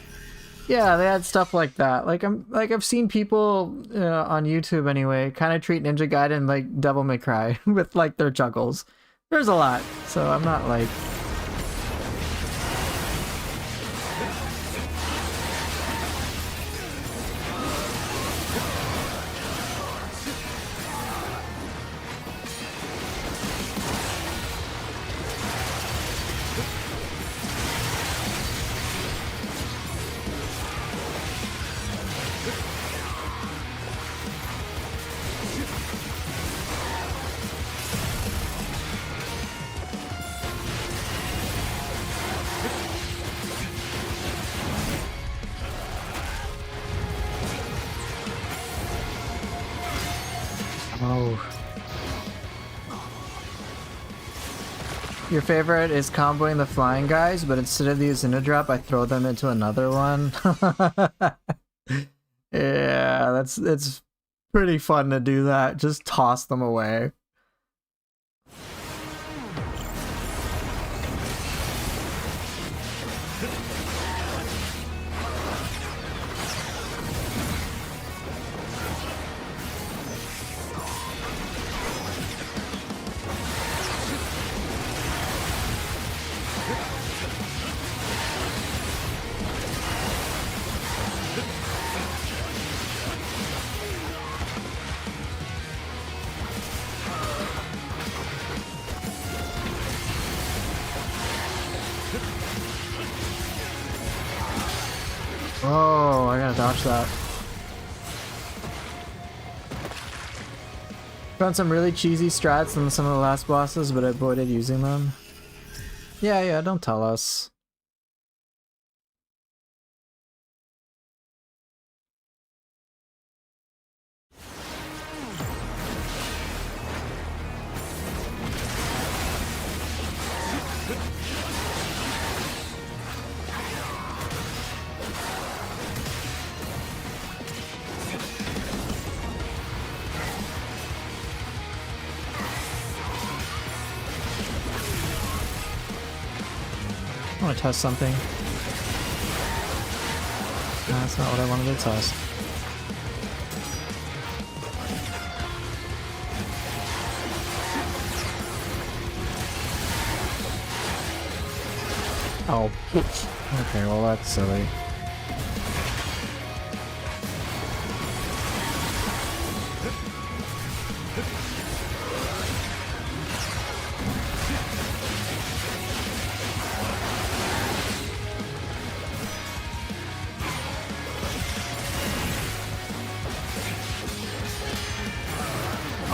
Yeah, they had stuff like that. Like I've seen people on YouTube anyway, kind of treat Ninja Gaiden like Devil May Cry with like their juggles. There's a lot, so I'm not like. Oh. Your favorite is comboing the flying guys, but instead of using a drop, I throw them into another one. Yeah, it's pretty fun to do that. Just toss them away. Oh, I gotta dodge that. Found some really cheesy strats in some of the last bosses, but I avoided using them. Yeah, don't tell us. I want to test something. Nah, that's not what I wanted to test. Oh. Okay, well that's silly.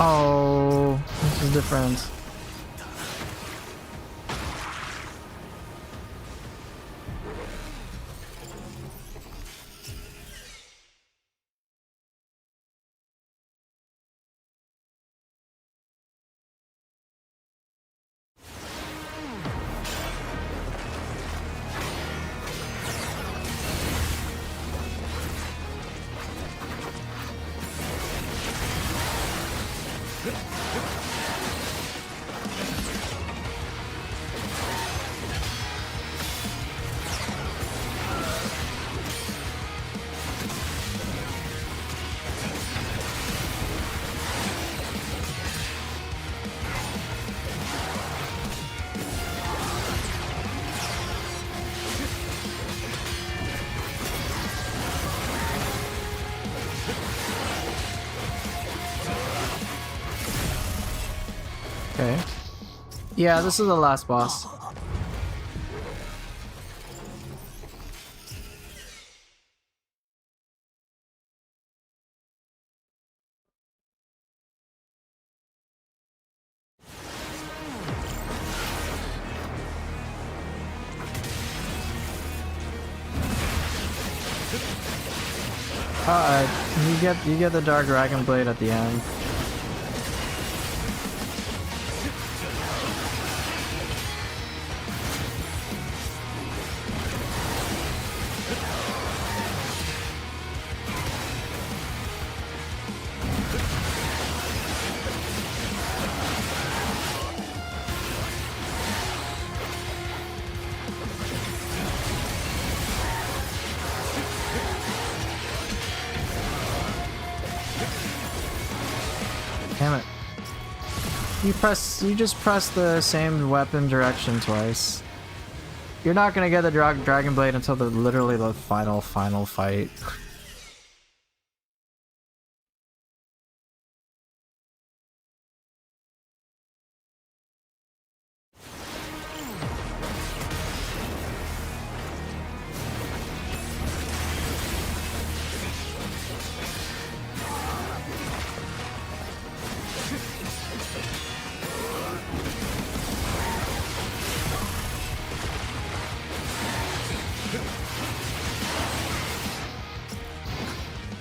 Oh, this is different. Okay. Yeah, this is the last boss. You get the Dark Dragon Blade at the end. Damn it. You just press the same weapon direction twice. You're not gonna get the Dragon Blade until literally the final fight.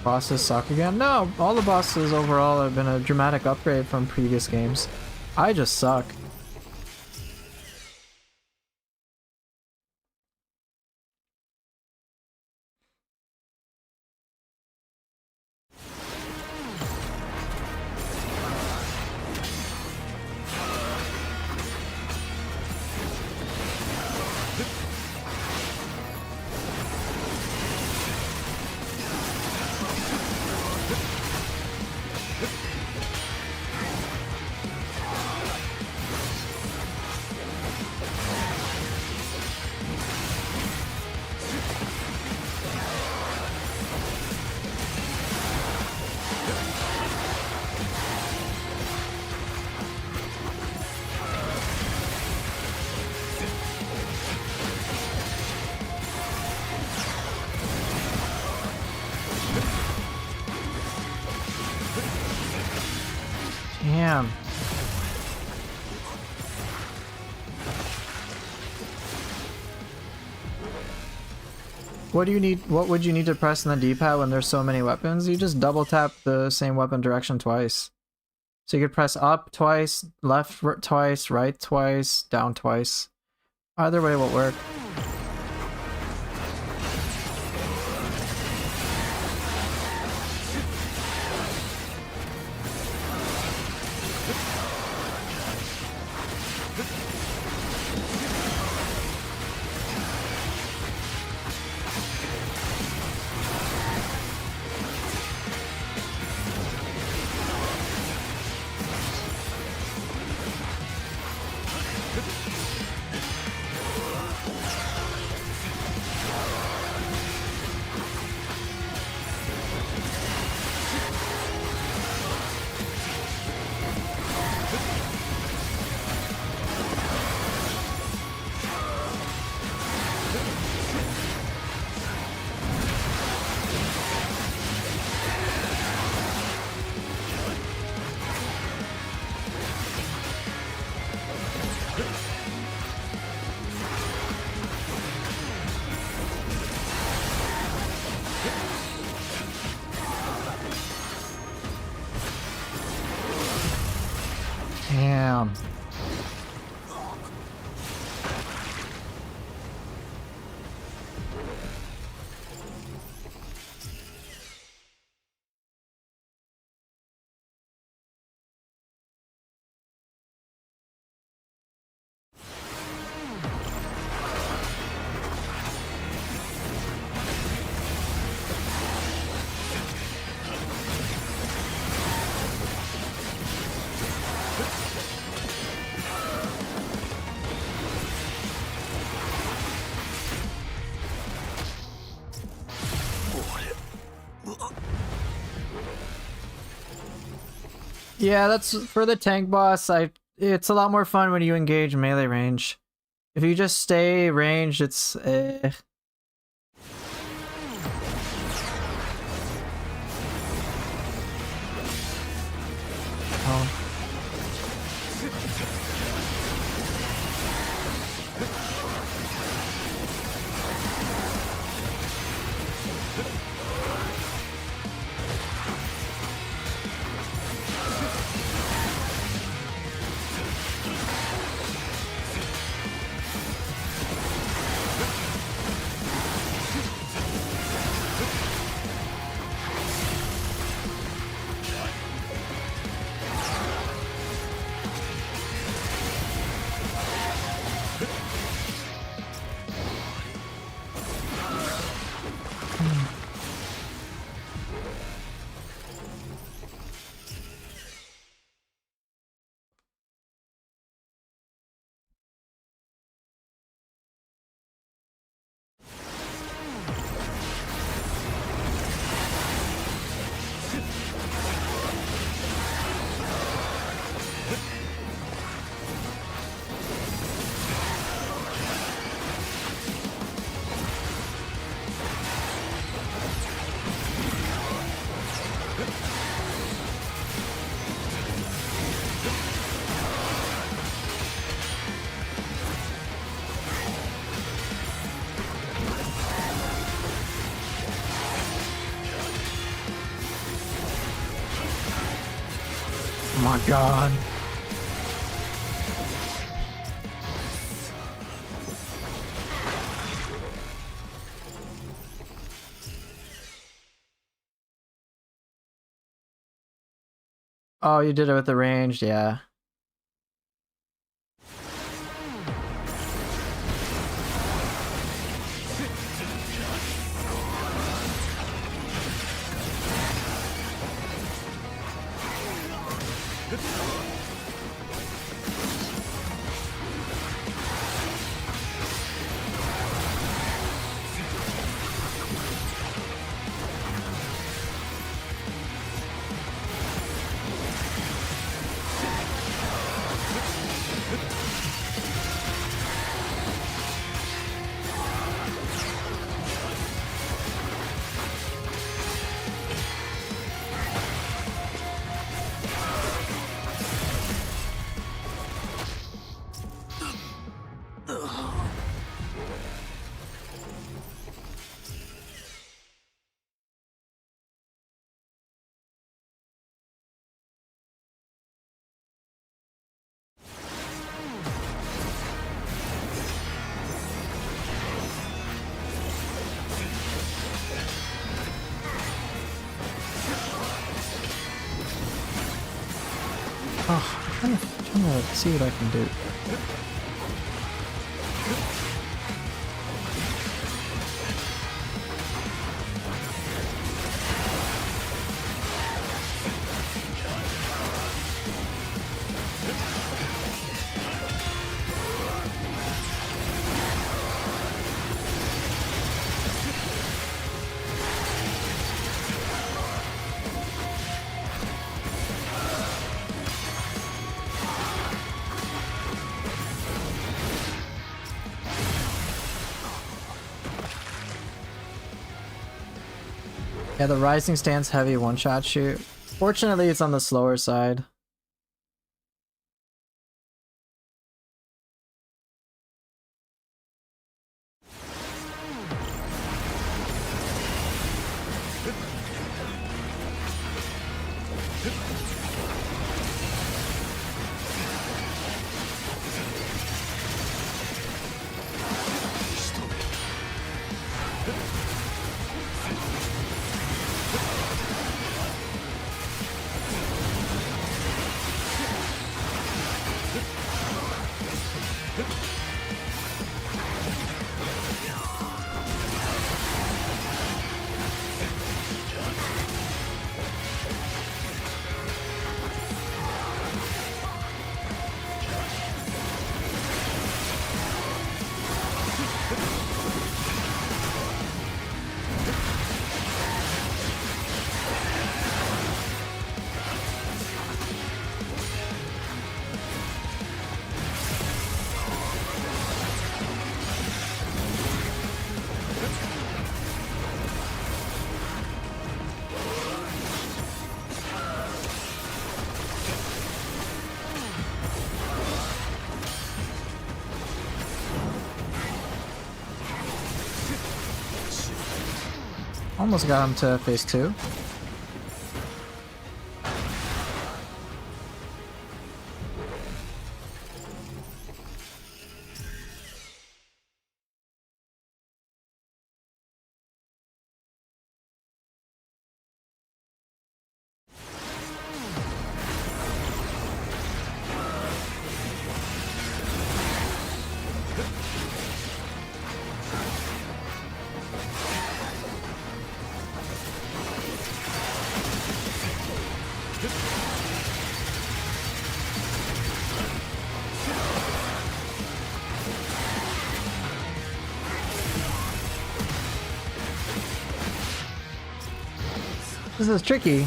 Bosses suck again? No, all the bosses overall have been a dramatic upgrade from previous games. I just suck. Damn. What do you need? What would you need to press in the D-pad when there's so many weapons? You just double tap the same weapon direction twice. So you could press up twice, left twice, right twice, down twice. Either way will work. Damn. Yeah, that's for the tank boss. It's a lot more fun when you engage melee range. If you just stay ranged, it's Oh. Oh my god. Oh, you did it with the ranged, yeah. Oh, I'm trying to see what I can do. Yeah, the rising stance heavy one-shot shoot. Fortunately, it's on the slower side. Almost got him to phase 2. This is tricky.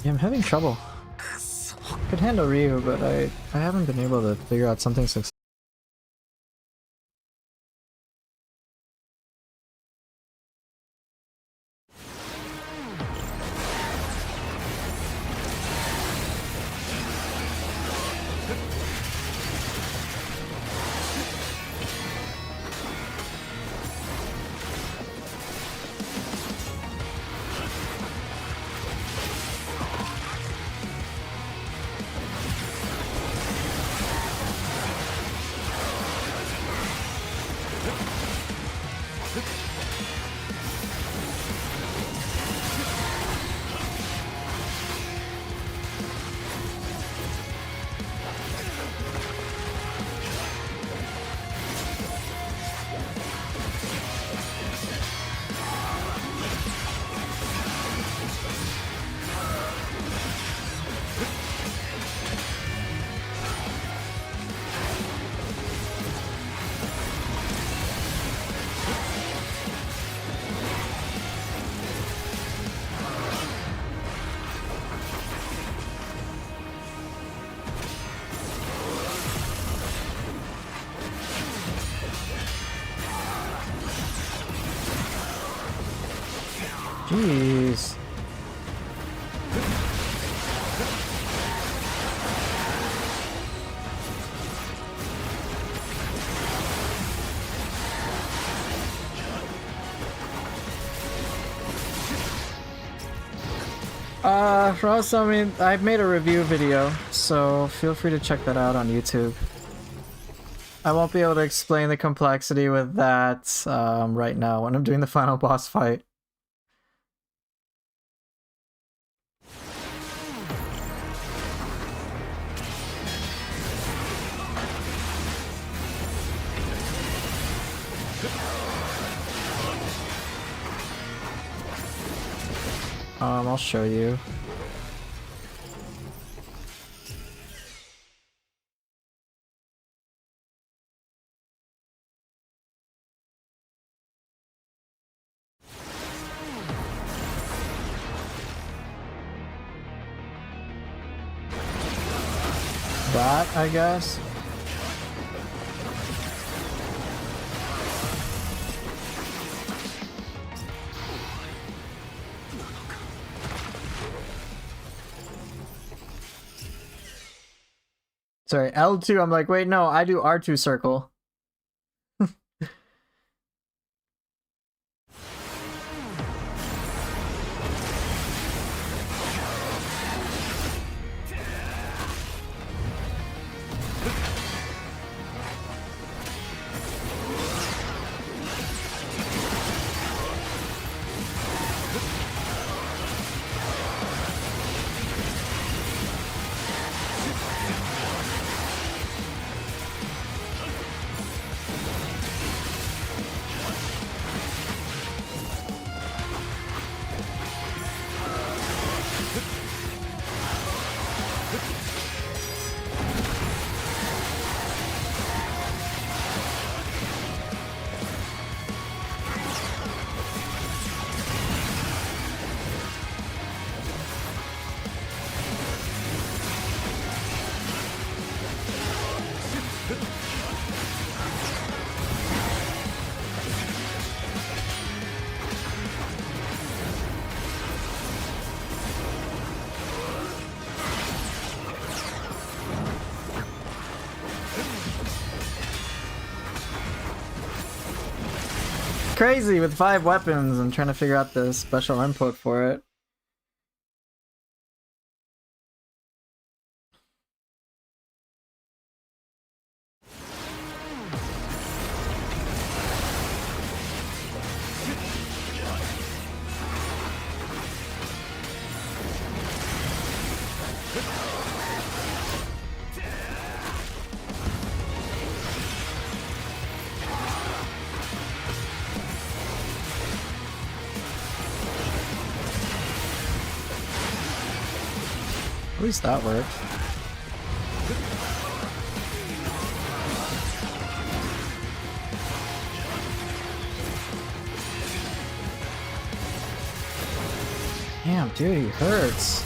Yeah, I'm having trouble. Could handle Ryu, but I haven't been able to figure out something successful. Jeez. Ross, I mean, I've made a review video, so feel free to check that out on YouTube. I won't be able to explain the complexity with that right now when I'm doing the final boss fight. I'll show you. That, I guess. Sorry, L2, I'm like, wait, no, I do R2 circle. Crazy with 5 weapons. I'm trying to figure out the special input for it. At least that worked. Damn, dude, he hurts.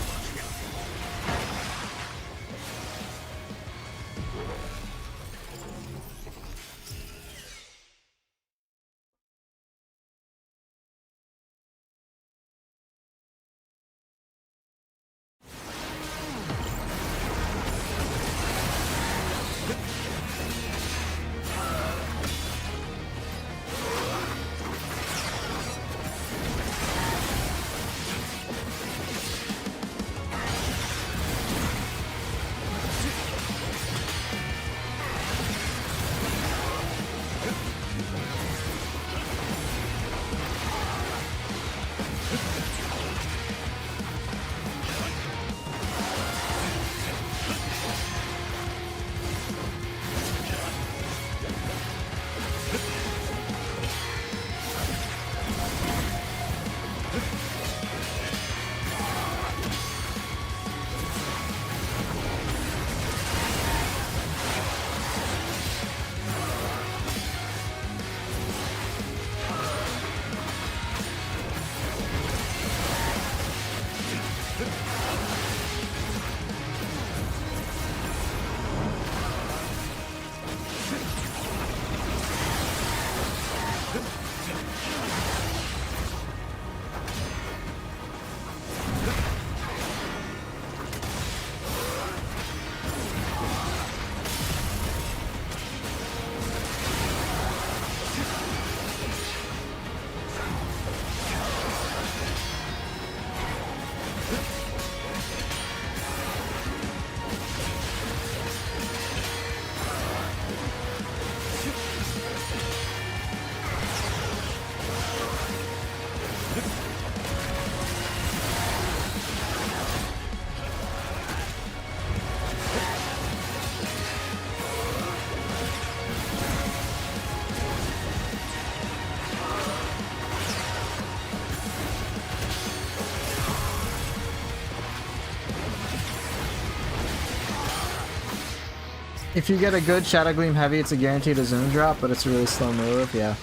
If you get a good Shadow Gleam Heavy, it's a guaranteed Azuna drop, but it's a really slow move, yeah.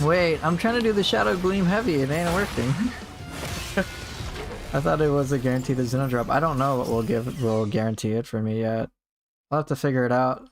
Wait, I'm trying to do the Shadow Gleam Heavy, it ain't working. I thought it was a guaranteed Azuna drop. I don't know what will guarantee it for me yet. I'll have to figure it out.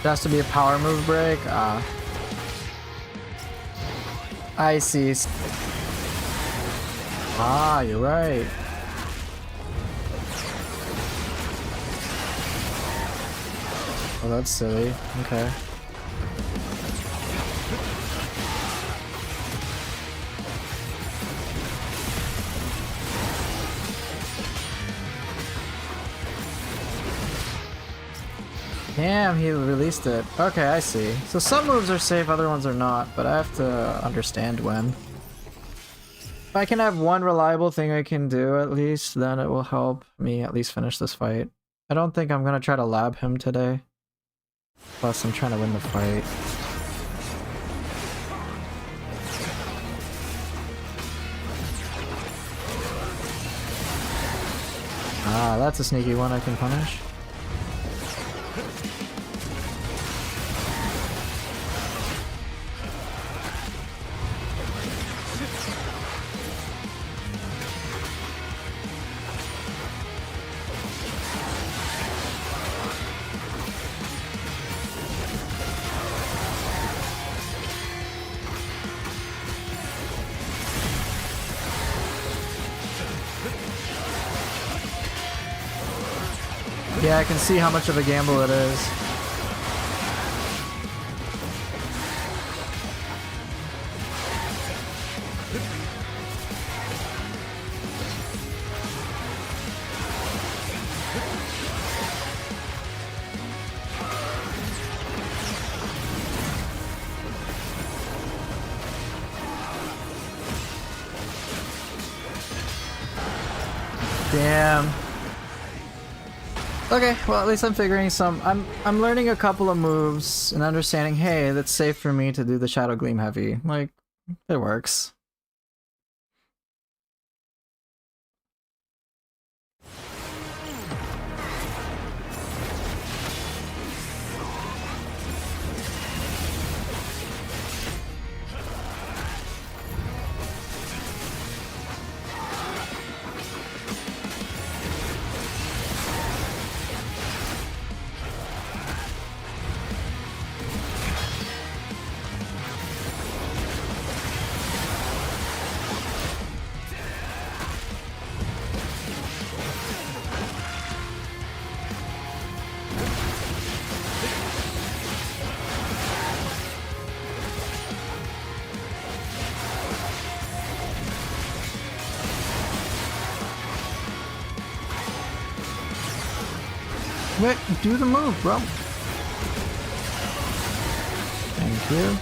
It has to be a power move break? Ah. I see. Ah, you're right. Oh, that's silly. Okay. Damn, he released it. Okay, I see. So some moves are safe, other ones are not, but I have to understand when. If I can have one reliable thing I can do at least, then it will help me at least finish this fight. I don't think I'm gonna try to lab him today. Plus, I'm trying to win the fight. Ah, that's a sneaky one I can punish. Yeah, I can see how much of a gamble it is. Damn. Okay, well at least I'm figuring some. I'm learning a couple of moves and understanding, hey, that's safe for me to do the Shadow Gleam Heavy. Like, it works. Wait, do the move, bro. Thank you.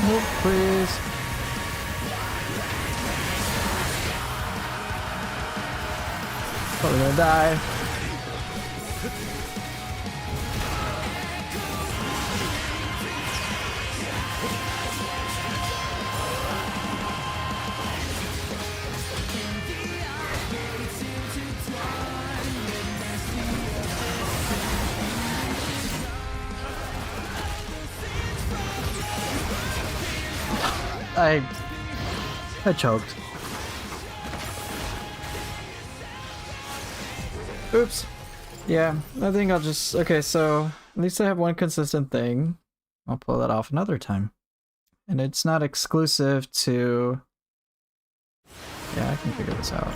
Nope, please. Probably gonna die. I choked. Oops. Yeah, I think I'll just... Okay, so at least I have one consistent thing. I'll pull that off another time. And it's not exclusive to... Yeah, I can figure this out.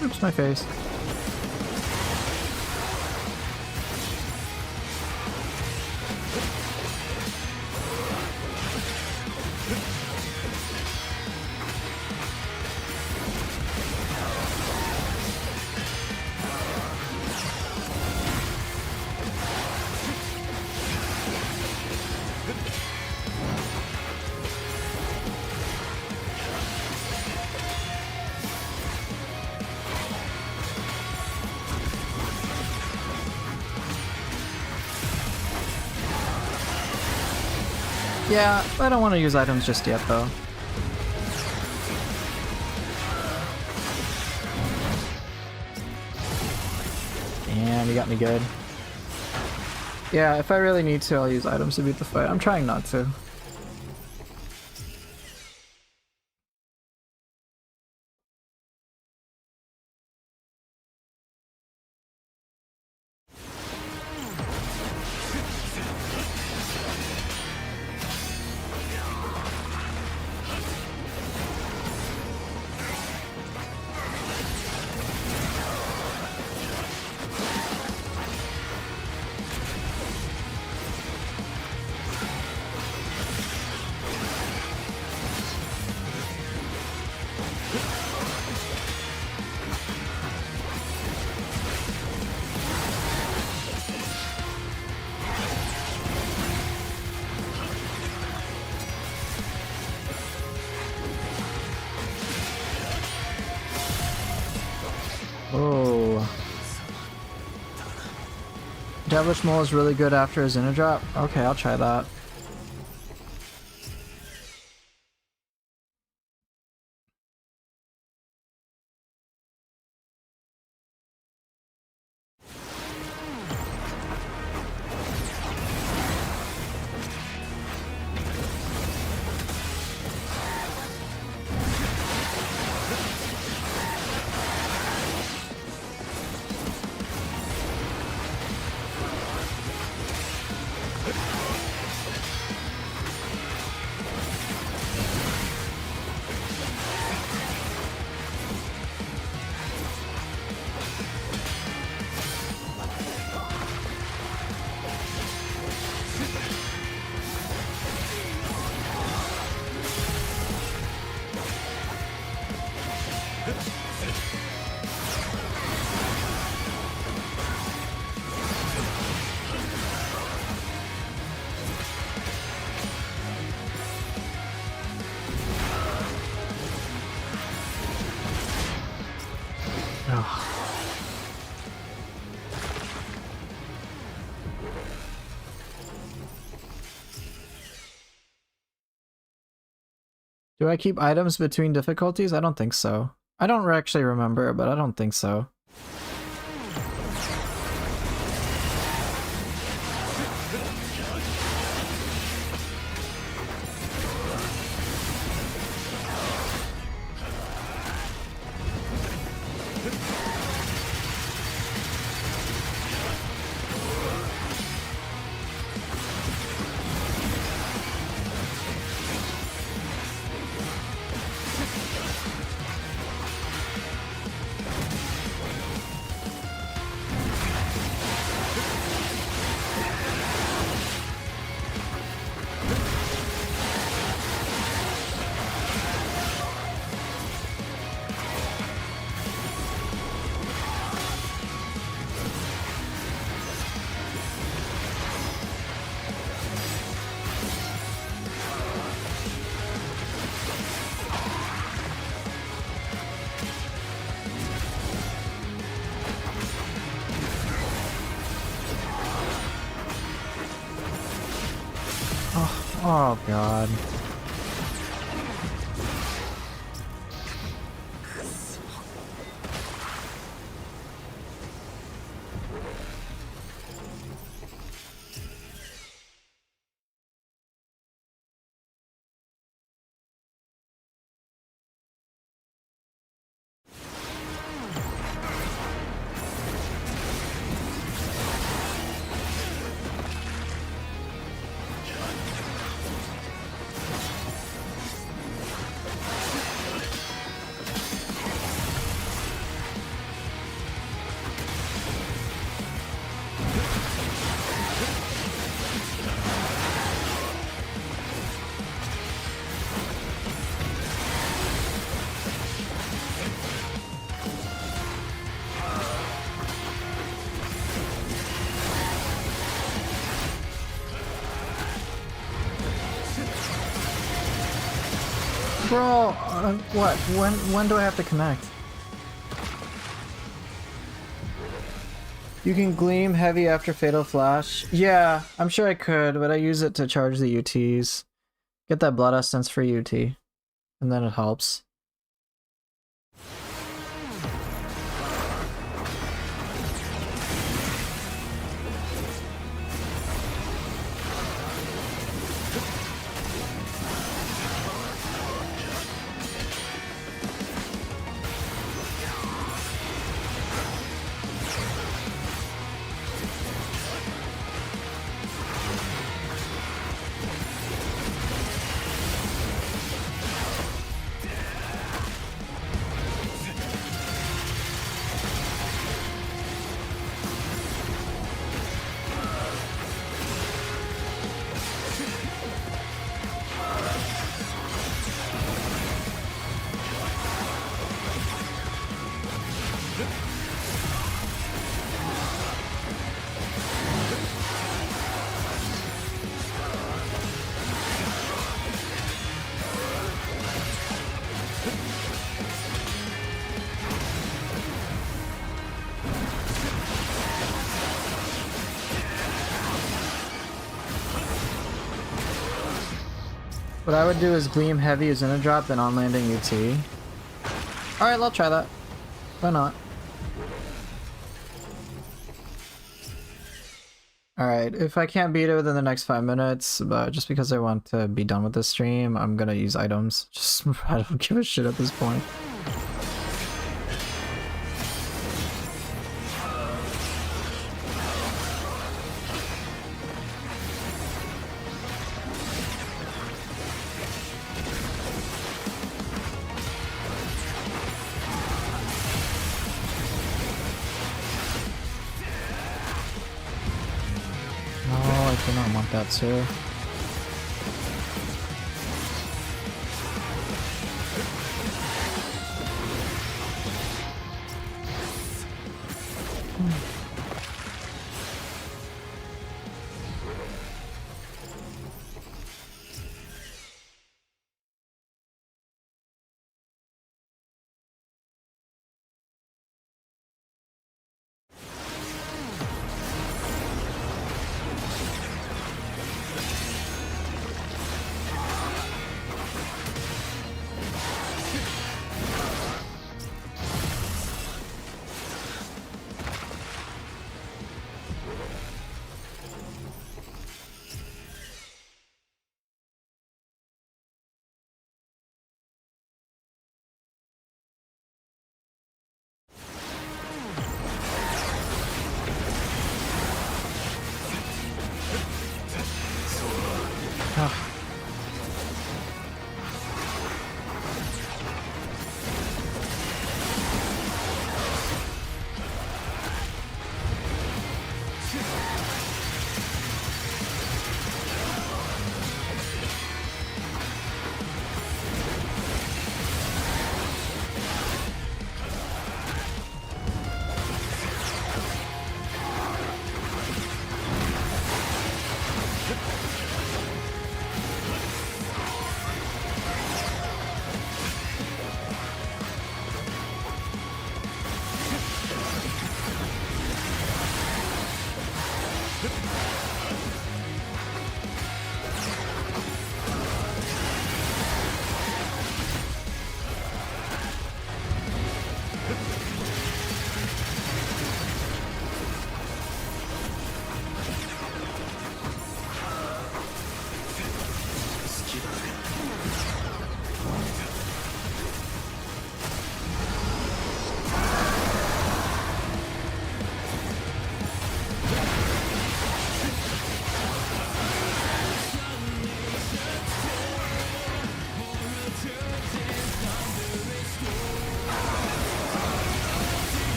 Oops, my face. Yeah, I don't want to use items just yet, though. Damn, you got me good. Yeah, if I really need to, I'll use items to beat the fight. I'm trying not to. Oh. Devilish Mole is really good after his inner drop? Okay, I'll try that. Do I keep items between difficulties? I don't think so. I don't actually remember, but I don't think so. Oh god. Bro, what? When do I have to connect? You can gleam heavy after Fatal Flash. Yeah, I'm sure I could, but I use it to charge the UTs. Get that blood essence for UT, and then it helps. What I would do is Gleam Heavy as in a drop, then on landing UT. Alright, I'll try that. Why not? Alright, if I can't beat it within the next 5 minutes, but just because I want to be done with this stream, I'm gonna use items. Just, I don't give a shit at this point. I do not want that, sir.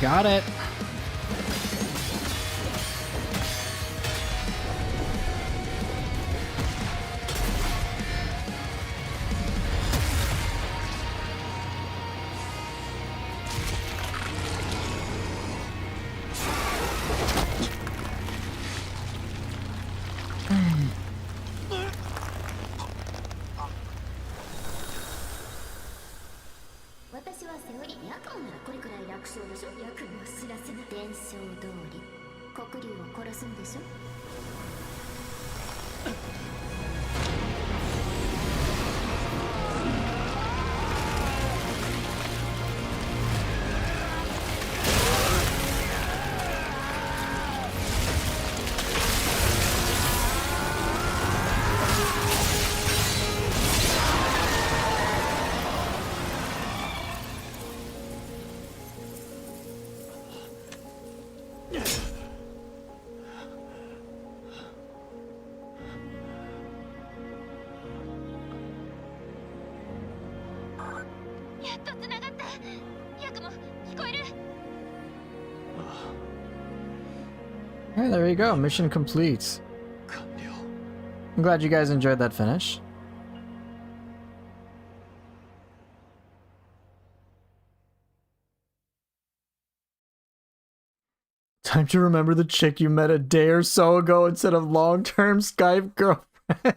Got it. Alright, there you go. Mission complete. I'm glad you guys enjoyed that finish. Time to remember the chick you met a day or so ago instead of long-term Skype girlfriend.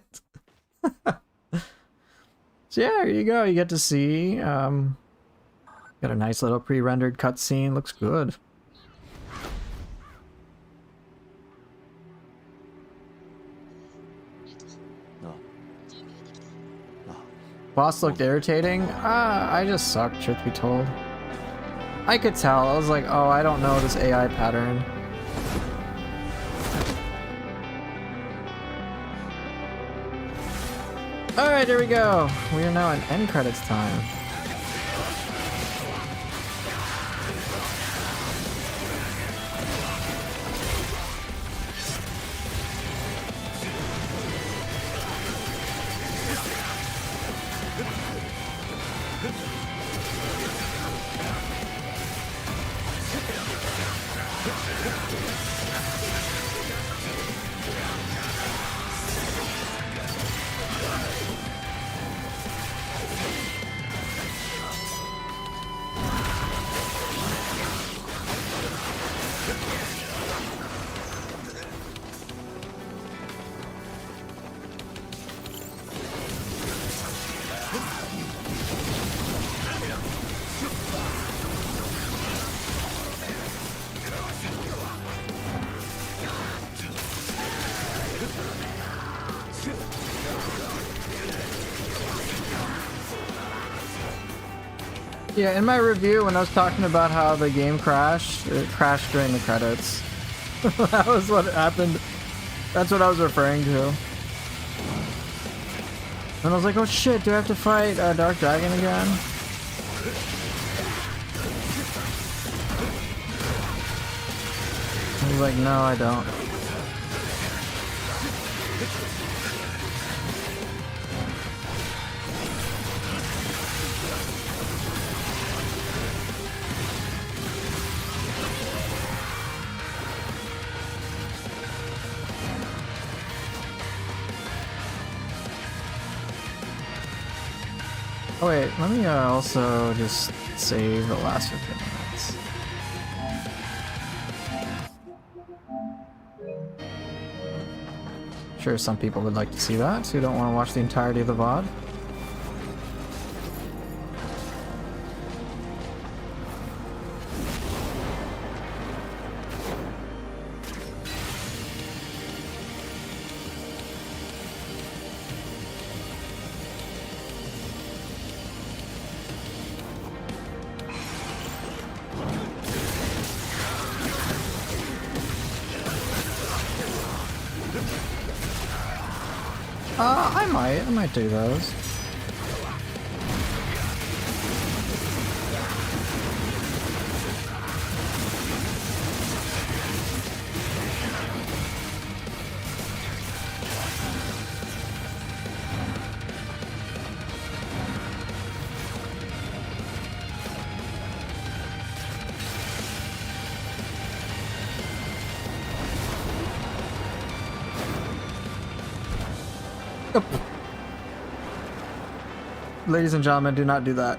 So yeah, here you go. You get to see. Got a nice little pre-rendered cutscene. Looks good. Boss looked irritating. I just suck, truth be told. I could tell. I was like, oh, I don't know this AI pattern. Alright, here we go. We are now in end credits time. Yeah, in my review, when I was talking about how the game crashed, it crashed during the credits. That was what happened. That's what I was referring to. And I was like, oh shit, do I have to fight Dark Dragon again? I was like, no, I don't. Oh wait, let me also just save the last 15 minutes. Sure, some people would like to see that, who don't want to watch the entirety of the VOD. I might do those. Ladies and gentlemen, do not do that.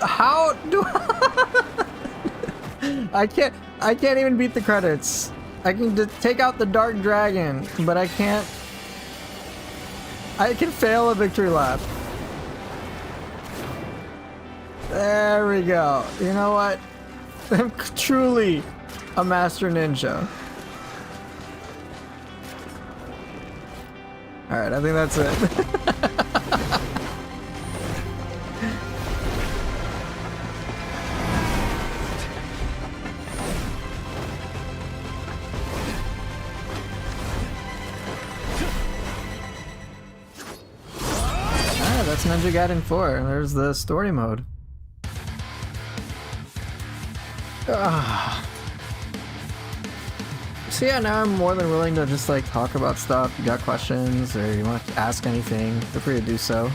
How do I can't even beat the credits. I can take out the Dark Dragon, but I can't. I can fail a victory lap. There we go. You know what? I'm truly a master ninja. Alright, I think that's it. That's Ninja Gaiden 4. There's the story mode. So yeah, now I'm more than willing to just like talk about stuff. You got questions or you want to ask anything, feel free to do so.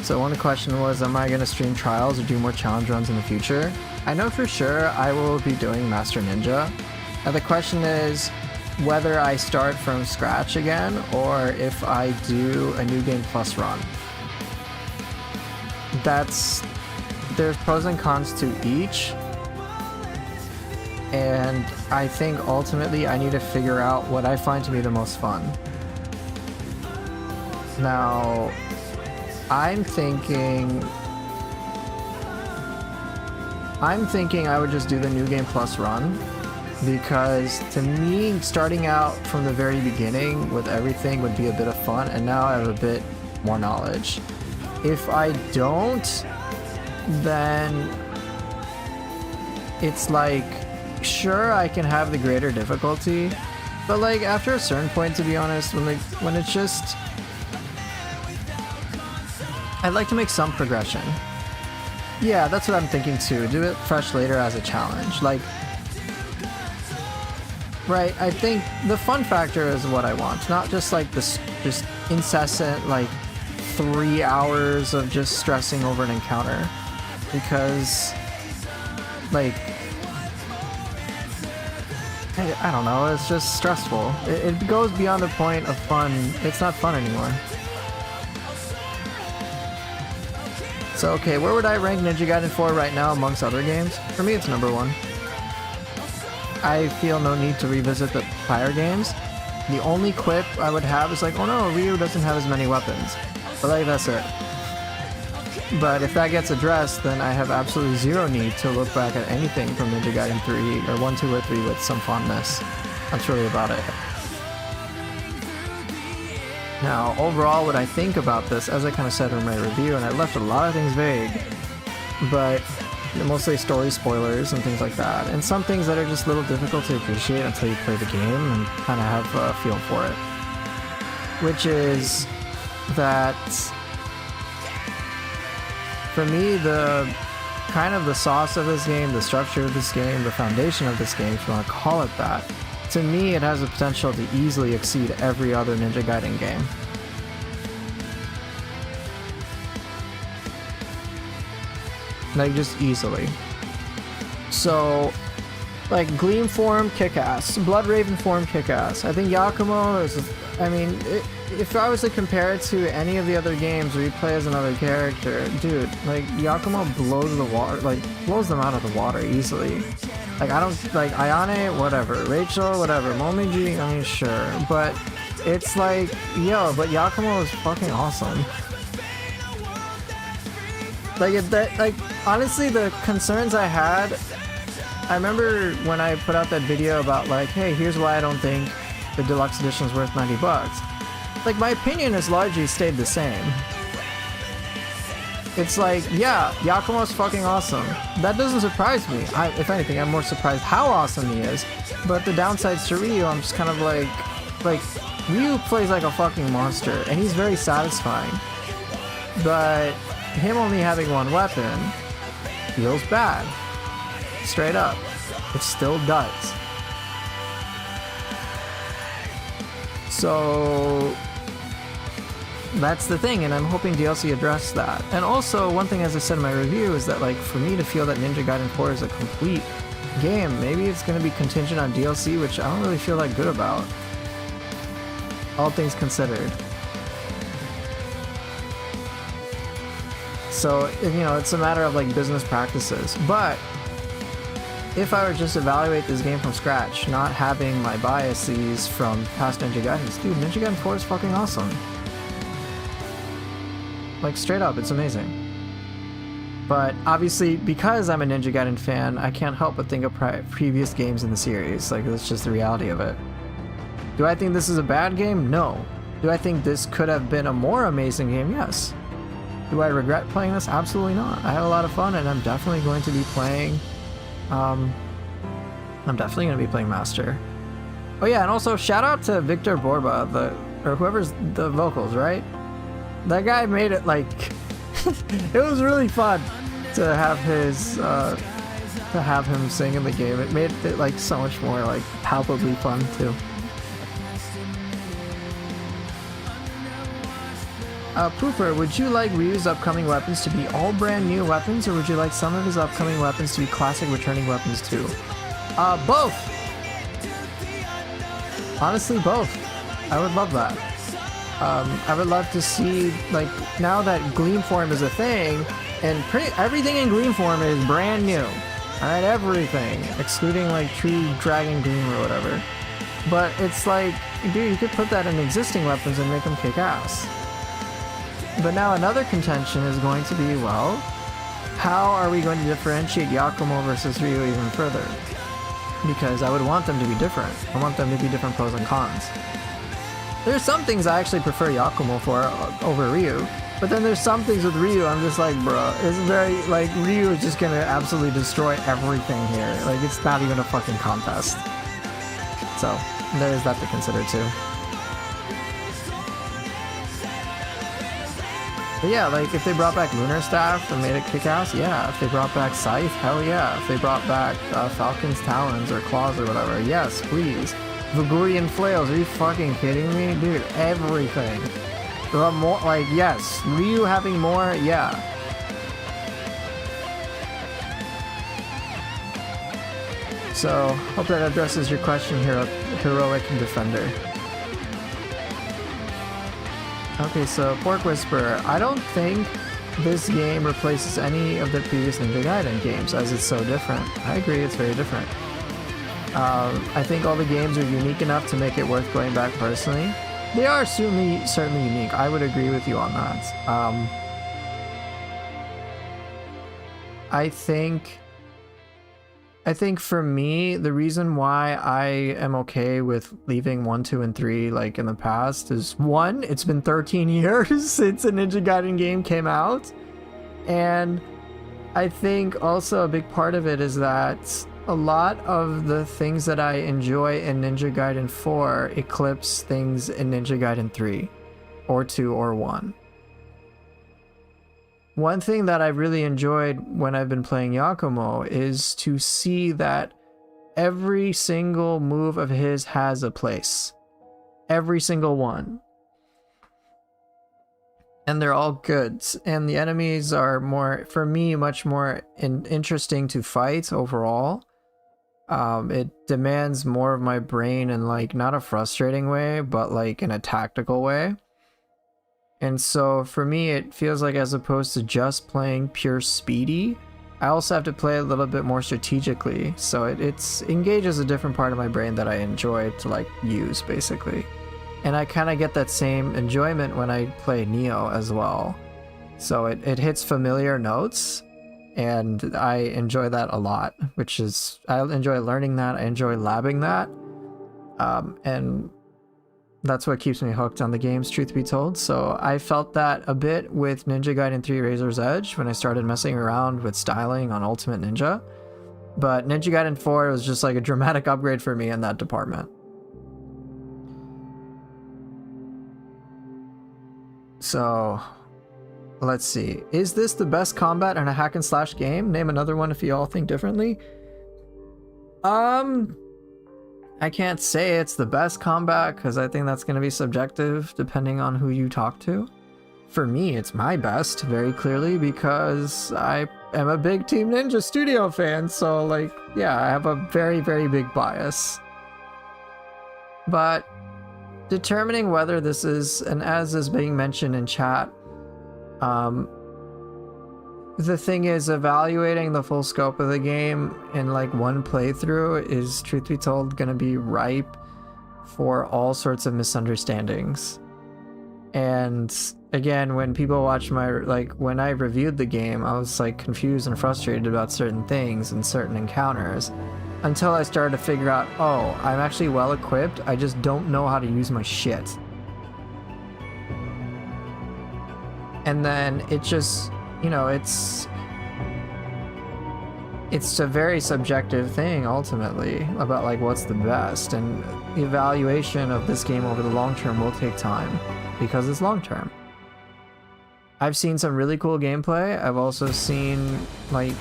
So one question was, am I going to stream trials or do more challenge runs in the future? I know for sure I will be doing Master Ninja. Now the question is whether I start from scratch again or if I do a New Game Plus run. There's pros and cons to each, and I think ultimately I need to figure out what I find to be the most fun. Now, I'm thinking I would just do the New Game Plus run, because to me, starting out from the very beginning with everything would be a bit of fun, and now I have a bit more knowledge. If I don't, then it's like, sure, I can have the greater difficulty, but like after a certain point, to be honest, when it's just, I'd like to make some progression. Yeah, that's what I'm thinking too. Do it fresh later as a challenge. Like, right, I think the fun factor is what I want, not just like this just incessant like 3 hours of just stressing over an encounter, because like I don't know, it's just stressful. It goes beyond the point of fun. It's not fun anymore. So okay, where would I rank Ninja Gaiden 4 right now amongst other games? For me, it's number 1. I feel no need to revisit the prior games. The only quip I would have is like, oh no, Ryu doesn't have as many weapons. But like, that's it. But if that gets addressed, then I have absolutely zero need to look back at anything from Ninja Gaiden 3 or 1, 2, or 3 with some fondness. That's really about it. Now, overall, what I think about this, as I kind of said in my review, and I left a lot of things vague, but mostly story spoilers and things like that, and some things that are just a little difficult to appreciate until you play the game and kind of have a feel for it. Which is that, for me, the kind of the sauce of this game, the structure of this game, the foundation of this game, if you want to call it that, to me it has the potential to easily exceed every other Ninja Gaiden game. Like, just easily. So, like, Gleam form, kick-ass. Blood Raven form, kick-ass. I think Yakumo is, I mean, if I was to compare it to any of the other games where you play as another character, dude, like, Yakumo blows the water, like, blows them out of the water easily. Like, I don't, like, Ayane, whatever. Rachel, whatever. Momiji, I mean, sure. But it's like, yo, but Yakumo is fucking awesome. Like, honestly, the concerns I had, I remember when I put out that video about, like, hey, here's why I don't think the deluxe edition is worth $90. Like, my opinion has largely stayed the same. It's like, yeah, Yakumo's fucking awesome. That doesn't surprise me. If anything, I'm more surprised how awesome he is. But the downsides to Ryu, I'm just kind of like, Ryu plays like a fucking monster, and he's very satisfying. But him only having one weapon feels bad. Straight up. It still does. that's the thing, and I'm hoping DLC addressed that. And also, one thing, as I said in my review, is that like for me to feel that Ninja Gaiden 4 is a complete game, maybe it's going to be contingent on DLC, which I don't really feel that good about. All things considered. So, you know, it's a matter of like business practices. But if I were to just evaluate this game from scratch, not having my biases from past Ninja Gaidens, dude, Ninja Gaiden 4 is fucking awesome. Like, straight up, it's amazing. But obviously, because I'm a Ninja Gaiden fan, I can't help but think of previous games in the series. Like, that's just the reality of it. Do I think this is a bad game? No. Do I think this could have been a more amazing game? Yes. Do I regret playing this? Absolutely not. I had a lot of fun, and I'm definitely going to be playing... I'm definitely going to be playing Master. Oh yeah, and also shout out to Victor Borba, or whoever's the vocals, right? That guy made it like... it was really fun to have his... to have him sing in the game. It made it like so much more like palpably fun too. Pooper, would you like Ryu's upcoming weapons to be all brand new weapons, or would you like some of his upcoming weapons to be classic returning weapons too? Both! Honestly, both. I would love that. I would love to see, like, now that Gleam Form is a thing, and everything in Gleam Form is brand new. Alright, everything. Excluding, like, True Dragon Gleam or whatever. But it's like, dude, you could put that in existing weapons and make them kick ass. But now another contention is going to be, well, how are we going to differentiate Yakumo versus Ryu even further? Because I would want them to be different. I want them to be different pros and cons. There's some things I actually prefer Yakumo for over Ryu, but then there's some things with Ryu I'm just like, bro, it's very, like, Ryu is just gonna absolutely destroy everything here. Like, it's not even a fucking contest. So, there is that to consider too. But yeah, like, if they brought back Lunar Staff and made it kick-ass, yeah. If they brought back Scythe, hell yeah. If they brought back Falcon's Talons or Claws or whatever, yes, please. Vagurian Flails, are you fucking kidding me? Dude, everything. More, like, yes. Ryu having more, yeah. So, hope that addresses your question, Heroic Defender. Okay, so Pork Whisperer, I don't think this game replaces any of the previous Ninja Gaiden games, as it's so different. I agree, it's very different. I think all the games are unique enough to make it worth going back personally. They are certainly unique. I would agree with you on that. I think for me, the reason why I am okay with leaving 1, 2, and 3 like in the past is, one, it's been 13 years since a Ninja Gaiden game came out, and I think also a big part of it is that a lot of the things that I enjoy in Ninja Gaiden 4 eclipse things in Ninja Gaiden 3 or 2 or 1. One thing that I really enjoyed when I've been playing Yakumo is to see that every single move of his has a place. Every single one. And they're all good. And the enemies are more, for me, much more interesting to fight overall. It demands more of my brain in, like, not a frustrating way, but like in a tactical way. And so for me, it feels like, as opposed to just playing pure speedy, I also have to play a little bit more strategically. So it engages a different part of my brain that I enjoy to, like, use, basically. And I kind of get that same enjoyment when I play Neo as well. So it hits familiar notes, and I enjoy that a lot, which is, I enjoy learning that, I enjoy labbing that. And that's what keeps me hooked on the games, truth be told. So I felt that a bit with Ninja Gaiden 3 Razor's Edge when I started messing around with styling on Ultimate Ninja. But Ninja Gaiden 4 was just like a dramatic upgrade for me in that department. So, let's see. Is this the best combat in a hack and slash game? Name another one if you all think differently. I can't say it's the best combat because I think that's going to be subjective depending on who you talk to. for me, it's my best, very clearly, because I am a big Team Ninja Studio fan, so, like, yeah, I have a very, very big bias. But determining whether this is, and as is being mentioned in chat, the thing is, evaluating the full scope of the game in, like, one playthrough is, truth be told, gonna be ripe for all sorts of misunderstandings. And again, when people watch my, like, when I reviewed the game, I was, like, confused and frustrated about certain things and certain encounters until I started to figure out, oh, I'm actually well equipped, I just don't know how to use my shit. And then it just, you know, it's a very subjective thing ultimately about, like, what's the best, and the evaluation of this game over the long term will take time because it's long term. I've seen some really cool gameplay. I've also seen, like,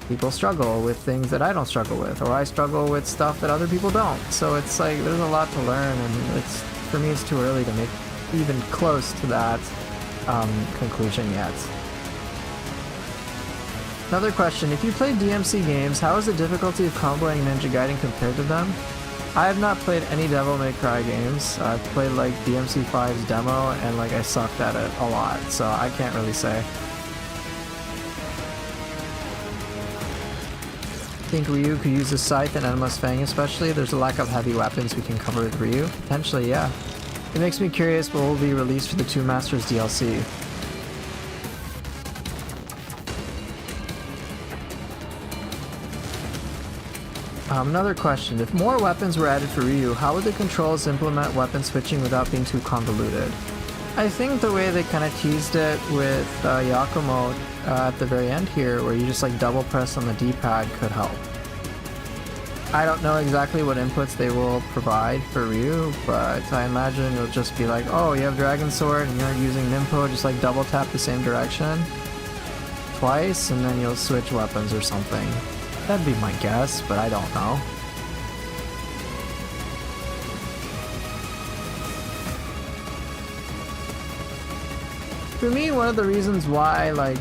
people struggle with things that I don't struggle with, or I struggle with stuff that other people don't. So it's like there's a lot to learn, and it's, for me, it's too early to make even close to that conclusion yet. Another question, if you play DMC games, how is the difficulty of comboing Ninja Gaiden compared to them? I have not played any Devil May Cry games. I've played, like, DMC5's demo, and, like, I sucked at it a lot, so I can't really say. I think Ryu could use the Scythe and Enema's Fang especially. There's a lack of heavy weapons we can cover with Ryu. Potentially, yeah. It makes me curious what will be released for the Two Masters DLC. Another question, if more weapons were added for Ryu, how would the controls implement weapon switching without being too convoluted? I think the way they kind of teased it with Yakumo at the very end here, where you just, like, double press on the D-pad, could help. I don't know exactly what inputs they will provide for Ryu, but I imagine it'll just be like, oh, you have Dragon Sword and you're using Ninpo, just, like, double tap the same direction twice, and then you'll switch weapons or something. That'd be my guess, but I don't know. For me, one of the reasons why, like...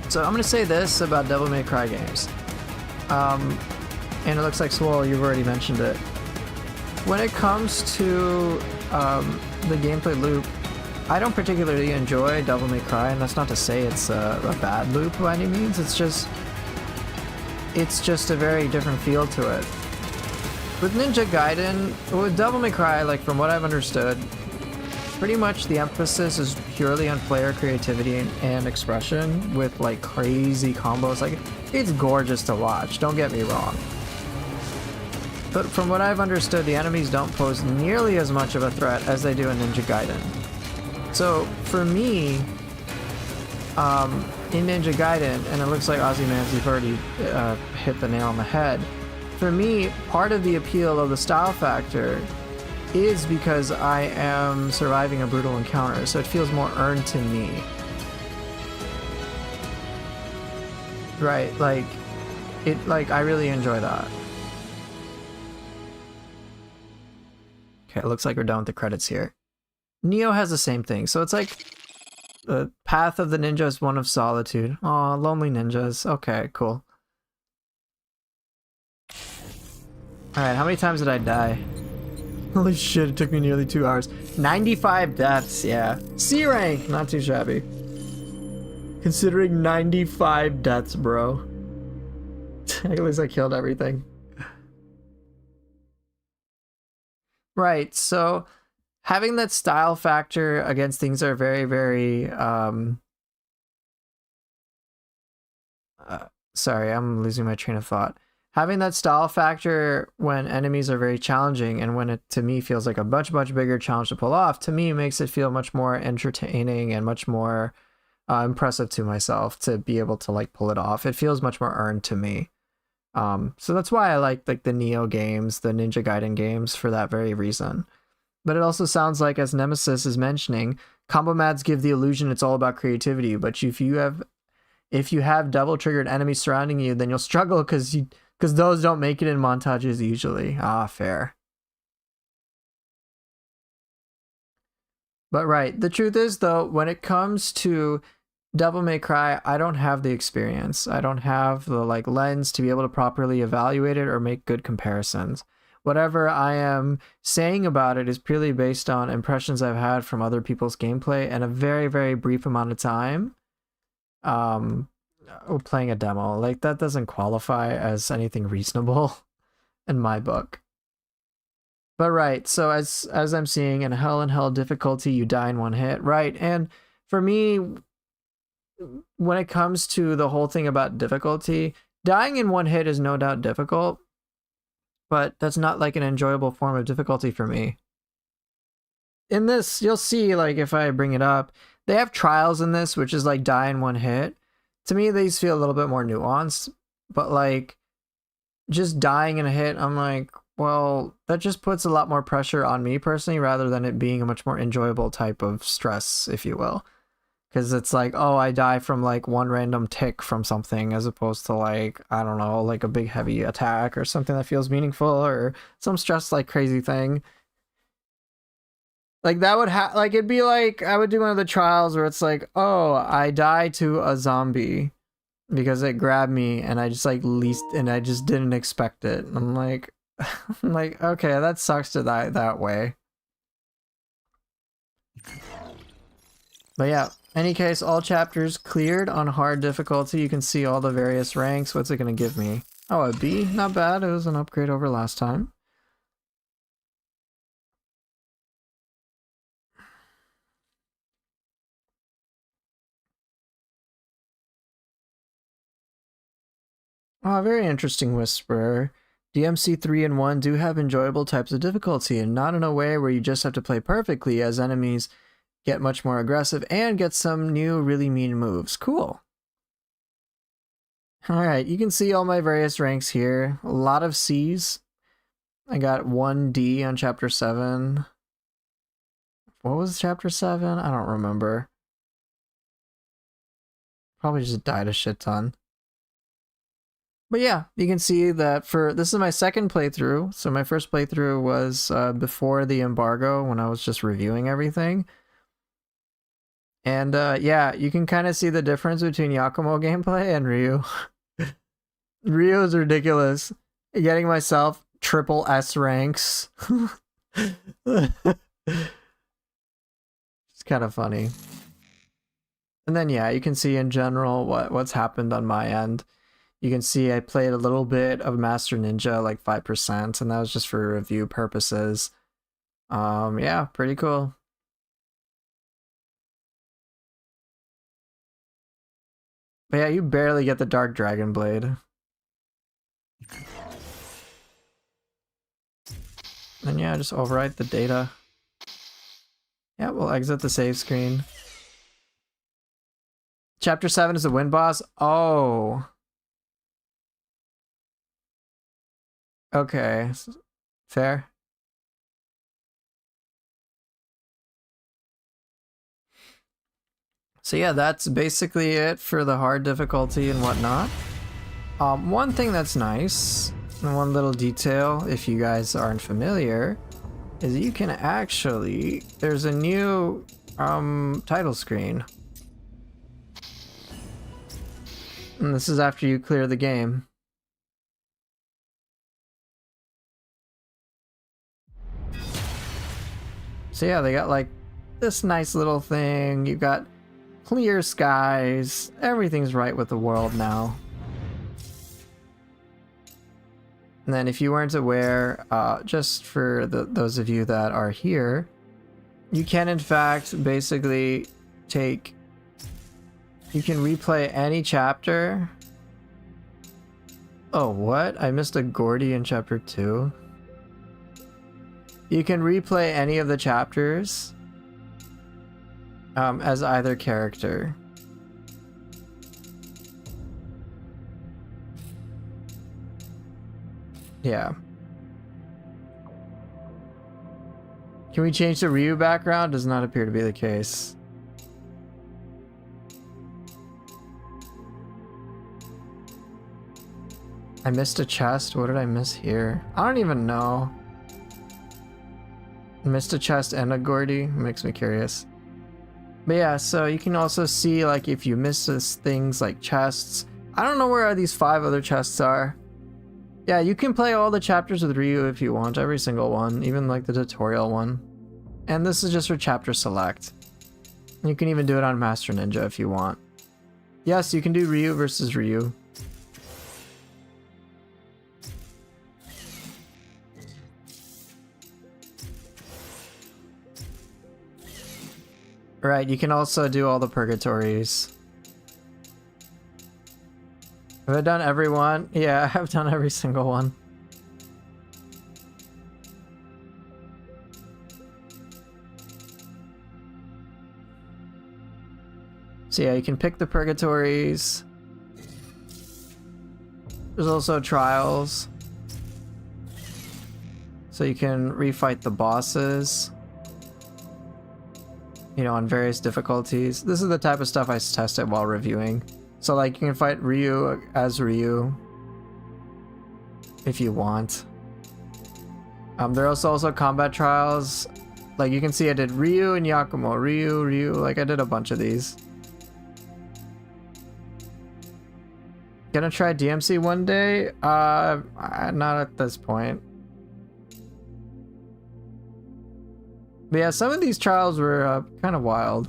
So I'm gonna say this about Devil May Cry games. And it looks like, Swole, you've already mentioned it. When it comes to the gameplay loop, I don't particularly enjoy Devil May Cry, and that's not to say it's a bad loop by any means. It's just a very different feel to it. With Ninja Gaiden, with Devil May Cry, like, from what I've understood, pretty much the emphasis is purely on player creativity and expression with, like, crazy combos. Like, it's gorgeous to watch, don't get me wrong. But from what I've understood, the enemies don't pose nearly as much of a threat as they do in Ninja Gaiden. So, for me, in Ninja Gaiden, and it looks like Ozymandias, you've already hit the nail on the head. For me, part of the appeal of the style factor is because I am surviving a brutal encounter, so it feels more earned to me. Right, like, I really enjoy that. Okay, it looks like we're done with the credits here. Neo has the same thing, so it's like the path of the ninja is one of solitude. Aw, lonely ninjas. Okay, cool. Alright, how many times did I die? Holy shit, it took me nearly 2 hours. 95 deaths, yeah. C rank, not too shabby. Considering 95 deaths, bro. At least I killed everything. Right, so having that style factor against things that are very, very, sorry, I'm losing my train of thought. Having that style factor when enemies are very challenging and when it, to me, feels like a much, much bigger challenge to pull off, to me makes it feel much more entertaining and much more impressive to myself to be able to, like, pull it off. It feels much more earned to me. So that's why I like the Neo games, the Ninja Gaiden games, for that very reason. But it also sounds like, as Nemesis is mentioning, combo mads give the illusion it's all about creativity, but if you have double triggered enemies surrounding you, then you'll struggle because those don't make it in montages usually. Ah, fair. But right, the truth is though, when it comes to Devil May Cry, I don't have the experience. I don't have the like lens to be able to properly evaluate it or make good comparisons. Whatever I am saying about it is purely based on impressions I've had from other people's gameplay and a very, very brief amount of time playing a demo. Like, that doesn't qualify as anything reasonable in my book. But right, so as I'm seeing, in Hell in Hell difficulty, you die in one hit. Right, and for me, when it comes to the whole thing about difficulty, dying in one hit is no doubt difficult, but that's not like an enjoyable form of difficulty for me. In this, you'll see, like, if I bring it up, they have trials in this, which is like die in one hit. To me, these feel a little bit more nuanced, but like, just dying in a hit, I'm like, well, that just puts a lot more pressure on me personally, rather than it being a much more enjoyable type of stress, if you will. Because it's like, oh, I die from like one random tick from something, as opposed to like, I don't know, like a big heavy attack or something that feels meaningful, or some stress like crazy thing. Like that would like it'd be like I would do one of the trials where it's like, oh, I die to a zombie because it grabbed me and I just like and I just didn't expect it. I'm like I'm like, okay, that sucks to die that way. But yeah, any case, all chapters cleared on hard difficulty. You can see all the various ranks. What's it gonna give me? Oh, a B? Not bad. It was an upgrade over last time. Oh, very interesting, Whisperer. DMC 3 and 1 do have enjoyable types of difficulty, and not in a way where you just have to play perfectly, as enemies get much more aggressive and get some new really mean moves. Cool. Alright, you can see all my various ranks here. A lot of C's. I got 1 D on chapter 7. What was chapter 7? I don't remember. Probably just died a shit ton. But yeah, you can see that this is my second playthrough. So my first playthrough was before the embargo, when I was just reviewing everything. And yeah, you can kind of see the difference between Yakumo gameplay and Ryu. Ryu is ridiculous. Getting myself triple S ranks. It's kind of funny. And then yeah, you can see in general what's happened on my end. You can see I played a little bit of Master Ninja, like 5%, and that was just for review purposes. Yeah, pretty cool. But yeah, you barely get the Dark Dragon Blade. And yeah, just overwrite the data. Yeah, we'll exit the save screen. Chapter 7 is the wind boss. Oh. Okay. Fair. So yeah, that's basically it for the hard difficulty and whatnot. One thing that's nice, and one little detail, if you guys aren't familiar, is you can actually, there's a new title screen. And this is after you clear the game. So yeah, they got like this nice little thing. You got clear skies. Everything's right with the world now. And then if you weren't aware, just for those of you that are here, you can in fact basically you can replay any chapter. Oh, what? I missed a Gordy in chapter 2. You can replay any of the chapters as either character. Yeah. Can we change the Ryu background? Does not appear to be the case. I missed a chest. What did I miss here? I don't even know. Missed a chest and a Gordy. Makes me curious. But yeah, so you can also see like if you miss things like chests. I don't know where these 5 other chests are. Yeah, you can play all the chapters with Ryu if you want, every single one, even like the tutorial one. And this is just for chapter select. You can even do it on Master Ninja if you want. Yes, you can do Ryu versus Ryu. Right, you can also do all the purgatories. Have I done every one? Yeah, I have done every single one. So yeah, you can pick the purgatories. There's also trials. So you can refight the bosses. You know, on various difficulties. This is the type of stuff I tested while reviewing. So like you can fight Ryu as Ryu if you want. There are also combat trials. Like you can see I did Ryu and Yakumo. Ryu, like I did a bunch of these. Gonna try DMC one day? Not at this point. But yeah, some of these trials were kind of wild.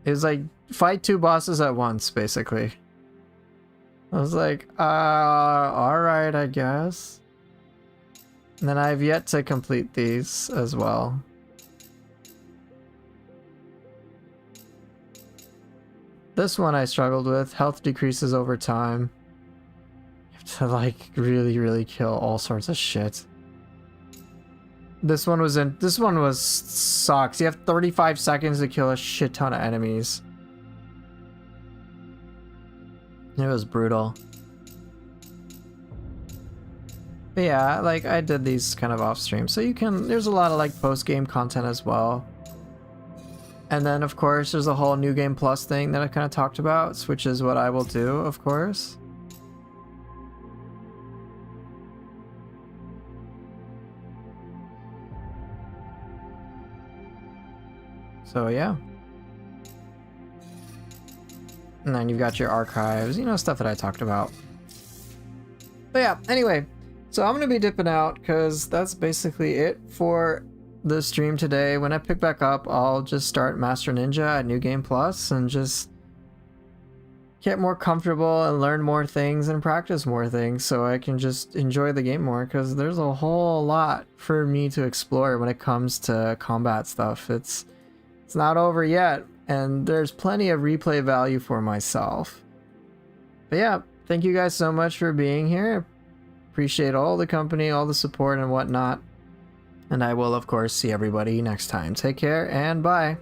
It was like, fight 2 bosses at once, basically. I was like, alright, I guess. And then I've yet to complete these as well. This one I struggled with. Health decreases over time. You have to like really kill all sorts of shit. This one was sucks. You have 35 seconds to kill a shit ton of enemies. It was brutal. But yeah, like I did these kind of off stream, so you can, there's a lot of like post-game content as well. And then of course there's a whole New Game Plus thing that I kind of talked about, which is what I will do, of course. So yeah. And then you've got your archives, you know, stuff that I talked about. But yeah, anyway, so I'm gonna be dipping out because that's basically it for the stream today. When I pick back up, I'll just start Master Ninja at New Game Plus and just get more comfortable and learn more things and practice more things so I can just enjoy the game more, because there's a whole lot for me to explore when it comes to combat stuff. It's not over yet, and there's plenty of replay value for myself. But yeah, thank you guys so much for being here. Appreciate all the company, all the support and whatnot. And I will, of course, see everybody next time. Take care and bye.